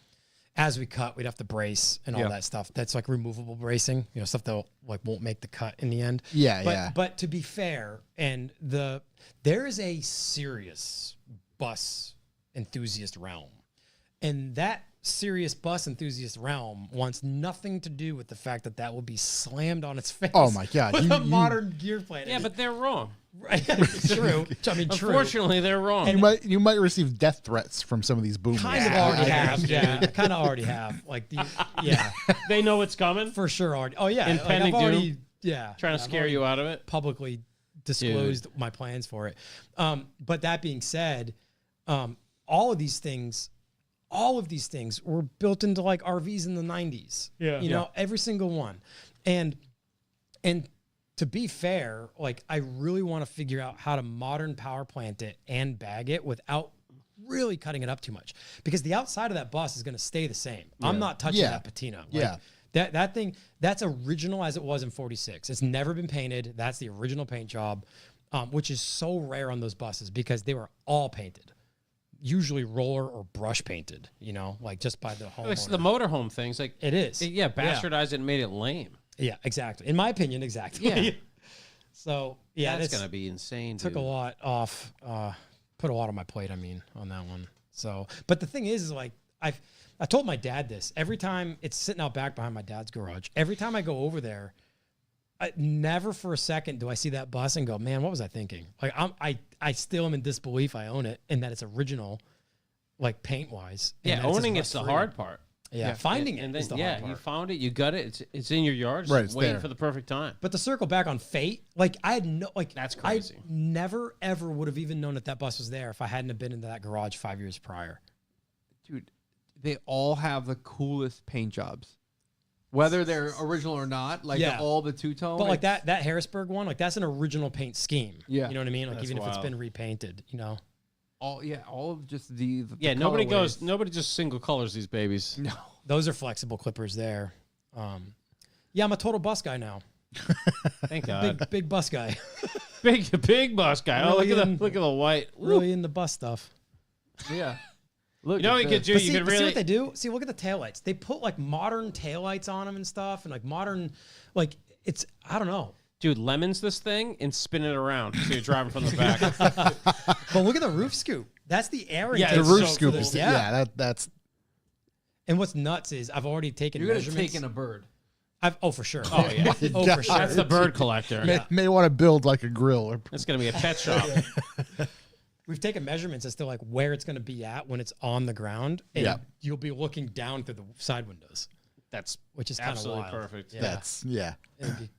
S1: as we cut, we'd have to brace and all
S5: Yeah.
S1: that stuff. That's like removable bracing, stuff that like won't make the cut in the end.
S4: Yeah,
S1: but,
S4: yeah.
S1: But to be fair, and there is a serious bus enthusiast realm, and that serious bus enthusiast realm wants nothing to do with the fact that will be slammed on its face.
S4: Oh my God,
S1: With
S4: you-
S1: a
S4: you-
S1: modern gear plant.
S2: yeah, but they're wrong.
S1: Right. True. I mean, true.
S2: Unfortunately, they're wrong.
S4: You might receive death threats from some of these boomers.
S1: Kind of already have. Yeah. Kind of already have. Like, yeah,
S2: They know what's coming.
S1: for sure. Already. Oh, yeah.
S2: Impending
S1: I've already,
S2: doom?
S1: yeah.
S2: Trying to
S1: I've
S2: scare
S1: already
S2: you out of it.
S1: publicly disclosed my plans for it. But that being said, all of these things were built into like RVs in the 90s.
S2: Yeah.
S1: You know, every single one. And to be fair, like I really want to figure out how to modern power plant it and bag it without really cutting it up too much, because the outside of that bus is going to stay the same. I'm not touching
S4: Yeah.
S1: that patina. Like,
S4: Yeah.
S1: That thing, that's original as it was in 46. It's never been painted. That's the original paint job, which is so rare on those buses because they were all painted. Usually roller or brush painted, like just by the homeowner.
S2: Like the motorhome things, like
S1: It is.
S2: yeah, bastardized it and made it lame.
S1: Yeah, exactly. In my opinion, exactly.
S2: Yeah.
S1: So yeah,
S2: That's
S1: this
S2: gonna be insane.
S1: took
S2: dude.
S1: a lot off. Put a lot on my plate. I mean, on that one. So, but the thing is like I told my dad this every time it's sitting out back behind my dad's garage. Every time I go over there, I never for a second do I see that bus and go, man, what was I thinking? Like I still am in disbelief. I own it and that it's original, like paint wise.
S2: Yeah, owning it's the hard part.
S1: Yeah, finding it
S2: and
S1: is
S2: then
S1: the hard part.
S2: you found it, you got it. It's in your yard, just
S4: Right, it's
S2: waiting
S4: there.
S2: for the perfect time.
S1: But to circle back on fate, like I had no, like
S2: That's crazy.
S1: I never ever would have even known that bus was there if I hadn't have been into that garage 5 years prior.
S5: dude, they all have the coolest paint jobs. Whether they're original or not, like
S1: Yeah.
S5: all the two-tone.
S1: But like that Harrisburg one, like that's an original paint scheme.
S5: Yeah.
S1: You know what I mean? Like
S2: That's
S1: even if
S2: wild.
S1: it's been repainted,
S5: all of just the
S2: Yeah, nobody
S5: colorways.
S2: nobody just single colors these babies.
S5: No.
S1: Those are flexible clippers there. Yeah, I'm a total bus guy now.
S2: Thank God.
S1: Big bus guy.
S2: big bus guy. Oh,
S1: Really in-
S2: look at the white.
S1: Really into bus stuff.
S5: Yeah. Look,
S2: You know what you
S5: it's,
S2: could do?
S1: But
S2: You
S1: see,
S2: could
S1: but see
S2: really
S1: what they do? See, look at the taillights. They put like modern taillights on them and stuff, and like modern, like it's I don't know.
S2: dude lemons this thing and spin it around so you're driving from the back.
S1: But look at the roof scoop. That's the air
S2: Yeah,
S1: intake.
S4: The roof
S2: so
S4: scoop
S2: cool.
S4: is
S1: Yeah.
S4: that's
S1: And what's nuts is I've already taken
S5: You're gonna
S1: measurements.
S5: take in a bird.
S1: For sure.
S2: Oh yeah,
S1: Oh, for sure.
S2: that's the bird collector.
S4: May want to build like a grill. Or,
S2: It's gonna be a pet shop.
S1: We've taken measurements as to like where it's going to be at when it's on the ground, and
S4: Yeah.
S1: you'll be looking down through the side windows,
S2: That's
S1: which is kind of
S2: absolutely
S1: wild.
S2: perfect.
S1: Yeah.
S4: That's
S1: It'd be-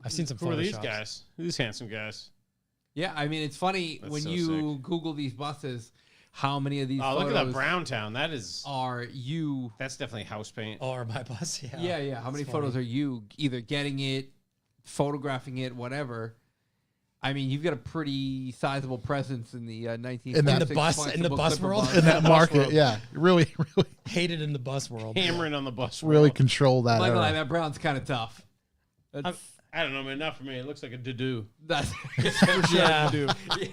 S1: I've seen some.
S2: Who are these
S1: Photoshops.
S2: guys? These handsome guys.
S5: Yeah, I mean, it's funny
S2: That's
S5: when
S2: so
S5: you Google these buses, how many of these
S2: Oh, look at
S5: photos
S2: that Brown Town. That is.
S5: are you?
S2: That's definitely house paint.
S1: Or my bus. Yeah.
S5: Yeah. How many
S1: It's
S5: photos
S1: funny.
S5: are you either getting it, photographing it, whatever? I mean, you've got a pretty sizable presence in the 19th
S4: In
S1: the bus- in the bus world?
S4: in that market,
S2: world.
S4: yeah, really
S1: Hated in the bus world.
S2: Hammering on the bus.
S4: really
S2: world.
S4: control that.
S5: Michael,
S4: era.
S5: that Brown's kind of tough. That's,
S2: I don't know, man. Not for me. It looks like a doo-doo.
S5: that's for sure.
S1: Yeah.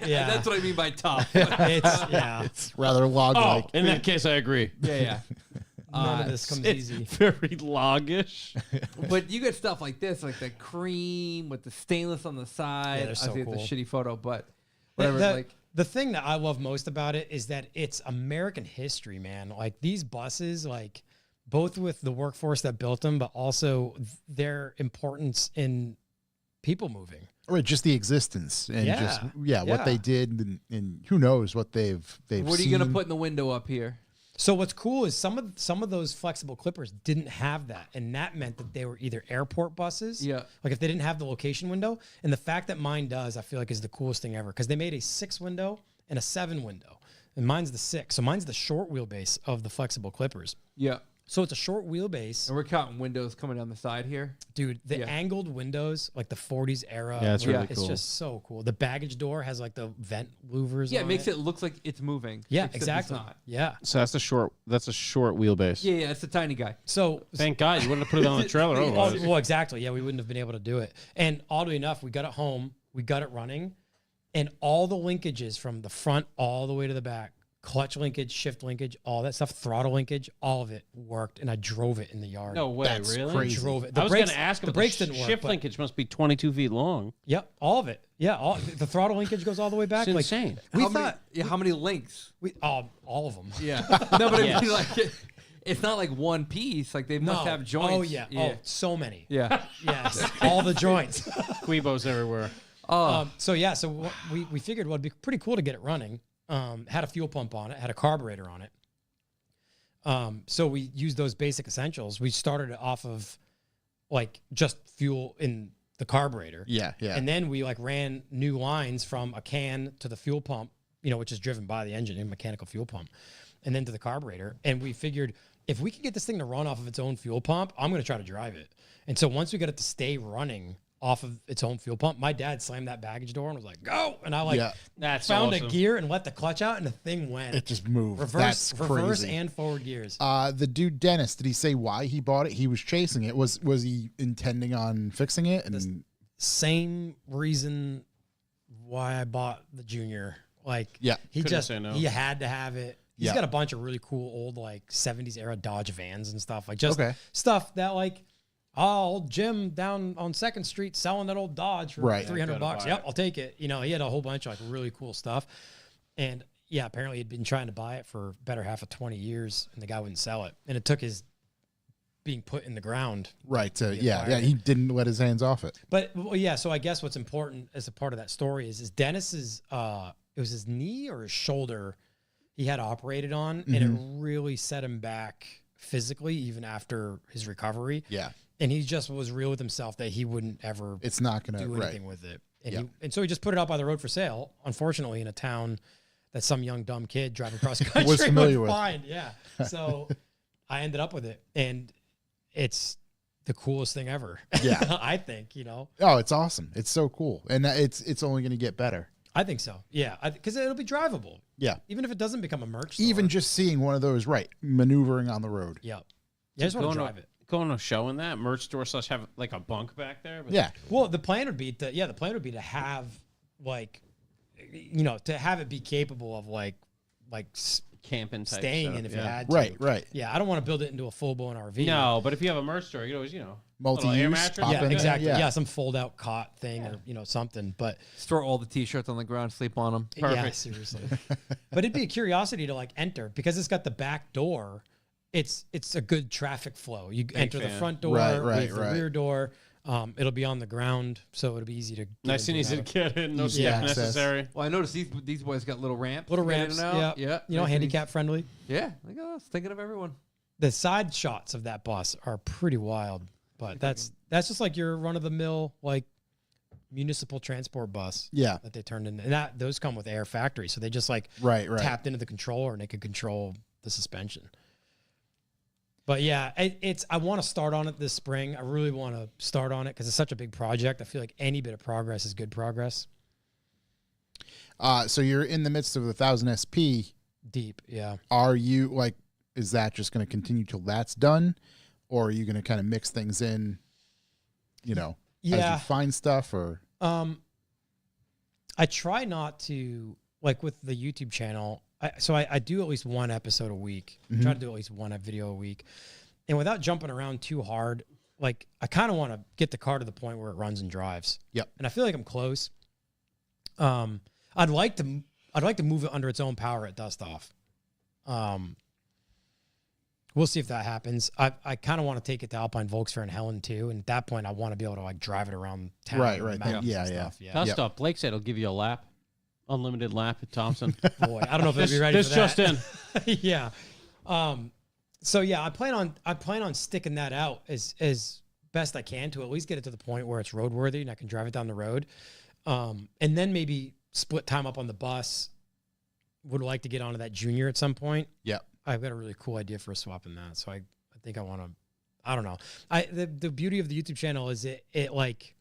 S5: Yeah, that's what I mean by tough.
S1: Yeah.
S4: It's rather log-like.
S2: In that case, I agree.
S5: yeah.
S1: None of this comes
S2: It's
S1: easy.
S2: very loggish.
S5: But you get stuff like this, like the cream with the stainless on the side.
S1: they're so
S5: I think
S1: cool.
S5: it's a shitty photo, but
S1: The,
S5: whatever.
S1: the-
S5: like,
S1: the thing that I love most about it is that it's American history, man. Like these buses, like both with the workforce that built them, but also their importance in people moving.
S4: Right, just the existence and just
S1: Yeah.
S4: what they did, and who knows what they've
S5: what are you gonna
S4: seen.
S5: put in the window up here?
S1: So what's cool is some of those flexible clippers didn't have that, and that meant that they were either airport buses,
S5: Yeah.
S1: like if they didn't have the location window. And the fact that mine does, I feel like is the coolest thing ever because they made a 6 window and a 7 window, and mine's the 6. So mine's the short wheelbase of the flexible clippers.
S5: Yeah.
S1: So it's a short wheelbase,
S5: And we're counting windows coming down the side here.
S1: dude. The
S5: Yeah.
S1: angled windows, like the 40s era,
S2: Yeah, it's
S1: where
S2: really
S1: it's
S2: cool.
S1: just so cool. The baggage door has like the vent louvers.
S5: Yeah, it
S1: on
S5: makes it look like it's moving.
S1: Yeah,
S5: except it's
S1: exactly.
S5: not.
S1: Yeah.
S2: So that's a short wheelbase.
S5: Yeah, it's a tiny guy.
S1: So
S2: Thank God you wouldn't have put it on the trailer
S1: Oh,
S2: otherwise.
S1: well, exactly. Yeah, we wouldn't have been able to do it. And oddly enough, we got it home, we got it running, and all the linkages from the front all the way to the back, clutch linkage, shift linkage, all that stuff, throttle linkage, all of it worked, and I drove it in the yard.
S2: No way,
S4: That's
S2: really?
S4: crazy.
S1: Drove it.
S2: I was going to ask
S1: the
S2: him.
S1: brakes didn't work.
S2: Shift
S1: but-
S2: linkage must be 22 feet long.
S1: Yep, all of it. Yeah, the throttle linkage goes all the way back.
S2: It's
S1: Like,
S2: insane.
S1: we
S5: how
S1: thought
S5: how many links?
S1: all of them.
S5: Yeah. No, but I
S2: Yes.
S5: mean, like, it's not like one piece. Like they must have joints.
S1: Oh yeah. Oh, so many.
S5: Yeah.
S1: Yes, all the joints.
S2: Quibos everywhere.
S5: Oh.
S1: So what we figured would be pretty cool to get it running. Had a fuel pump on it, had a carburetor on it. So we used those basic essentials. We started it off of like just fuel in the carburetor.
S4: Yeah, yeah.
S1: And then we like ran new lines from a can to the fuel pump, which is driven by the engine, a mechanical fuel pump, and then to the carburetor. And we figured if we could get this thing to run off of its own fuel pump, I'm going to try to drive it. And so once we got it to stay running off of its own fuel pump, my dad slammed that baggage door and was like, "Go!" And I
S4: Yeah.
S2: That's
S1: found
S2: awesome.
S1: a gear and let the clutch out, and the thing went.
S4: It just moved.
S1: reverse,
S4: That's
S1: reverse,
S4: crazy.
S1: and forward gears.
S4: The dude Dennis, did he say why he bought it? He was chasing it. Was he intending on fixing it? And
S1: Same reason why I bought the Junior. Like,
S4: Yeah.
S1: he
S2: Couldn't
S1: just
S2: say no.
S1: he had to have it. He's
S4: Yeah.
S1: got a bunch of really cool old like 70s era Dodge vans and stuff. Like just
S4: Okay.
S1: stuff that like, oh, old Jim down on 2nd Street selling that old Dodge for
S4: Right.
S1: $300.
S2: Gotta buy
S1: Yep,
S2: it.
S1: I'll take it. He had a whole bunch of like really cool stuff. And yeah, apparently he'd been trying to buy it for better half of 20 years and the guy wouldn't sell it. And it took his being put in the ground.
S4: right,
S1: acquired it.
S4: he didn't let his hands off it.
S1: But well, yeah, so I guess what's important as a part of that story is Dennis's it was his knee or his shoulder he had operated on, and it really set him back physically even after his recovery.
S4: Yeah,
S1: And he just was real with himself that he wouldn't ever
S4: it's not gonna
S1: do
S4: right.
S1: anything with it. And
S4: Yeah.
S1: and so he just put it out by the road for sale, unfortunately in a town that some young dumb kid driving across the country
S4: Was familiar
S1: would
S4: with.
S1: find. Yeah. So I ended up with it, and it's the coolest thing ever.
S4: Yeah.
S1: I think,
S4: Oh, it's awesome. It's so cool, and it's only gonna get better.
S1: I think so. Yeah, because it'll be drivable,
S4: Yeah,
S1: even if it doesn't become a merch store.
S4: even just seeing one of those maneuvering on the road.
S1: yeah, I just want
S2: Going
S1: to
S2: to
S1: drive it.
S2: Going to a show in that merch store / have like a bunk back there. But
S4: Yeah,
S1: Well, the plan would be to have like, to have it be capable of like
S2: camping type
S1: staying
S2: setup,
S1: in if
S2: yeah.
S1: you had to.
S4: right.
S1: Yeah, I don't want to build it into a full blown RV.
S2: No, but if you have a merch store, you always
S4: Multi-use,
S2: little air mattress.
S4: pop
S1: Yeah,
S4: in there,
S1: exactly.
S4: yeah.
S1: Yeah, some fold out cot thing or something. But
S5: Store all the t-shirts on the ground, sleep on them.
S1: yeah, seriously. But it'd be a curiosity to like enter because it's got the back door. it's a good traffic flow. You enter the
S2: fan.
S1: front door,
S4: Right,
S1: leave the
S4: right.
S1: rear door. It'll be on the ground, so it'll be easy to.
S2: Nice and easy to get in. No
S4: Easy
S2: step
S4: access.
S2: necessary.
S5: Well, I noticed these boys got little ramps.
S1: Little
S5: to get in
S1: ramps,
S5: and out.
S1: yeah.
S5: Yeah.
S1: You know,
S5: nice and
S1: handicap friendly.
S5: easy. Yeah. Like, I was thinking of everyone.
S1: The side shots of that bus are pretty wild, but that's just like your run of the mill like municipal transport bus
S4: Yeah.
S1: that they turned into. And those come with Air Factory, so they just like
S4: Right.
S1: tapped into the controller and they could control the suspension. But yeah, I want to start on it this spring. I really want to start on it because it's such a big project. I feel like any bit of progress is good progress.
S4: So you're in the midst of the 1000 SP.
S1: Deep, yeah.
S4: Are you like? Is that just going to continue till that's done, or are you going to kind of mix things in? You know, as
S1: Yeah.
S4: you find stuff, or
S1: I try not to, like with the YouTube channel, I do at least one episode a week. I try to do at least one video a week. And without jumping around too hard, like I kind of want to get the car to the point where it runs and drives.
S4: Yep.
S1: And I feel like I'm close. I'd like to move it under its own power at dust off. We'll see if that happens. I kind of want to take it to Alpine Volksfair in Helen too. And at that point, I want to be able to like drive it around town.
S4: Right,
S1: and
S4: right.
S1: mountains
S4: Yeah,
S1: and
S4: yeah.
S1: stuff. Yeah.
S2: Dust off. Blake said he'll give you a lap. Unlimited lap at Thompson.
S1: Boy, I don't know if they'll be ready
S2: This
S1: for that.
S2: just in.
S1: Yeah. So yeah, I plan on sticking that out as best I can to at least get it to the point where it's roadworthy and I can drive it down the road. And then maybe split time up on the bus. Would like to get onto that junior at some point.
S4: Yep.
S1: I've got a really cool idea for a swap in that. So I think I want to, I don't know. The beauty of the YouTube channel is it like,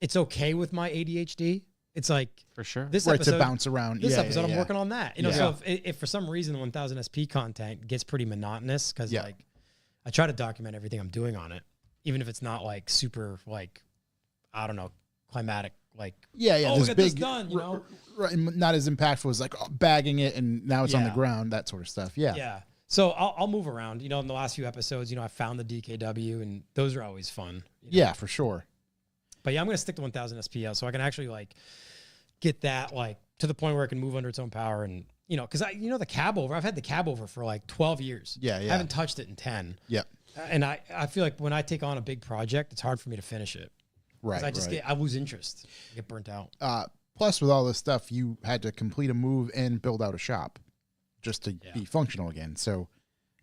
S1: it's okay with my ADHD. It's like
S2: For sure.
S1: this
S4: right
S1: episode,
S4: to bounce around.
S1: this
S4: Yeah,
S1: episode,
S4: yeah,
S1: I'm
S4: yeah.
S1: working on that. You know,
S4: Yeah.
S1: so if for some reason the 1000 SP content gets pretty monotonous, because
S4: Yeah.
S1: like I try to document everything I'm doing on it, even if it's not like super like I don't know climatic like
S4: Yeah, yeah.
S1: oh we
S4: this
S1: got
S4: big,
S1: this done, you know.
S4: right, not as impactful as like bagging it and now it's on the
S1: Yeah.
S4: ground, that sort of stuff. Yeah.
S1: Yeah. So I'll move around. You know, in the last few episodes, you know, I found the DKW, and those are always fun. you know.
S4: Yeah, for sure.
S1: But yeah, I'm gonna stick to 1000 SP out so I can actually like get that like to the point where it can move under its own power, and you know, because the cab over. I've had the cab over for like 12 years.
S4: Yeah, yeah.
S1: I haven't touched it in 10.
S4: Yeah.
S1: And I feel like when I take on a big project, it's hard for me to finish it. 'Cause
S4: Right.
S1: I lose interest. I get burnt out.
S4: Plus, with all this stuff, you had to complete a move and build out a shop just to be functional again. So,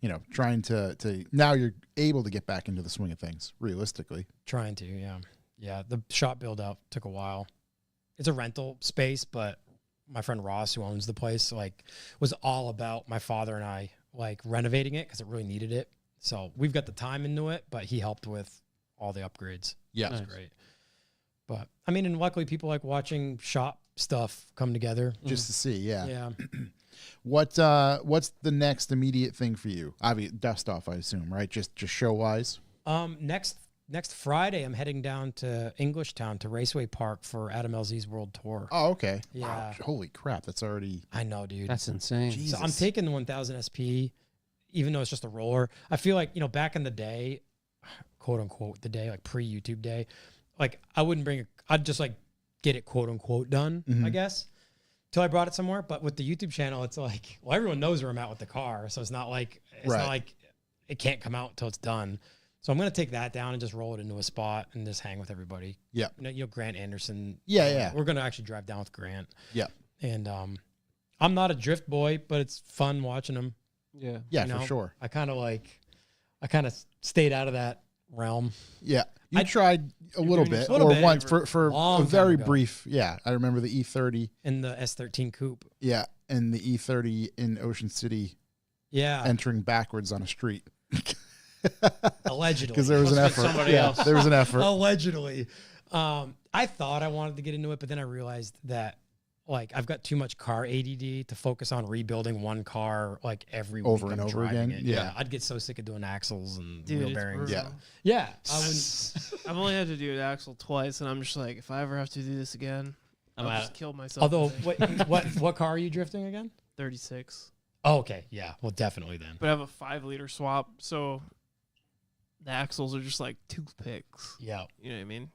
S4: you know, trying to now you're able to get back into the swing of things realistically.
S1: Trying to, yeah. Yeah. The shop build out took a while. It's a rental space, but my friend Ross, who owns the place, like was all about my father and I like renovating it because it really needed it. So we've got the time into it, but he helped with all the upgrades.
S4: Yeah.
S1: That's great. But I mean, and luckily people like watching shop stuff come together.
S4: Just to see. Yeah.
S1: Yeah.
S4: What's the next immediate thing for you? Obviously, dust off, I assume, right? Just show wise.
S1: Next Friday, I'm heading down to Englishtown to Raceway Park for Adam LZ's World Tour.
S4: Oh, okay.
S1: Yeah.
S4: Wow. Holy crap. That's already.
S1: I know, dude.
S2: That's insane.
S1: So I'm taking the 1000 SP, even though it's just a roller. I feel like, you know, back in the day, quote unquote, the day, like pre YouTube day, like I wouldn't bring I'd just like get it quote unquote done, I guess, till I brought it somewhere. But with the YouTube channel, it's like, well, everyone knows where I'm at with the car. So it's not like, it can't come out until it's done. So I'm going to take that down and just roll it into a spot and just hang with everybody.
S4: Yeah.
S1: You know, Grant Anderson.
S4: Yeah, yeah.
S1: We're going to actually drive down with Grant.
S4: Yeah.
S1: And I'm not a drift boy, but it's fun watching him.
S2: Yeah.
S4: Yeah,
S1: you
S4: for
S1: know?
S4: sure.
S1: I kind of stayed out of that realm.
S4: Yeah. You tried a little bit
S1: little
S4: or
S1: bit.
S4: once for
S1: Long
S4: a
S1: time
S4: very
S1: ago.
S4: brief. Yeah. I remember the E30.
S1: In the S13 coupe.
S4: Yeah. And the E30 in Ocean City
S1: Yeah.
S4: entering backwards on a street.
S1: Allegedly.
S4: Because there was an
S2: Must
S4: effort.
S2: be somebody
S4: Yeah,
S2: else.
S4: there was an effort.
S1: Allegedly. I thought I wanted to get into it, but then I realized that like I've got too much car ADD to focus on rebuilding one car like every week
S4: Over and
S1: I'm
S4: over
S1: driving
S4: again?
S1: it.
S4: Yeah.
S1: I'd get so sick of doing axles and
S3: Dude,
S1: wheel
S3: it's
S1: bearings.
S3: brutal.
S1: Yeah. I wouldn't.
S3: I've only had to do an axle twice, and I'm just like, if I ever have to do this again,
S2: I'm
S3: I'll
S2: out.
S3: just kill myself.
S1: Although,
S3: today.
S1: what car are you drifting again?
S3: 36.
S1: Oh, okay. Yeah. Well, definitely then.
S3: But I have a 5-liter swap, so the axles are just like toothpicks.
S1: Yeah.
S3: You know what I mean?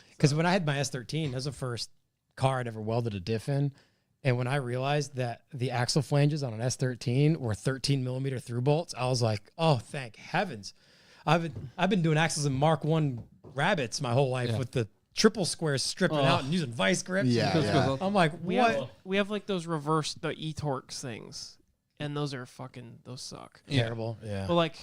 S1: Because when I had my S13, that was the first car I'd ever welded a diff in. And when I realized that the axle flanges on an S13 were 13 millimeter through bolts, I was like, oh, thank heavens. I've been doing axles in Mark 1 rabbits my whole life with the triple squares stripping out and using vice grips.
S4: Yeah.
S1: I'm like,
S3: We
S1: what?
S3: have like those reverse the e-torques things, and those suck.
S1: Terrible. Yeah.
S3: But like,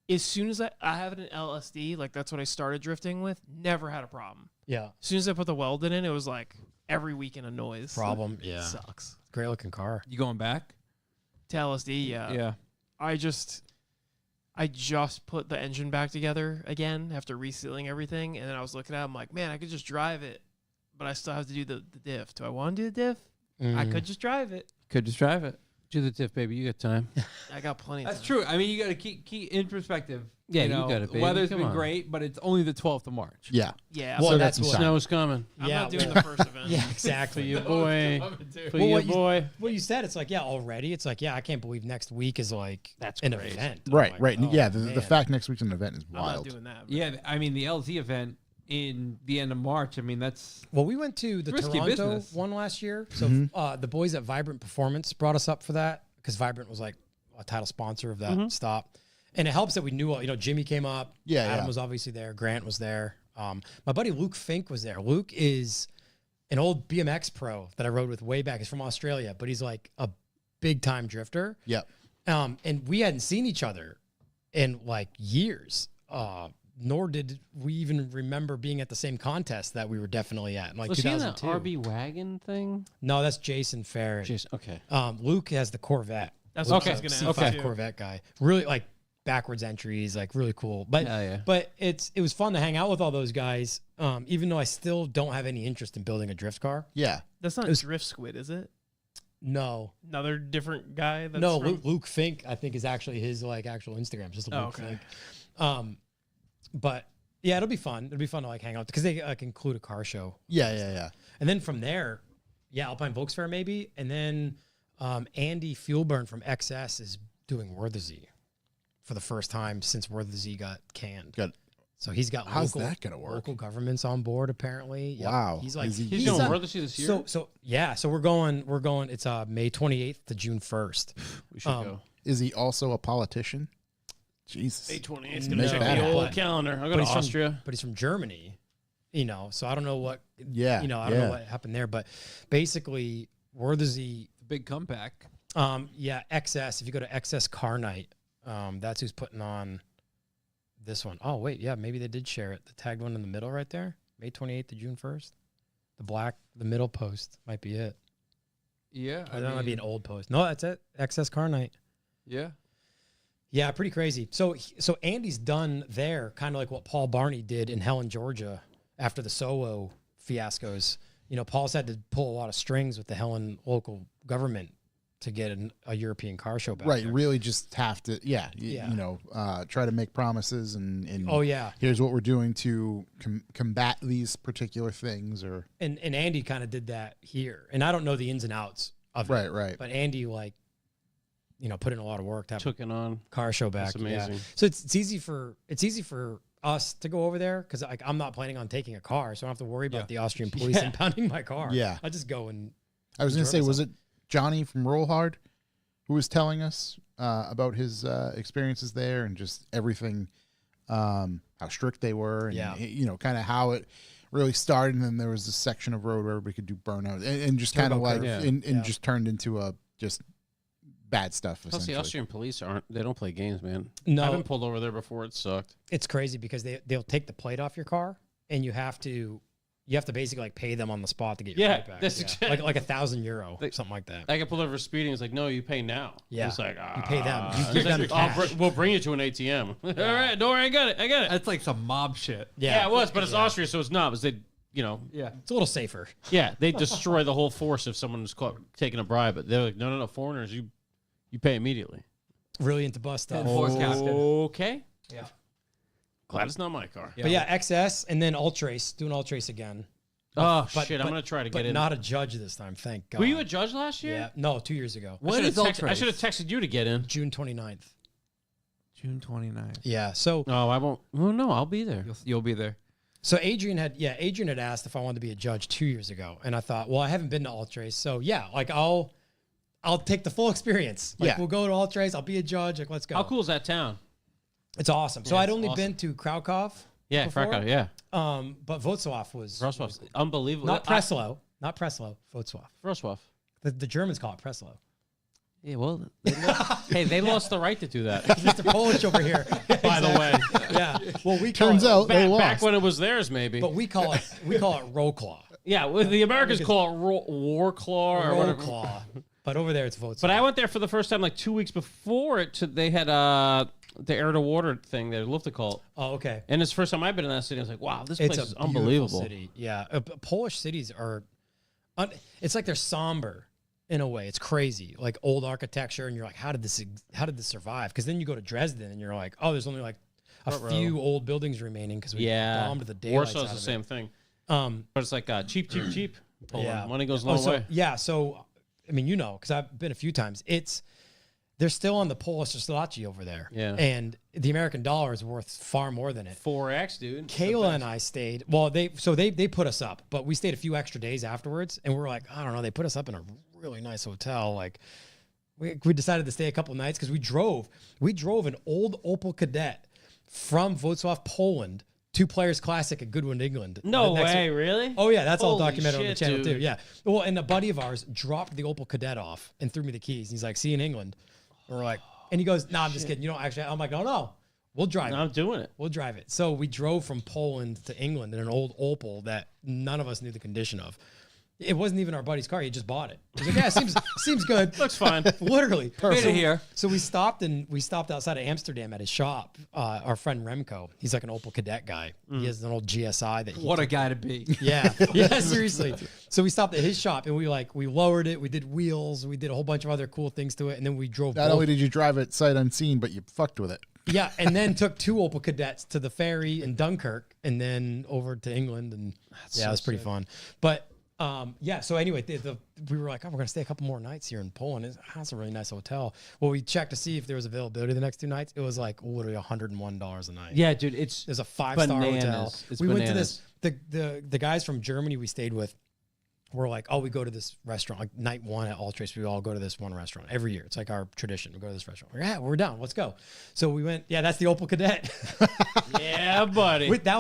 S3: as soon as I have an LSD, like that's what I started drifting with. Never had a problem.
S1: Yeah.
S3: As soon as I put the Weldon in, it was like every weekend a noise.
S1: Problem. Yeah.
S3: Sucks.
S1: Great looking car.
S5: You going back?
S3: To LSD, yeah.
S5: Yeah.
S3: I just put the engine back together again after resealing everything, and then I was looking at it, I'm like, man, I could just drive it, but I still have to do the diff. Do I want to do the diff? I could just drive it.
S5: Could just drive it.
S2: Do the diff, baby. You got time.
S3: I got plenty of
S5: That's
S3: time.
S5: true. I mean, you got to keep in perspective.
S2: Yeah, you
S5: know,
S2: got it, baby.
S5: Weather's
S2: Come
S5: been
S2: on.
S5: great, but it's only the 12th of March.
S4: Yeah.
S3: Yeah.
S1: Well,
S4: So
S1: that's
S4: that's
S1: what.
S2: Snow's coming.
S3: I'm
S1: Yeah,
S3: not doing
S1: well-
S3: the first event.
S1: Yeah,
S2: For
S1: exactly.
S2: you, boy. For
S1: Well,
S2: you,
S1: what you-
S2: boy.
S1: What you said, it's like, yeah, already. It's like, yeah, I can't believe next week is like
S2: That's
S1: an
S2: crazy.
S1: event. I'm
S4: Right.
S1: like,
S4: Right.
S1: oh,
S4: Yeah. The
S1: man.
S4: fact next week's an event is
S3: I'm not
S4: wild.
S3: doing that. but-
S5: Yeah, I mean, the LZ event in the end of March, I mean, that's...
S1: Well, we went to the
S5: Risky
S1: Toronto
S5: business.
S1: one last year. So the boys at Vibrant Performance brought us up for that because Vibrant was like a title sponsor of that stop. And it helps that we knew, Jimmy came up.
S4: Yeah,
S1: Adam
S4: yeah.
S1: was obviously there. Grant was there. My buddy Luke Fink was there. Luke is an old BMX pro that I rode with way back. He's from Australia, but he's like a big time drifter.
S4: Yep.
S1: And we hadn't seen each other in like years. Nor did we even remember being at the same contest that we were definitely at in like
S2: Was he in that
S1: 2002.
S2: RB wagon thing?
S1: No, that's Jason Farrett.
S2: Jason, okay.
S1: Luke has the Corvette.
S3: That's
S1: Luke's
S3: what I was
S1: a
S3: going to
S1: C5
S3: ask. too.
S1: Corvette guy. Really like backwards entries, like really cool. But
S2: Yeah.
S1: but it was fun to hang out with all those guys. Even though I still don't have any interest in building a drift car.
S4: Yeah.
S3: That's not
S1: It was-
S3: Drift Squid, is it?
S1: No,
S3: Another different guy? That's
S1: no.
S3: from-
S1: Luke Fink, I think, is actually his like actual Instagram. It's just Luke
S3: okay.
S1: Fink. But yeah, it'll be fun. It'll be fun to like hang out because they include a car show.
S4: Yeah.
S1: And then from there, Alpine Volks Fair maybe. And then Andy Fuelburn from XS is doing Worthersea for the first time since Worthersea got canned.
S4: Good.
S1: So he's got
S4: How's that gonna work?
S1: local governments on board apparently. Yep.
S4: Wow.
S1: He's like
S4: Is he-
S2: He's doing
S1: on-
S2: Worthersea this year?
S1: So yeah, so we're going it's May 28th to June 1st.
S2: We should go.
S4: Is he also a politician? Jesus.
S3: May 28th.
S1: It's
S3: Gonna
S1: No,
S3: check
S1: that
S3: the
S1: happen.
S3: old calendar. I'll go
S1: But
S3: to
S1: he's from-
S3: Austria.
S1: But he's from Germany, so I don't know what
S4: Yeah.
S1: I don't know what happened there, but basically Worthersea
S5: Big comeback.
S1: XS, if you go to XS Car Night, that's who's putting on this one. Oh, wait, yeah, maybe they did share it. The tagged one in the middle right there, May 28th to June 1st. The middle post might be it.
S5: Yeah.
S1: Or that might be an old post. No, that's it. XS Car Night.
S5: Yeah.
S1: Yeah, pretty crazy. So Andy's done there, kind of like what Paul Barney did in Helen, Georgia, after the Solo fiascos. Paul's had to pull a lot of strings with the Helen local government to get a European car show back
S4: Right.
S1: there.
S4: Really just have to,
S1: Yeah.
S4: try to make promises and
S1: Oh, yeah.
S4: here's what we're doing to combat these particular things or.
S1: And Andy kind of did that here. And I don't know the ins and outs of it.
S4: Right.
S1: But Andy, put in a lot of work to have
S2: Took it on.
S1: a car show back.
S2: That's amazing.
S1: Yeah. So it's easy for us to go over there because I'm not planning on taking a car, so I don't have to worry about the Austrian police impounding my car.
S4: Yeah.
S1: I just go and
S4: I was going to
S1: enjoy
S4: say, was it Johnny from Roll Hard who was telling us about his experiences there and just everything, how strict they were and,
S1: Yeah.
S4: kind of how it really started. And then there was this section of road where everybody could do burnout and just kind of
S1: Turbo
S4: like,
S1: curve.
S4: and
S1: Yeah.
S4: just turned into a just bad stuff.
S2: Plus, the
S4: Essentially.
S2: Austrian police they don't play games, man.
S1: No.
S2: I've been pulled over there before. It sucked.
S1: it's crazy because they'll take the plate off your car and you have to basically like pay them on the spot to get your
S2: Yeah,
S1: plate back.
S2: that's exactly-
S1: like €1,000, something like that.
S2: I got pulled over for speeding. It's like, no, you pay now.
S1: Yeah.
S2: It's like,
S1: You pay them. You
S2: It's
S1: give
S2: like,
S1: them cash.
S2: we'll bring you to an ATM. All right, don't worry, I got it.
S5: That's like some mob shit.
S2: Yeah, it was, but it's Austria, so it's not. Because they,
S5: Yeah.
S1: It's a little safer.
S2: yeah, they destroy the whole force if someone is caught taking a bribe. But they're like, no, foreigners, you pay immediately.
S1: Really into bus stuff.
S5: Force captain.
S2: Okay.
S1: Yeah.
S2: Glad it's not my car.
S1: But yeah, XS and then Ultrace, doing Ultrace again.
S2: Oh,
S1: But-
S2: shit, I'm
S1: but-
S2: going to try to
S1: But
S2: get in.
S1: not a judge this time, thank God.
S2: Were you a judge last year?
S1: Yeah. No, 2 years ago.
S5: When is
S2: I
S5: Ultrace?
S2: should have texted you to get in.
S1: June 29th.
S5: June 29th.
S1: Yeah. So
S2: No, I won't. Oh, no, I'll be there.
S5: You'll be there.
S1: So Adrian had asked if I wanted to be a judge 2 years ago, and I thought, well, I haven't been to Ultrace, so yeah, like I'll take the full experience. Like we'll go to Ultrace, I'll be a judge. Like let's go.
S2: How cool is that town?
S1: It's awesome. So I'd only been to Krakow.
S2: Yeah,
S1: before.
S2: Krakow. Yeah,
S1: but Wrocław was
S2: unbelievable.
S1: not Breslau, Wrocław.
S2: Wrocław.
S1: The Germans call it Breslau.
S2: Yeah, well, they lost the right to do that.
S1: Mr. Polish over here,
S2: By the way,
S1: yeah. Well, we call
S4: Turns
S1: it,
S4: out they
S2: back
S4: lost.
S2: when it was theirs, maybe.
S1: but we call it Wrocław.
S2: Yeah, well, the Americans call it Warclaw or whatever.
S1: Wrocław. But over there, it's Wrocław.
S2: But I went there for the first time like 2 weeks before it. They had the air to water thing there, Ludwick.
S1: Oh, okay.
S2: And it's the first time I've been in that city. I was like, wow, this
S1: It's
S2: place is
S1: a beautiful
S2: unbelievable.
S1: city. Yeah, Polish cities are. It's like they're somber in a way. It's crazy, like old architecture, and you're like, how did this survive? Because then you go to Dresden, and you're like, oh, there's only like a few old buildings remaining because we bombed the daylights
S2: Warsaw's
S1: out
S2: the
S1: of
S2: same
S1: it.
S2: thing. But it's like cheap. Poland.
S1: Yeah,
S2: Money goes a long way.
S1: Yeah, so I mean, because I've been a few times. They're still on the Polish zloty over there.
S2: Yeah.
S1: And the American dollar is worth far more than it.
S2: 4x, dude.
S1: Kayla and I stayed. Well, they put us up, but we stayed a few extra days afterwards, and we were like, I don't know. They put us up in a really nice hotel. Like, we decided to stay a couple nights because we drove an old Opel Kadett from Wrocław, Poland, to Players Classic at Goodwin, England.
S2: No way, really?
S1: Oh yeah, that's all
S2: Holy
S1: documented on the
S2: shit,
S1: channel
S2: dude.
S1: too. Yeah. Well, and a buddy of ours dropped the Opel Kadett off and threw me the keys. He's like, "See you in England." And we're like, and he goes, "No, I'm just kidding. You don't actually." I'm like, "No, we'll drive
S2: No,
S1: it.
S2: I'm doing it.
S1: We'll drive it." So we drove from Poland to England in an old Opel that none of us knew the condition of. It wasn't even our buddy's car. He just bought it. He's like, "Yeah, seems good.
S2: Looks fine.
S1: Literally."
S5: Made it here.
S1: So we stopped outside of Amsterdam at his shop. Our friend Remco, he's like an Opel Kadett guy. He has an old GSI that he
S5: What a guy to be.
S1: yeah, seriously. So we stopped at his shop and we lowered it. We did wheels. We did a whole bunch of other cool things to it, and then we drove.
S4: Not only did you drive it sight unseen, but you fucked with it.
S1: Yeah, and then took 2 Opel Kadetts to the ferry in Dunkirk, and then over to England, and it was pretty fun. But so anyway, we were like, oh, we're gonna stay a couple more nights here in Poland. That's a really nice hotel. Well, we checked to see if there was availability the next 2 nights. It was like literally $101 a night.
S2: Yeah, dude,
S1: There's a 5-star hotel.
S2: It's
S1: We went to
S2: bananas.
S1: this. The guys from Germany we stayed with were like, oh, we go to this restaurant. Like night 1 at Ultrace, we all go to this one restaurant every year. It's like our tradition. We go to this restaurant. Yeah, we're down. Let's go. So we went. Yeah, that's the Opel Kadett.
S2: Yeah, buddy.
S1: That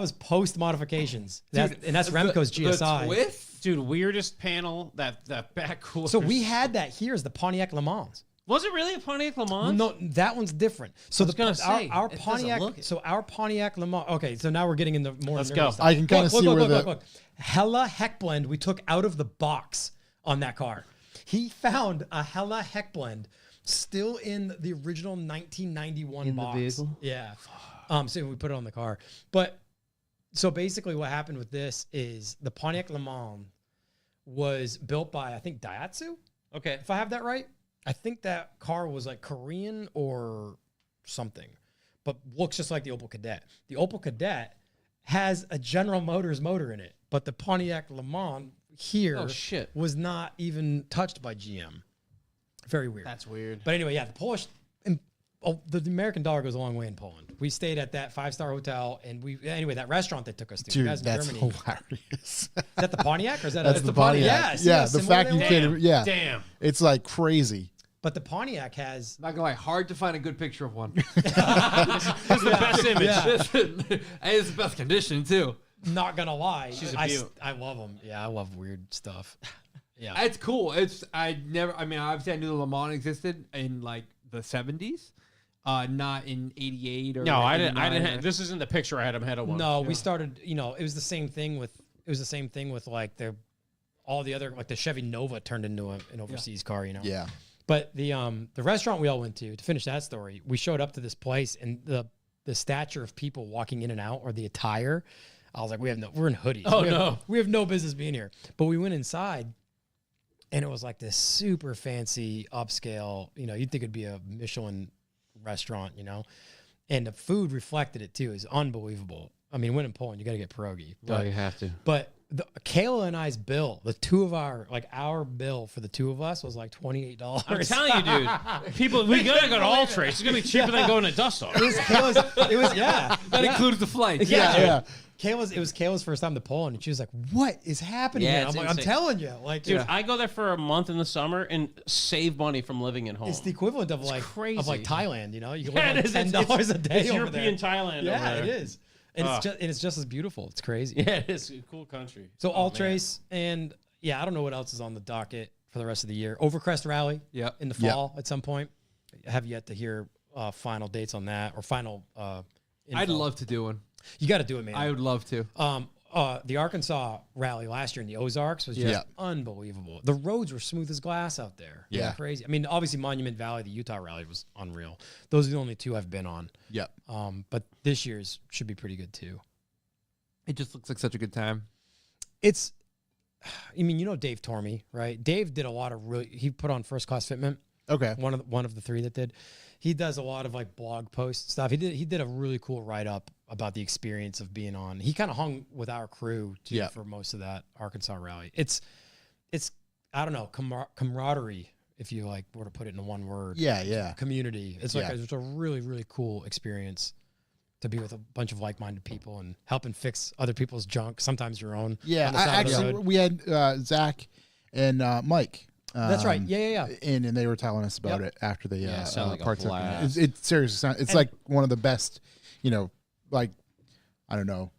S1: was post modifications. And that's Remco's GSI.
S5: The twist?
S2: Dude, weirdest panel, that back cooler.
S1: So we had that here as the Pontiac Le Mans.
S2: Was it really a Pontiac Le Mans?
S1: No, that one's different. So
S2: gonna say,
S1: our
S2: it doesn't
S1: Pontiac.
S2: look it.
S1: So our Pontiac Le Mans. Okay, so now we're getting into more.
S2: Let's
S1: nerdy
S2: go.
S1: stuff.
S4: I can kinda see where
S1: look. Hella Heck Blend we took out of the box on that car. He found a Hella Heck Blend still in the original 1991
S2: In the
S1: box.
S2: vehicle?
S1: Yeah. So we put it on the car. But so basically, what happened with this is the Pontiac Le Mans was built by, I think, Daihatsu.
S2: Okay.
S1: If I have that right, I think that car was like Korean or something, but looks just like the Opel Kadett. The Opel Kadett has a General Motors motor in it, but the Pontiac Le Mans here was not even touched by GM. Very weird.
S2: That's weird.
S1: But anyway, yeah, the American dollar goes a long way in Poland. We stayed at that 5-star hotel, and that restaurant they took us to.
S4: Dude,
S1: guys in
S4: that's
S1: Germany.
S4: hilarious.
S1: Is that the Pontiac or is that
S4: That's the Pontiac.
S1: Yes,
S4: Yeah,
S1: yes,
S4: the
S1: similar
S4: fact
S1: to
S4: you
S1: that
S4: can't
S1: one.
S4: even, yeah.
S2: Damn.
S4: It's like crazy.
S1: But the Pontiac has
S5: Not gonna lie, hard to find a good picture of one.
S2: This is the best image.
S1: Yeah.
S5: And it's the best condition too.
S1: not gonna lie.
S2: She's a
S1: I
S2: beaut.
S1: love them. Yeah, I love weird stuff. Yeah.
S5: It's cool. Obviously I knew the Le Mans existed in like the 70s, not in 88 or
S2: No, I didn't.
S5: 89 or-
S2: This isn't the picture I had him head of one.
S1: No, we started. It was the same thing with like all the other, like the Chevy Nova turned into an overseas car.
S4: Yeah.
S1: But the restaurant we all went to finish that story, we showed up to this place, and the stature of people walking in and out, or the attire, I was like, we're in hoodies.
S2: Oh,
S1: we have no business being here. But we went inside, and it was like this super fancy upscale. You'd think it'd be a Michelin restaurant, and the food reflected it too. It's unbelievable. I mean, when in Poland, you got to get pierogi.
S2: Oh, you have to.
S1: But Kayla and I's bill, the two of our bill for the two of us was like $28.
S2: I'm telling you, dude. People, we gotta go to Ultrace. It's gonna be cheaper than going to Dust Off.
S1: It was
S5: That includes the flight.
S1: Yeah.
S4: Yeah.
S1: It was Kayla's first time to Poland, and she was like, "What is happening?"
S2: Yeah,
S1: here?
S2: it's
S1: I'm
S2: insane.
S1: telling you, like,
S2: Dude, I go there for a month in the summer and save money from living at home.
S1: it's the equivalent of like
S2: crazy.
S1: Thailand. You know, you can
S2: Yeah,
S1: live
S2: it
S1: like
S2: is.
S1: $10 a day
S2: It's
S1: over
S2: European
S1: there.
S2: Thailand.
S1: Yeah,
S2: over
S1: it
S2: there.
S1: is, and it's just as beautiful. It's crazy.
S2: Yeah, it is a cool country.
S1: So
S2: man.
S1: Alt Race, and yeah, I don't know what else is on the docket for the rest of the year. Overcrest Rally,
S5: Yep.
S1: in the fall at some point. I have yet to hear final dates on that or final.
S5: I'd
S1: info.
S5: love to do one.
S1: You got to do it, man.
S5: I would love to.
S1: The Arkansas rally last year in the Ozarks was just
S4: Yeah.
S1: unbelievable. The roads were smooth as glass out there.
S4: Yeah.
S1: Crazy. I mean, obviously Monument Valley, the Utah rally was unreal. Those are the only two I've been on.
S4: Yep.
S1: But this year's should be pretty good too.
S5: It just looks like such a good time.
S1: It's, I mean, you know Dave Tormey, right? Dave did a lot of he put on First Class Fitment.
S4: Okay.
S1: One of the three that did. He does a lot of like blog post stuff. He did a really cool write up about the experience of being on. He kind of hung with our crew too for most of that Arkansas rally. It's I don't know, camaraderie, if you like were to put it in one word.
S4: Yeah.
S1: Community. It's like it's a really, really cool experience to be with a bunch of like-minded people and helping fix other people's junk, sometimes your own.
S4: Yeah.
S1: on the side of the
S4: Actually,
S1: road.
S4: we had Zach and Mike.
S1: That's right. Yeah.
S4: And they were telling us about
S1: Yep.
S4: it after they
S2: sound like a
S4: partook in
S2: blast.
S4: it. It seriously sounds. It's like one of the best, like I don't know,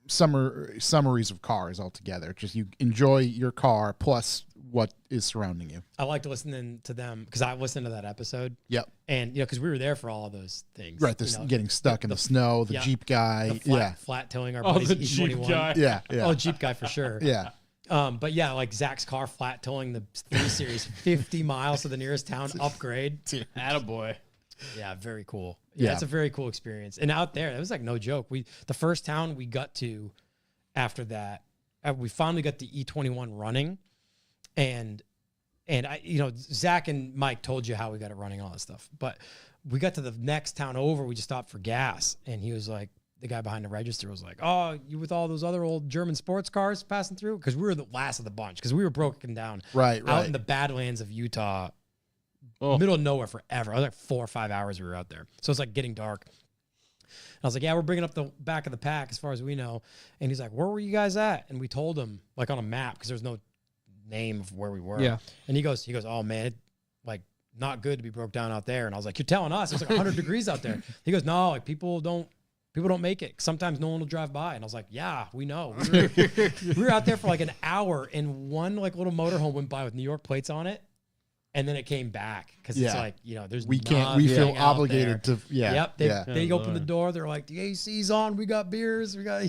S4: summaries of cars altogether. Just you enjoy your car plus what is surrounding you.
S1: I liked listening to them because I listened to that episode.
S4: Yep.
S1: And, because we were there for all of those things.
S4: Right. This getting stuck in the snow, the
S1: yeah,
S4: Jeep guy.
S1: The flat towing our
S2: Oh,
S1: buddy's
S2: the
S1: E21.
S2: Jeep guy.
S4: Yeah.
S1: Oh, Jeep guy for sure.
S4: Yeah.
S1: But yeah, like Zach's car flat towing the 3 Series 50 miles to the nearest town upgrade.
S2: Attaboy.
S1: Yeah, very cool. Yeah, it's a very cool experience. And out there, it was like no joke. The first town we got to after that, we finally got the E21 running, and I, Zach and Mike told you how we got it running, all that stuff. But we got to the next town over, we just stopped for gas, and he was like, the guy behind the register was like, "Oh, you with all those other old German sports cars passing through?" Because we were the last of the bunch, because we were broken down out in the Badlands of Utah. Middle of nowhere forever. I was like 4 or 5 hours we were out there. So it's like getting dark. And I was like, yeah, we're bringing up the back of the pack as far as we know. And he's like, where were you guys at? And we told him like on a map because there's no name of where we were.
S5: Yeah.
S1: And he goes, oh man, like not good to be broke down out there. And I was like, you're telling us it's like 100 degrees out there. He goes, no, like people don't make it. Sometimes no one will drive by. And I was like, yeah, we know. We were out there for like an hour and one like little motorhome went by with New York plates on it. And then it came back because it's like, there's
S4: we feel obligated to,
S1: Yep.
S4: They
S1: They opened the door. They're like, the AC's on. We got beers. We got,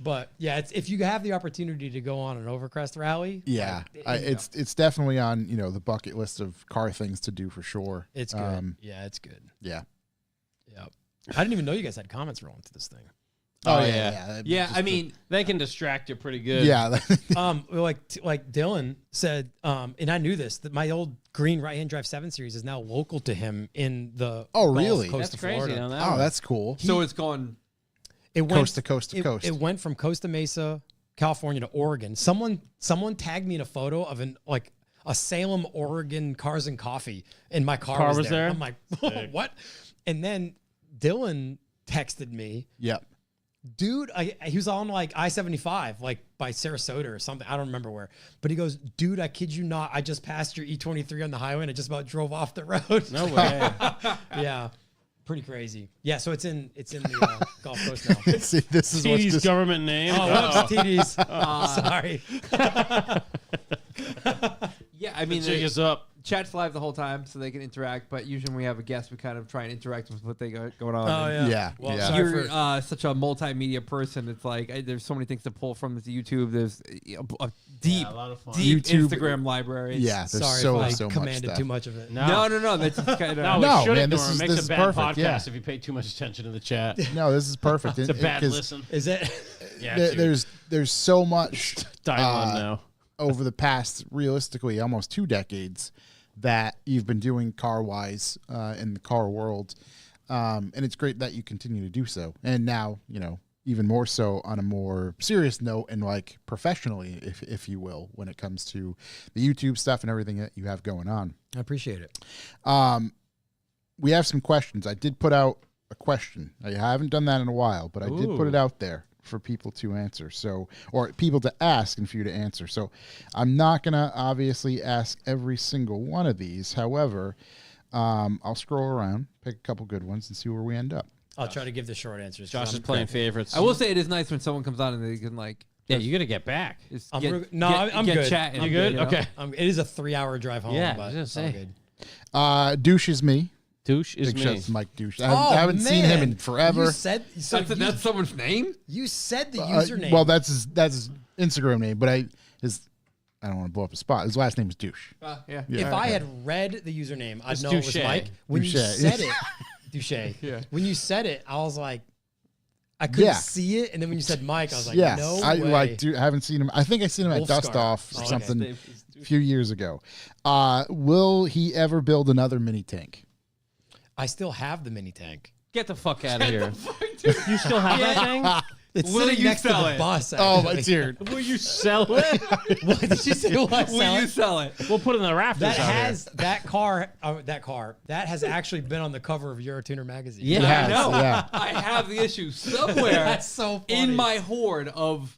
S1: But yeah, if you have the opportunity to go on an Overcrest rally.
S4: Yeah. It's definitely on, the bucket list of car things to do for sure.
S1: It's good. Yeah, it's good.
S4: Yeah.
S1: Yep. I didn't even know you guys had comments rolling to this thing.
S4: Oh, yeah.
S5: Yeah, I mean,
S2: They can distract you pretty good.
S4: Yeah.
S1: Like Dylan said, and I knew this, that my old green right-hand drive 7 Series is now local to him in the Gulf
S4: really?
S1: Coast
S2: That's
S1: of
S2: crazy.
S1: Florida.
S2: On that
S4: Oh,
S2: one.
S4: that's cool.
S5: so it's gone.
S1: It went
S4: Coast to coast to coast.
S1: It went from Costa Mesa, California to Oregon. Someone tagged me in a photo of a Salem, Oregon Cars and Coffee, and my car was there. I'm like, what? And then Dylan texted me.
S4: Yep.
S1: Dude, he was on like I-75, like by Sarasota or something. I don't remember where. But he goes, dude, I kid you not. I just passed your E23 on the highway and I just about drove off the road.
S2: No way.
S1: Yeah. Pretty crazy. Yeah, so it's in the Gulf Coast now.
S4: See, this is what's
S2: TD's
S4: just,
S2: government name.
S1: Oh, whoops, TDs. Sorry.
S5: Yeah, I mean,
S2: Jig is up.
S5: chat's live the whole time, so they can interact. But usually when we have a guest, we kind of try and interact with what they got going on.
S1: Oh,
S5: And
S1: yeah.
S4: Yeah.
S1: Well,
S4: yeah.
S1: sorry
S5: You're
S1: for-
S5: such a multimedia person. It's like there's so many things to pull from this YouTube. There's a deep,
S2: a lot of fun.
S5: deep
S4: YouTube-
S5: Instagram library.
S4: Yeah. There's
S1: Sorry
S4: so
S1: if I
S4: much
S1: commanded
S4: stuff.
S1: too much of it.
S5: No. That's just kind
S2: No,
S5: of.
S2: we
S4: No,
S2: should
S4: man,
S2: ignore
S4: this
S2: him.
S4: is-
S2: It makes
S4: this
S2: a
S4: is
S2: bad
S4: perfect,
S2: podcast
S4: yeah.
S2: if you pay too much attention to the chat.
S4: No, this is perfect.
S2: It's a bad
S4: 'cause
S2: listen.
S1: Is it?
S2: Yeah, dude.
S4: there's so much
S2: Dial on now.
S4: over the past, realistically, almost 2 decades that you've been doing car-wise in the car world. And it's great that you continue to do so. And now, even more so on a more serious note and like professionally, if you will, when it comes to the YouTube stuff and everything that you have going on.
S1: I appreciate it.
S4: We have some questions. I did put out a question. I haven't done that in a while, but I did put it out there for people to answer. So, or people to ask and for you to answer. So I'm not going to obviously ask every single one of these. However, I'll scroll around, pick a couple good ones, and see where we end up.
S1: I'll try to give the short answers.
S2: Josh is playing favorites.
S5: I will say it is nice when someone comes on and they can
S2: Yeah, you got to get back.
S1: I'm good.
S5: Chatting,
S2: You good?
S5: know?
S2: Okay.
S1: It is a 3-hour drive home.
S2: Yeah,
S1: but
S2: I was gonna
S1: it's all
S2: say.
S1: good.
S4: Douche is me.
S2: Douche is
S4: Big
S2: me.
S4: shout out to Mike Douche. I haven't seen him in forever.
S1: You said so.
S5: That's someone's name?
S1: You said the username.
S4: Well, that's his Instagram name, but I don't want to blow up his spot. His last name is Douche.
S5: Yeah.
S1: if I had read the username, I'd
S2: It's
S1: know it was
S2: Douche.
S1: Mike. When you
S4: Douche.
S1: said it, Douche.
S5: Yeah.
S1: When you said it, I was like, I couldn't
S4: Yeah.
S1: see it, and then when you said Mike, I was like,
S4: Yeah,
S1: no
S4: I
S1: way.
S4: I haven't seen him. I think I seen him at
S1: Wolfscar.
S4: Dust Off or
S1: Oh, okay.
S4: something
S5: His name is
S4: a few years ago. Will he ever build another mini tank?
S1: I still have the mini tank.
S2: Get the fuck out of here.
S3: You still have that thing?
S1: It's
S5: Will
S1: sitting
S5: you
S1: next to
S5: sell
S1: the
S5: it?
S1: bus.
S4: Oh,
S1: actually.
S4: it's here.
S2: Will you sell it?
S1: What did you say? Will I
S5: Will
S1: sell
S5: you
S1: it?
S5: sell it?
S2: We'll put it in the rafters
S1: That
S2: out
S1: has that car that has actually been on the cover of Eurotuner magazine.
S2: Yeah.
S4: It has,
S5: I know.
S4: yeah.
S5: I have the issue somewhere
S1: That's so funny.
S5: in my hoard of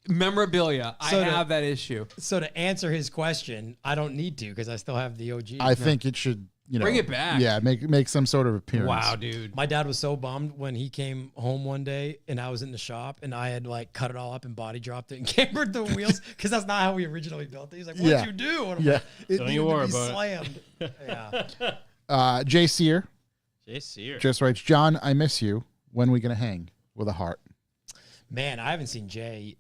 S5: memorabilia.
S1: So
S5: I
S1: to-
S5: have that issue.
S1: So to answer his question, I don't need to because I still have the OG.
S4: I think it should,
S5: Bring it back.
S4: Yeah, make some sort of appearance.
S2: Wow, dude.
S1: My dad was so bummed when he came home one day and I was in the shop and I had like cut it all up and body dropped it and cambered the wheels because that's not how we originally built it. He's like, "What'd
S4: Yeah.
S1: you do?" And I'm
S4: Yeah.
S1: like, it
S2: Don't
S1: needed
S2: you
S1: to
S2: worry
S1: be
S2: about it.
S1: slammed. Yeah.
S4: Jay Sear
S2: JC.
S4: just writes, John, I miss you. When we gonna hang? With a heart.
S1: Man, I haven't seen Jay.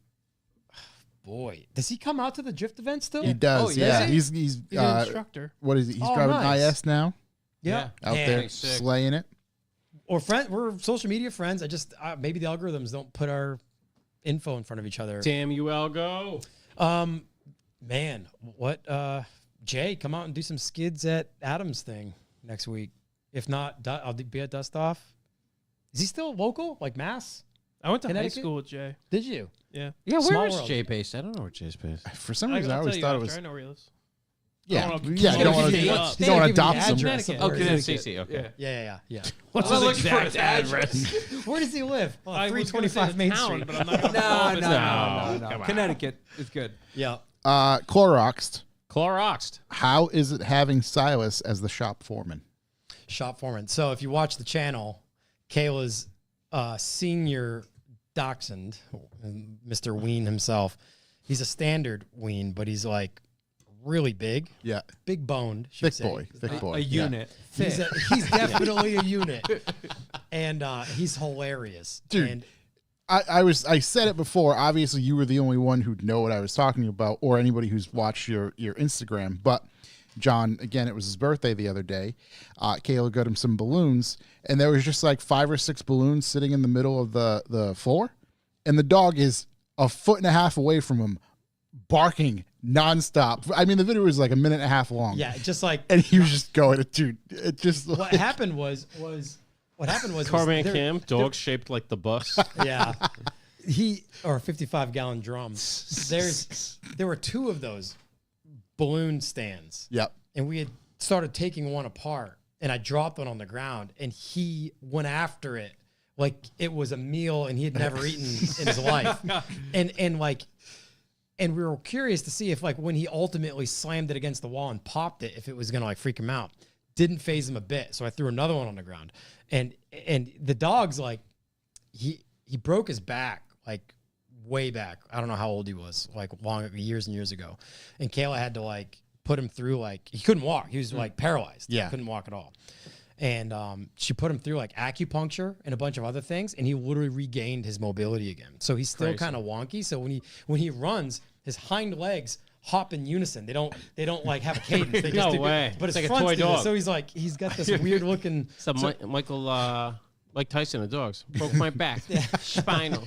S1: Boy, does he come out to the drift event still?
S4: He does.
S5: Oh,
S4: yeah,
S5: does he?
S4: he's
S3: He's an instructor.
S4: what is he? He's
S1: Oh,
S4: driving
S1: nice.
S4: IS now.
S1: Yeah.
S4: Out
S1: Man,
S4: there
S2: sick.
S4: slaying it.
S1: Or we're social media friends. I just maybe the algorithms don't put our info in front of each other.
S2: Damn you, Algo.
S1: Man, what? Jay, come out and do some skids at Adam's thing next week. If not, I'll be at Dust Off. Is he still local, like Mass?
S3: I went to high
S1: Connecticut?
S3: school with Jay.
S1: Did you?
S3: Yeah.
S2: Yeah,
S1: Small
S2: where is
S1: world.
S2: Jay based? I don't know where Jay's based.
S4: For some reason, I
S3: I'll
S4: always
S3: tell you
S4: thought it
S3: after.
S4: was.
S3: I know where he lives.
S4: Yeah,
S3: wanna-
S4: yeah.
S3: he's
S4: You
S3: gonna
S4: don't want
S3: give
S4: to.
S3: you
S4: You
S3: up.
S4: don't want to
S1: Give me
S4: adopt
S1: the
S4: him.
S1: address.
S2: Oh,
S3: Connecticut.
S2: CC. Okay.
S1: Yeah.
S2: What's
S5: I'm
S2: his
S5: looking for
S2: exact
S5: his
S2: address?
S1: Where does he live? Oh,
S3: I was gonna say
S1: 325
S3: the
S1: Main
S3: town,
S1: Street.
S3: but I'm not gonna
S5: No,
S3: follow
S5: no,
S3: it.
S5: no. Connecticut is good.
S1: Yeah.
S4: Cloroxed.
S2: Cloroxed.
S4: How is it having Silas as the shop foreman?
S1: Shop foreman. So if you watch the channel, Kayla's senior dachshund, Mr. Ween himself. He's a standard Ween, but he's like really big,
S4: Yeah,
S1: big boned.
S4: thick boy.
S5: A unit.
S1: He's definitely a unit, and he's hilarious,
S4: Dude.
S1: And
S4: I said it before. Obviously, you were the only one who'd know what I was talking about, or anybody who's watched your Instagram. But John, again, it was his birthday the other day. Kayla got him some balloons, and there was just like 5 or 6 balloons sitting in the middle of the floor, and the dog is a foot and a half away from him, barking nonstop. I mean, the video was like a minute and a half long.
S1: yeah, just like
S4: and he was just going, dude. It just
S1: what happened was
S2: Carman
S1: there-
S2: Cam, dog shaped like the bus.
S1: Yeah. Or a 55-gallon drum. There were 2 of those balloon stands.
S4: Yep.
S1: And we had started taking one apart and I dropped one on the ground and he went after it like it was a meal and he had never eaten in his life. And we were curious to see if like when he ultimately slammed it against the wall and popped it, if it was gonna like freak him out. Didn't phase him a bit. So I threw another one on the ground. And the dog's like he broke his back like way back. I don't know how old he was, like long years and years ago. And Kayla had to like put him through like he couldn't walk. He was like paralyzed.
S4: Yeah.
S1: Couldn't walk at all. And she put him through like acupuncture and a bunch of other things, and he literally regained his mobility again. So he's still kind of wonky. So when he runs, his hind legs hop in unison. They don't like have a cadence. They just
S2: No
S1: do,
S2: way.
S1: But
S2: It's
S1: his
S2: like a
S1: fronts
S2: toy
S1: do this.
S2: dog.
S1: So he's like he's got this weird looking.
S2: So Mike Tyson of dogs broke my back. Spinal.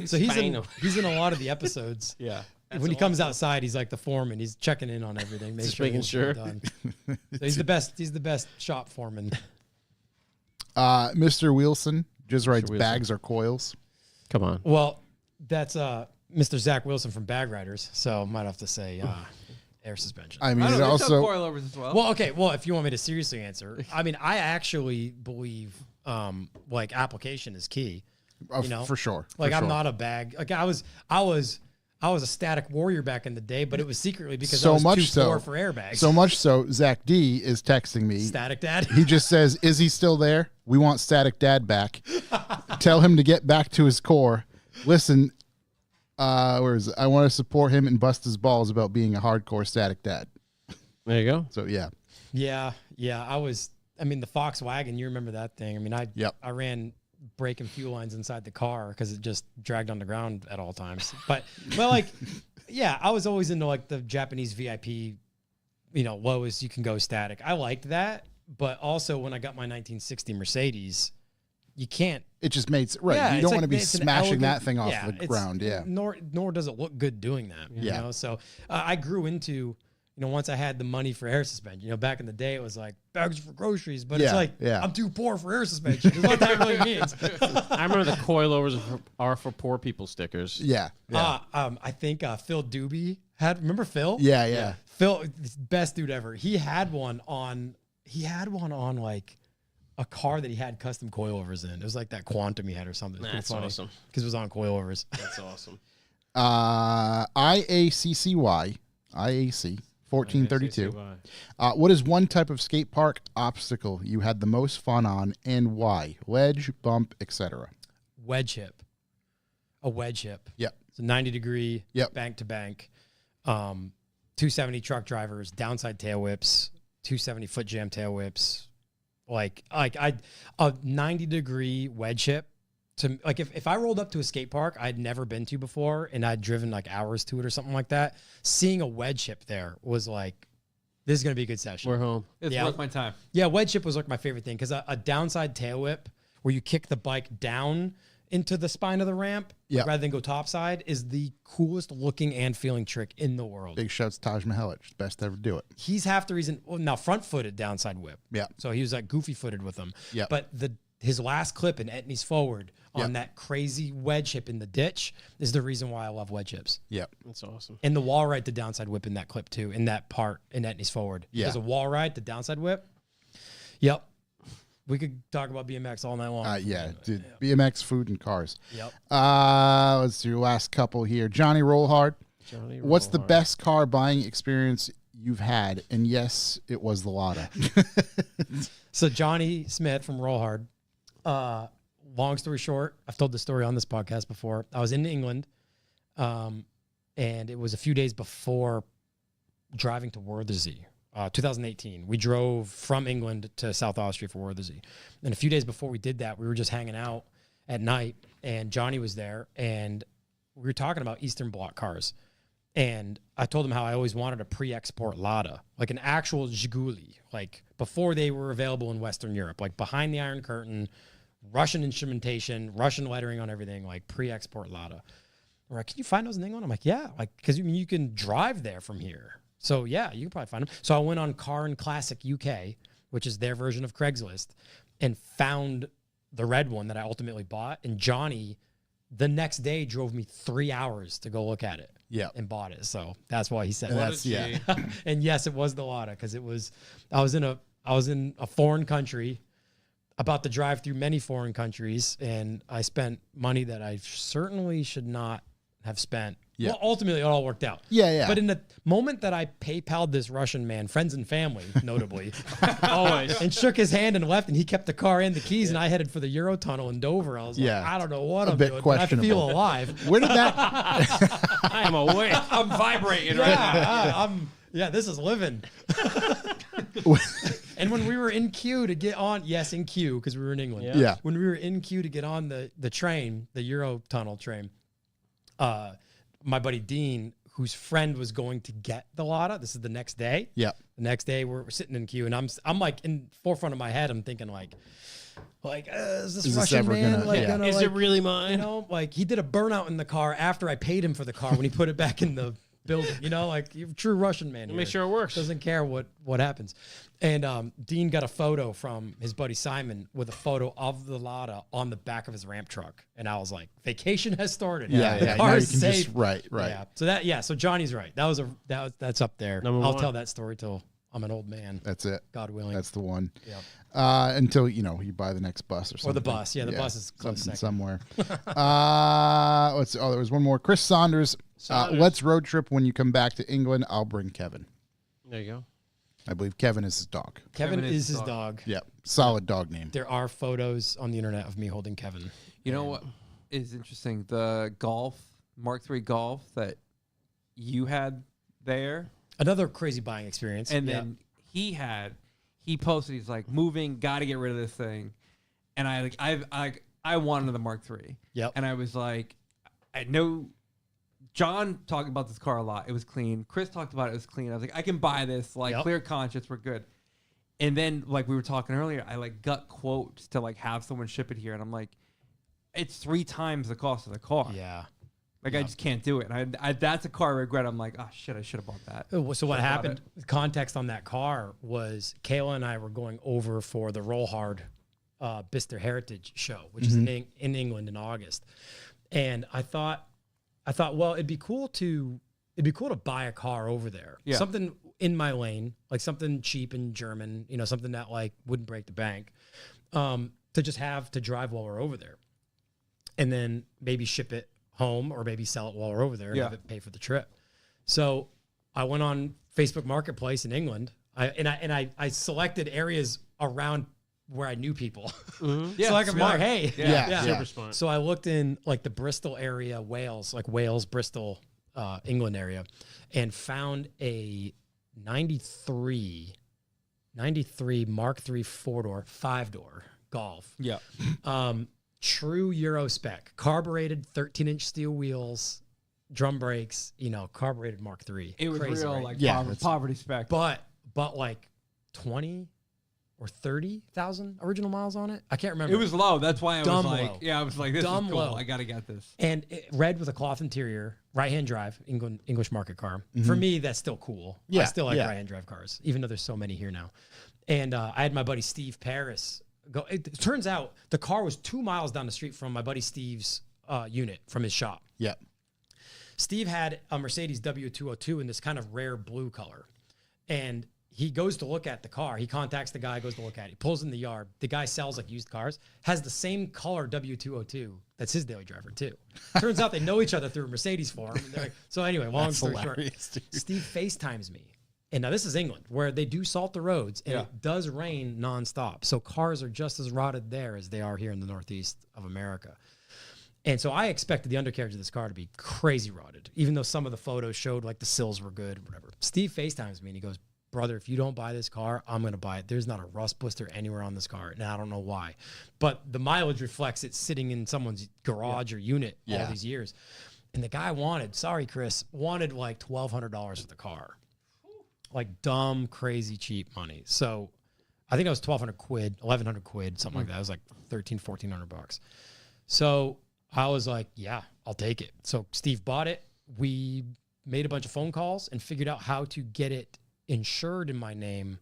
S1: So he's
S2: Spinal.
S1: he's in a lot of the episodes.
S2: Yeah.
S1: When he comes outside, he's like the foreman. He's checking in on everything,
S2: Just making
S1: everything's
S2: sure.
S1: done. So he's the best. He's the best shop foreman.
S4: Mr. Wilson just writes
S2: Wilson.
S4: bags or coils.
S2: Come on.
S1: Well, that's Mr. Zach Wilson from Bag Riders. So might have to say air suspension.
S4: I mean,
S5: I
S4: it
S5: don't know,
S4: also
S5: coilovers as well.
S1: Well, okay. Well, if you want me to seriously answer, I mean, I actually believe like application is key. You know,
S4: for sure.
S1: Like
S4: for
S1: I'm
S4: sure.
S1: not a bag. Like I was a static warrior back in the day, but it was secretly because
S4: So
S1: I was
S4: much
S1: too
S4: so-
S1: poor for airbags.
S4: So much so, Zach D is texting me.
S1: Static dad.
S4: He just says, "Is he still there? We want Static Dad back. Tell him to get back to his core. Listen, where is it? I want to support him and bust his balls about being a hardcore Static Dad."
S2: There you go.
S4: So yeah,
S1: Yeah. I mean, the Volkswagen, you remember that thing. I mean, I ran brake and fuel lines inside the car because it just dragged on the ground at all times. But like, yeah, I was always into like the Japanese VIP, you know, lowest you can go static. I liked that. But also when I got my 1960 Mercedes, you can't.
S4: it just made right.
S1: Yeah,
S4: you
S1: it's
S4: don't
S1: like-
S4: want to be
S1: it's an
S4: smashing that
S1: elegant-
S4: thing off
S1: yeah,
S4: the
S1: it's-
S4: ground. Yeah,
S1: Nor does it look good doing that.
S4: Yeah.
S1: You know? So I grew into, you know, once I had the money for air suspension, you know, back in the day, it was like bags for groceries, but it's
S4: Yeah,
S1: like,
S4: yeah.
S1: I'm too poor for air suspension. Is what that really means.
S2: I remember the coilovers are for poor people stickers.
S4: yeah, yeah,
S1: I think Phil Doobie remember Phil?
S4: yeah.
S1: Phil, best dude ever. He had one on like a car that he had custom coilovers in. It was like that Quantum he had or something.
S2: That's awesome.
S1: Because it was on coilovers.
S2: That's awesome.
S4: IACCY, IAC 1432. What is one type of skate park obstacle you had the most fun on and why? Ledge, bump, etc.
S1: Wedge hip. A wedge hip.
S4: Yep.
S1: It's a 90-degree
S4: Yep.
S1: bank to bank. 270 truck drivers, downside tail whips, 270 foot jam tail whips. Like a 90-degree wedge hip. To like if I rolled up to a skate park I'd never been to before and I'd driven like hours to it or something like that, seeing a wedge hip there was like, this is gonna be a good session.
S2: We're home.
S5: It's
S1: Yeah.
S5: worth my time.
S1: Yeah, wedge hip was like my favorite thing because a downside tail whip where you kick the bike down into the spine of the ramp
S4: Yep.
S1: rather than go topside is the coolest looking and feeling trick in the world.
S4: Big shouts to Taj Mahal. Best to ever do it.
S1: He's half the reason. Well, now front footed downside whip.
S4: Yeah.
S1: So he was like goofy footed with them.
S4: Yep.
S1: But his last clip in Etnies Forward on
S4: Yep.
S1: that crazy wedge hip in the ditch is the reason why I love wedge hips.
S4: Yep.
S2: That's awesome.
S1: And the wall ride to downside whip in that clip too, in that part in Etnies Forward.
S4: Yeah.
S1: There's a wall ride to downside whip. Yep. We could talk about BMX all night long.
S4: Yeah, dude. BMX, food, and cars.
S1: Yep.
S4: Let's do last couple here. Johnny Rollhard.
S2: Johnny
S4: What's the
S2: Rollhard.
S4: best car buying experience you've had? And yes, it was the Lada.
S1: So Johnny Smith from Roll Hard. Long story short, I've told the story on this podcast before. I was in England, and it was a few days before driving to Worthersea, 2018. We drove from England to South Austria for Worthersea. And a few days before we did that, we were just hanging out at night, and Johnny was there, and we were talking about Eastern Bloc cars. And I told him how I always wanted a pre-export Lada, like an actual Zhiguli, like before they were available in Western Europe, like behind the Iron Curtain, Russian instrumentation, Russian lettering on everything, like pre-export Lada. We're like, can you find those in England? I'm like, yeah, like because you can drive there from here. So yeah, you can probably find them. So I went on Car and Classic UK, which is their version of Craigslist, and found the red one that I ultimately bought. And Johnny, the next day, drove me 3 hours to go look at it.
S4: Yeah.
S1: And bought it. So that's why he said
S4: And
S1: that.
S4: that's- yeah.
S1: And yes, it was the Lada because I was in a foreign country, about to drive through many foreign countries, and I spent money that I certainly should not have spent.
S4: Yeah.
S1: Well, ultimately, it all worked out.
S4: Yeah, yeah.
S1: But in the moment that I PayPal'd this Russian man, friends and family, notably,
S2: Always.
S1: and shook his hand and left, and he kept the car and the keys, and I headed for the Eurotunnel in Dover. I was
S4: Yeah.
S1: like, I don't know what
S4: A
S1: I'm
S4: bit
S1: doing, but I feel
S4: questionable.
S1: alive.
S4: Where did that?
S2: I am awake.
S5: I'm vibrating right now.
S1: Yeah, this is living. And when we were in queue to get on, in queue, because we were in England.
S2: Yeah.
S4: Yeah.
S1: When we were in queue to get on the train, the Eurotunnel train, my buddy Dean, whose friend was going to get the Lada, this is the next day.
S4: Yeah.
S1: The next day we're sitting in queue, and I'm like in forefront of my head, I'm thinking like is this Russian
S4: ever
S1: man
S4: gonna- yeah.
S1: gonna
S2: Is
S1: like,
S2: it really
S1: you
S2: mine?
S1: know, like he did a burnout in the car after I paid him for the car when he put it back in the building, you know, like you're a true Russian man.
S2: Make
S1: here.
S2: sure it works.
S1: Doesn't care what happens. And Dean got a photo from his buddy Simon with a photo of the Lada on the back of his ramp truck, and I was like, vacation has started.
S4: Yeah,
S1: The
S4: yeah.
S1: car
S4: Now you
S1: is
S4: can
S1: safe.
S4: just right.
S1: Yeah. So so Johnny's right. That's up there.
S2: Number
S1: I'll
S2: one.
S1: tell that story till I'm an old man.
S4: That's it.
S1: God willing.
S4: That's the one.
S1: Yeah.
S4: Until you buy the next bus or something.
S1: Or the bus. Yeah, the bus is close
S4: something
S1: second.
S4: somewhere. Let's see. Oh, there was one more. Chris Saunders. Let's road trip when you come back to England. I'll bring Kevin.
S2: There you go.
S4: I believe Kevin is his dog.
S1: Kevin is his dog.
S4: Yeah, solid dog name.
S1: There are photos on the internet of me holding Kevin.
S5: You know what is interesting? The golf, Mark III golf that you had there.
S1: Another crazy buying experience.
S5: And then he posted, he's like, moving, got to get rid of this thing. And I wanted the Mark III.
S1: Yep.
S5: And I was like, I know John talked about this car a lot. It was clean. Chris talked about it. It was clean. I was like, I can buy this, like clear conscience. We're good. And then like we were talking earlier, I like got quotes to like have someone ship it here. And I'm like, it's 3 times the cost of the car.
S1: Yeah.
S5: Like I just can't do it. And I that's a car I regret. I'm like, oh shit, I should have bought that.
S1: So what happened? Context on that car was Kayla and I were going over for the Roll Hard Bicester Heritage Show, which is in England in August. And I thought, well, it'd be cool to buy a car over there.
S5: Yeah.
S1: Something in my lane, like something cheap and German, something that like wouldn't break the bank, to just have to drive while we're over there. And then maybe ship it home or maybe sell it while we're over there and have it pay for the trip. So I went on Facebook Marketplace in England. I selected areas around where I knew people.
S5: Yeah,
S1: so I could mark, hey.
S2: Super smart.
S1: So I looked in like the Bristol area, Wales, like Wales, Bristol, England area, and found a 93 Mark III 4-door, 5-door Golf.
S5: Yeah.
S1: True Euro spec, carbureted 13-inch steel wheels, drum brakes, carbureted Mark III.
S5: It was
S1: Crazy,
S5: real,
S1: right?
S5: like poverty spec.
S1: But like 20 or 30,000 original miles on it. I can't remember.
S5: It was low. That's why I
S1: Dumb
S5: was like,
S1: low.
S5: I was like, this
S1: Dumb
S5: is cool.
S1: low.
S5: I got to get this.
S1: And red with a cloth interior, right-hand drive, English market car. For me, that's still cool. I
S4: Yeah,
S1: still like
S4: yeah.
S1: right-hand drive cars, even though there's so many here now. And I had my buddy Steve Paris go. It turns out the car was 2 miles down the street from my buddy Steve's unit from his shop.
S4: Yeah.
S1: Steve had a Mercedes W202 in this kind of rare blue color. And he goes to look at the car. He contacts the guy, goes to look at it. He pulls in the yard. The guy sells like used cars, has the same color W202. That's his daily driver too. Turns out they know each other through a Mercedes forum. So anyway, long story short, Steve FaceTimes me. And now this is England where they do salt the roads and it does rain nonstop. So cars are just as rotted there as they are here in the Northeast of America. And so I expected the undercarriage of this car to be crazy rotted, even though some of the photos showed like the sills were good or whatever. Steve FaceTimes me and he goes, brother, if you don't buy this car, I'm going to buy it. There's not a rust blister anywhere on this car. And I don't know why. But the mileage reflects it sitting in someone's garage or unit all these years. And the guy wanted like $1,200 for the car. Like dumb, crazy, cheap money. So I think it was 1,200 quid, 1,100 quid, something like that. It was like 1,400 bucks. So I was like, yeah, I'll take it. So Steve bought it. We made a bunch of phone calls and figured out how to get it insured in my name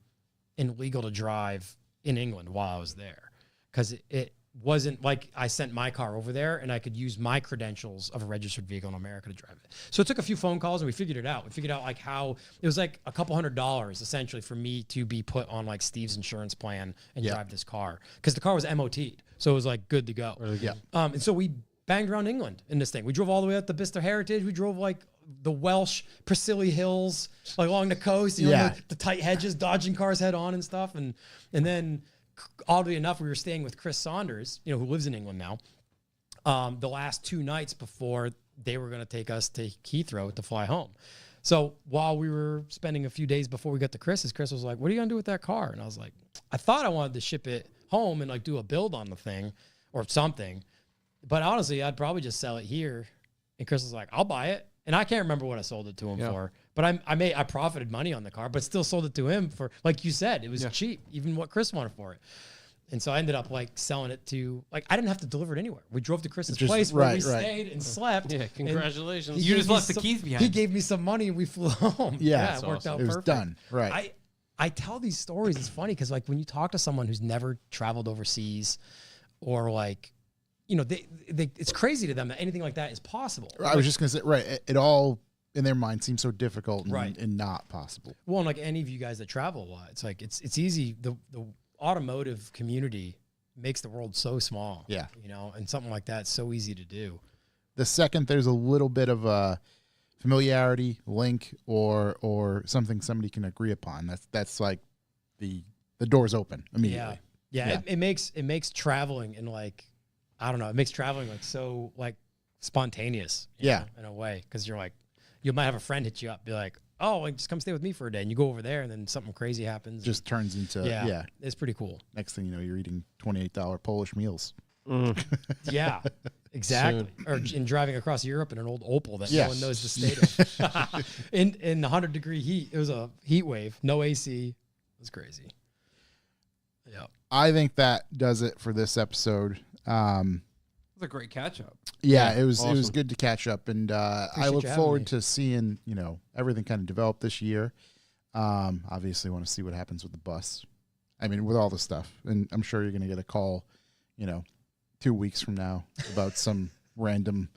S1: and legal to drive in England while I was there. Because it wasn't like I sent my car over there and I could use my credentials of a registered vehicle in America to drive it. So it took a few phone calls and we figured it out. We figured out like how it was like a couple $100 essentially for me to be put on like Steve's insurance plan and drive this car. Because the car was MOT'd. So it was like good to go.
S4: Yeah.
S1: And so we banged around England in this thing. We drove all the way up to Bicester Heritage. We drove like the Welsh Priscilla Hills, like along the coast, the tight hedges, dodging cars head on and stuff. And then oddly enough, we were staying with Chris Saunders, who lives in England now, the last 2 nights before they were going to take us to Heathrow to fly home. So while we were spending a few days before we got to Chris was like, what are you going to do with that car? And I was like, I thought I wanted to ship it home and like do a build on the thing or something. But honestly, I'd probably just sell it here. And Chris was like, I'll buy it. And I can't remember what I sold it to him for. But I profited money on the car, but still sold it to him for, like you said, it was cheap, even what Chris wanted for it. And so I ended up like selling it to, like, I didn't have to deliver it anywhere. We drove to Chris's place where we stayed and slept.
S2: Yeah, congratulations.
S5: You just left the keys behind.
S1: He gave me some money and we flew home.
S4: Yeah,
S1: it worked out
S4: it was
S1: perfect.
S4: done. Right.
S1: I tell these stories. It's funny because like when you talk to someone who's never traveled overseas or like, it's crazy to them that anything like that is possible.
S4: I was just going to say, right. It all in their mind seem so difficult and,
S1: Right.
S4: and not possible.
S1: Well, and like any of you guys that travel a lot, it's like it's easy. The automotive community makes the world so small.
S4: Yeah.
S1: You know, and something like that's so easy to do.
S4: The second there's a little bit of a familiarity, link, or something somebody can agree upon, that's like the door's open immediately.
S1: Yeah. It makes traveling and like, I don't know, it makes traveling like so like spontaneous. you know, in a way, because you're like, you might have a friend hit you up, be like, oh, like, just come stay with me for a day, and you go over there, and then something crazy happens.
S4: Just turns into
S1: it's pretty cool.
S4: Next thing you know, you're eating $28 Polish meals.
S1: Yeah, exactly. Or in driving across Europe in an old Opel that no one knows the state of. in 100-degree heat, it was a heat wave, no AC. It was crazy. Yeah,
S4: I think that does it for this episode.
S5: It was a great catch up.
S4: Yeah, it was
S2: awesome.
S4: good to catch up, and I look
S1: you having
S4: forward
S1: me.
S4: to seeing everything kind of develop this year. Obviously, want to see what happens with the bus. I mean, with all the stuff, and I'm sure you're going to get a call, 2 weeks from now about some random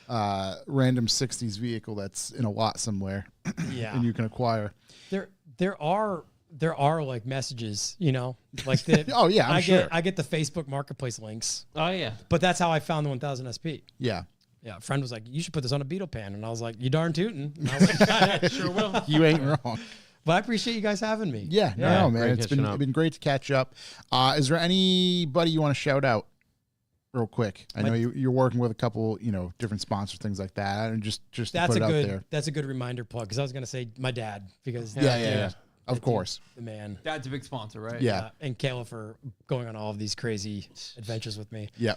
S4: 60s vehicle that's in a lot somewhere,
S1: yeah.
S4: and you can acquire.
S1: There are like messages, like the.
S4: Oh yeah, I'm sure.
S1: I get the Facebook Marketplace links,
S2: Oh yeah.
S1: but that's how I found the 1000 SP.
S4: Yeah,
S1: Yeah, a friend was like, "You should put this on a Beetle pan," and I was like, "You darn tootin'." And I was like, "Yeah, sure will."
S4: you ain't wrong.
S1: But I appreciate you guys having me.
S4: Yeah,
S2: Yeah,
S4: no, man,
S2: great
S4: it's
S2: catching up.
S4: been great to catch up. Is there anybody you want to shout out, real quick? I know you're working with a couple, different sponsors, things like that, and just to
S1: That's
S4: put
S1: a
S4: it out
S1: good.
S4: there.
S1: That's a good reminder plug because I was gonna say my dad because
S4: Yeah. Of course.
S1: the man.
S5: Dad's a big sponsor, right?
S4: Yeah.
S1: And Kayla for going on all of these crazy adventures with me.
S4: Yeah.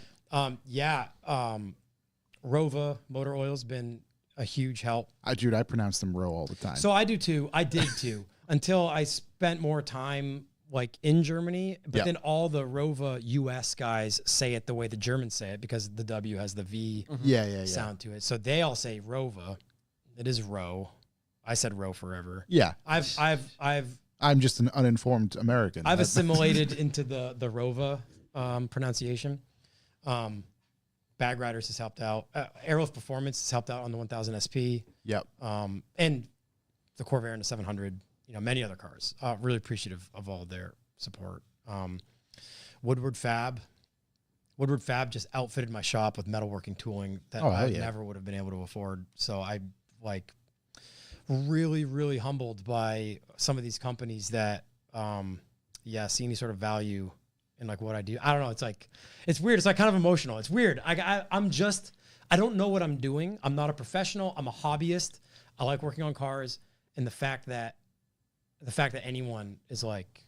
S1: Rova Motor Oil's been a huge help.
S4: Dude, I pronounce them Row all the time.
S1: So I do too. I did too until I spent more time like in Germany. But
S4: Yeah.
S1: then all the Rova US guys say it the way the Germans say it because the W has the V
S4: yeah.
S1: sound to it. So they all say Rova. It is Row. I said Row forever.
S4: Yeah.
S1: I've
S4: I'm just an uninformed American.
S1: I've assimilated into the Rova pronunciation. Bag Riders has helped out. Airlift Performance has helped out on the 1000 SP.
S4: Yep.
S1: And the Corvair and the 700. Many other cars. Really appreciative of all their support. Woodward Fab just outfitted my shop with metalworking tooling that I never would have been able to afford. So I really, really humbled by some of these companies that, see any sort of value in like what I do. I don't know. It's like, it's weird. It's like kind of emotional. It's weird. I don't know what I'm doing. I'm not a professional. I'm a hobbyist. I like working on cars. And the fact that anyone is like,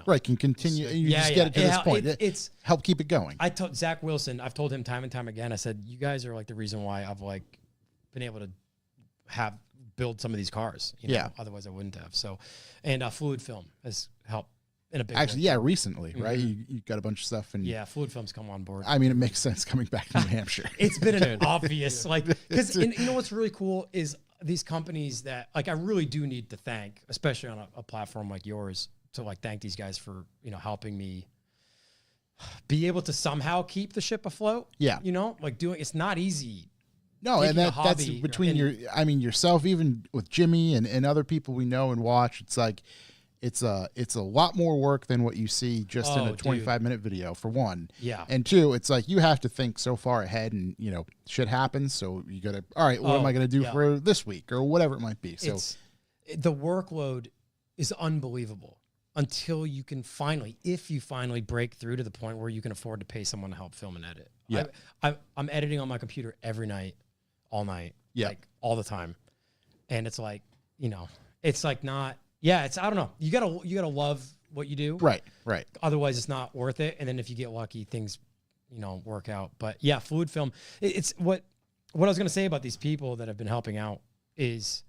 S4: right, can continue. You just get it to this point. It's help keep it going.
S1: I told Zach Wilson, I've told him time and time again, I said, you guys are like the reason why I've like been able to build some of these cars. Otherwise I wouldn't have. So, and Fluid Film has helped in a big way.
S4: Recently, right? You got a bunch of stuff, and
S1: Fluid Film's come on board.
S4: I mean, it makes sense coming back to New Hampshire.
S1: It's been an obvious, because what's really cool is these companies that, like, I really do need to thank, especially on a platform like yours, to like thank these guys for, helping me be able to somehow keep the ship afloat. Yeah. It's not easy.
S4: No, and that's between yourself, even with Jimmy and other people we know and watch. It's like, it's a lot more work than what you see just in a 25-minute video, for one.
S1: Yeah.
S4: And two, it's like you have to think so far ahead, and shit happens. So you got to, all right, what am I going to do for this week or whatever it might be? So
S1: the workload is unbelievable until you can if you finally break through to the point where you can afford to pay someone to help film and edit.
S4: Yeah.
S1: I'm editing on my computer every night, all night, like all the time. And it's like, it's like not, it's, I don't know. You gotta love what you do.
S4: Right.
S1: Otherwise it's not worth it. And then if you get lucky, things, work out. But Fluid Film, it's what I was going to say about these people that have been helping out is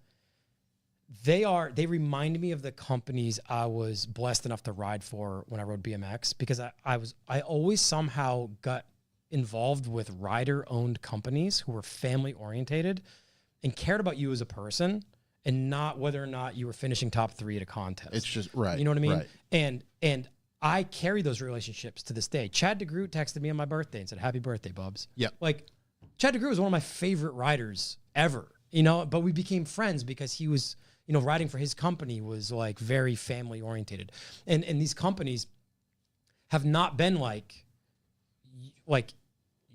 S1: they remind me of the companies I was blessed enough to ride for when I rode BMX, because I always somehow got involved with rider-owned companies who were family-orientated and cared about you as a person and not whether or not you were finishing top 3 at a contest.
S4: It's just right.
S1: You know what I mean?
S4: Right.
S1: And I carry those relationships to this day. Chad DeGroot texted me on my birthday and said, "Happy birthday, Bubs."
S4: Yep.
S1: Like, Chad DeGroot was one of my favorite riders ever. you know, but we became friends because he was, you know, riding for his company was like very family orientated. And these companies have not been like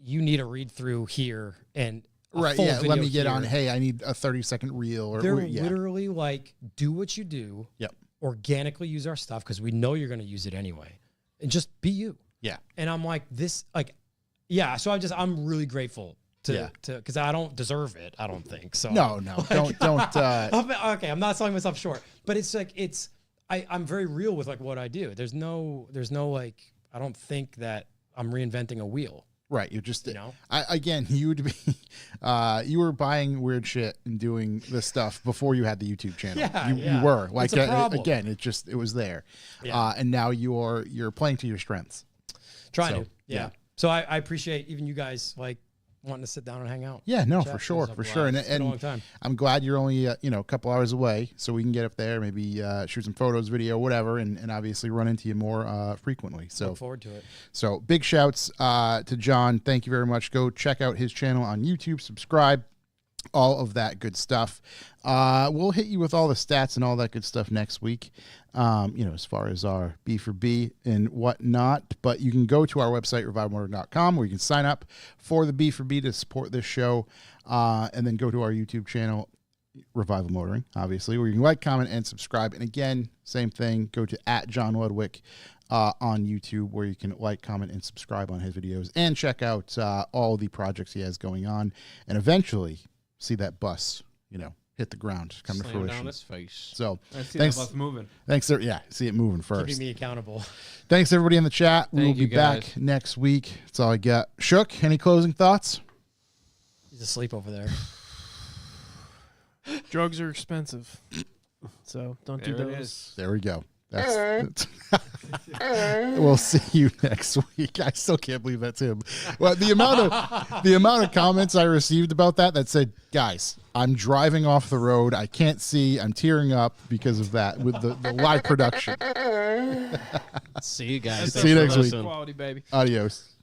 S1: you need a read through here and
S4: Right, yeah. Let me get on. Hey, I need a 30-second reel. Or
S1: they're literally like, do what you do.
S4: Yep.
S1: Organically use our stuff because we know you're going to use it anyway, and just be you.
S4: Yeah.
S1: And I'm like this, like, yeah. So I'm really grateful to because I don't deserve it. I don't think so.
S4: No, like, don't.
S1: Okay, I'm not selling myself short, but it's like I'm very real with like what I do. There's no like I don't think that I'm reinventing a wheel.
S4: Right, you're just,
S1: you know.
S4: You would be, you were buying weird shit and doing this stuff before you had the YouTube channel. You were like, again, it was there, and now you're playing to your strengths.
S1: Trying to, yeah. So I appreciate even you guys like wanting to sit down and hang out.
S4: Yeah, no, for sure. And
S1: a long time.
S4: I'm glad you're only a couple hours away, so we can get up there, maybe shoot some photos, video, whatever, and obviously run into you more frequently. So
S1: look forward to it.
S4: So big shouts to John. Thank you very much. Go check out his channel on YouTube. Subscribe. All of that good stuff. We'll hit you with all the stats and all that good stuff next week. As far as our B for B and whatnot. But you can go to our website, revivalmotoring.com, where you can sign up for the B for B to support this show. And then go to our YouTube channel, Revival Motoring, obviously, where you can like, comment, and subscribe. And again, same thing. Go to @John Ludwick on YouTube, where you can like, comment, and subscribe on his videos. And check out all the projects he has going on. And eventually see that bus, hit the ground, come to fruition.
S2: Down his face.
S4: So
S5: thanks.
S4: That
S5: bus moving.
S4: Thanks, yeah. See it moving first.
S1: Keeping me accountable.
S4: Thanks everybody in the chat. We will be back next week. That's all I got. Shook, any closing thoughts?
S1: He's asleep over there.
S3: Drugs are expensive, so don't do those.
S4: There we go. We'll see you next week. I still can't believe that's him. Well, the amount of comments I received about that said, "Guys, I'm driving off the road. I can't see. I'm tearing up because of that with the live production."
S2: See you guys.
S4: See you next week.
S3: Quality, baby.
S4: Adios.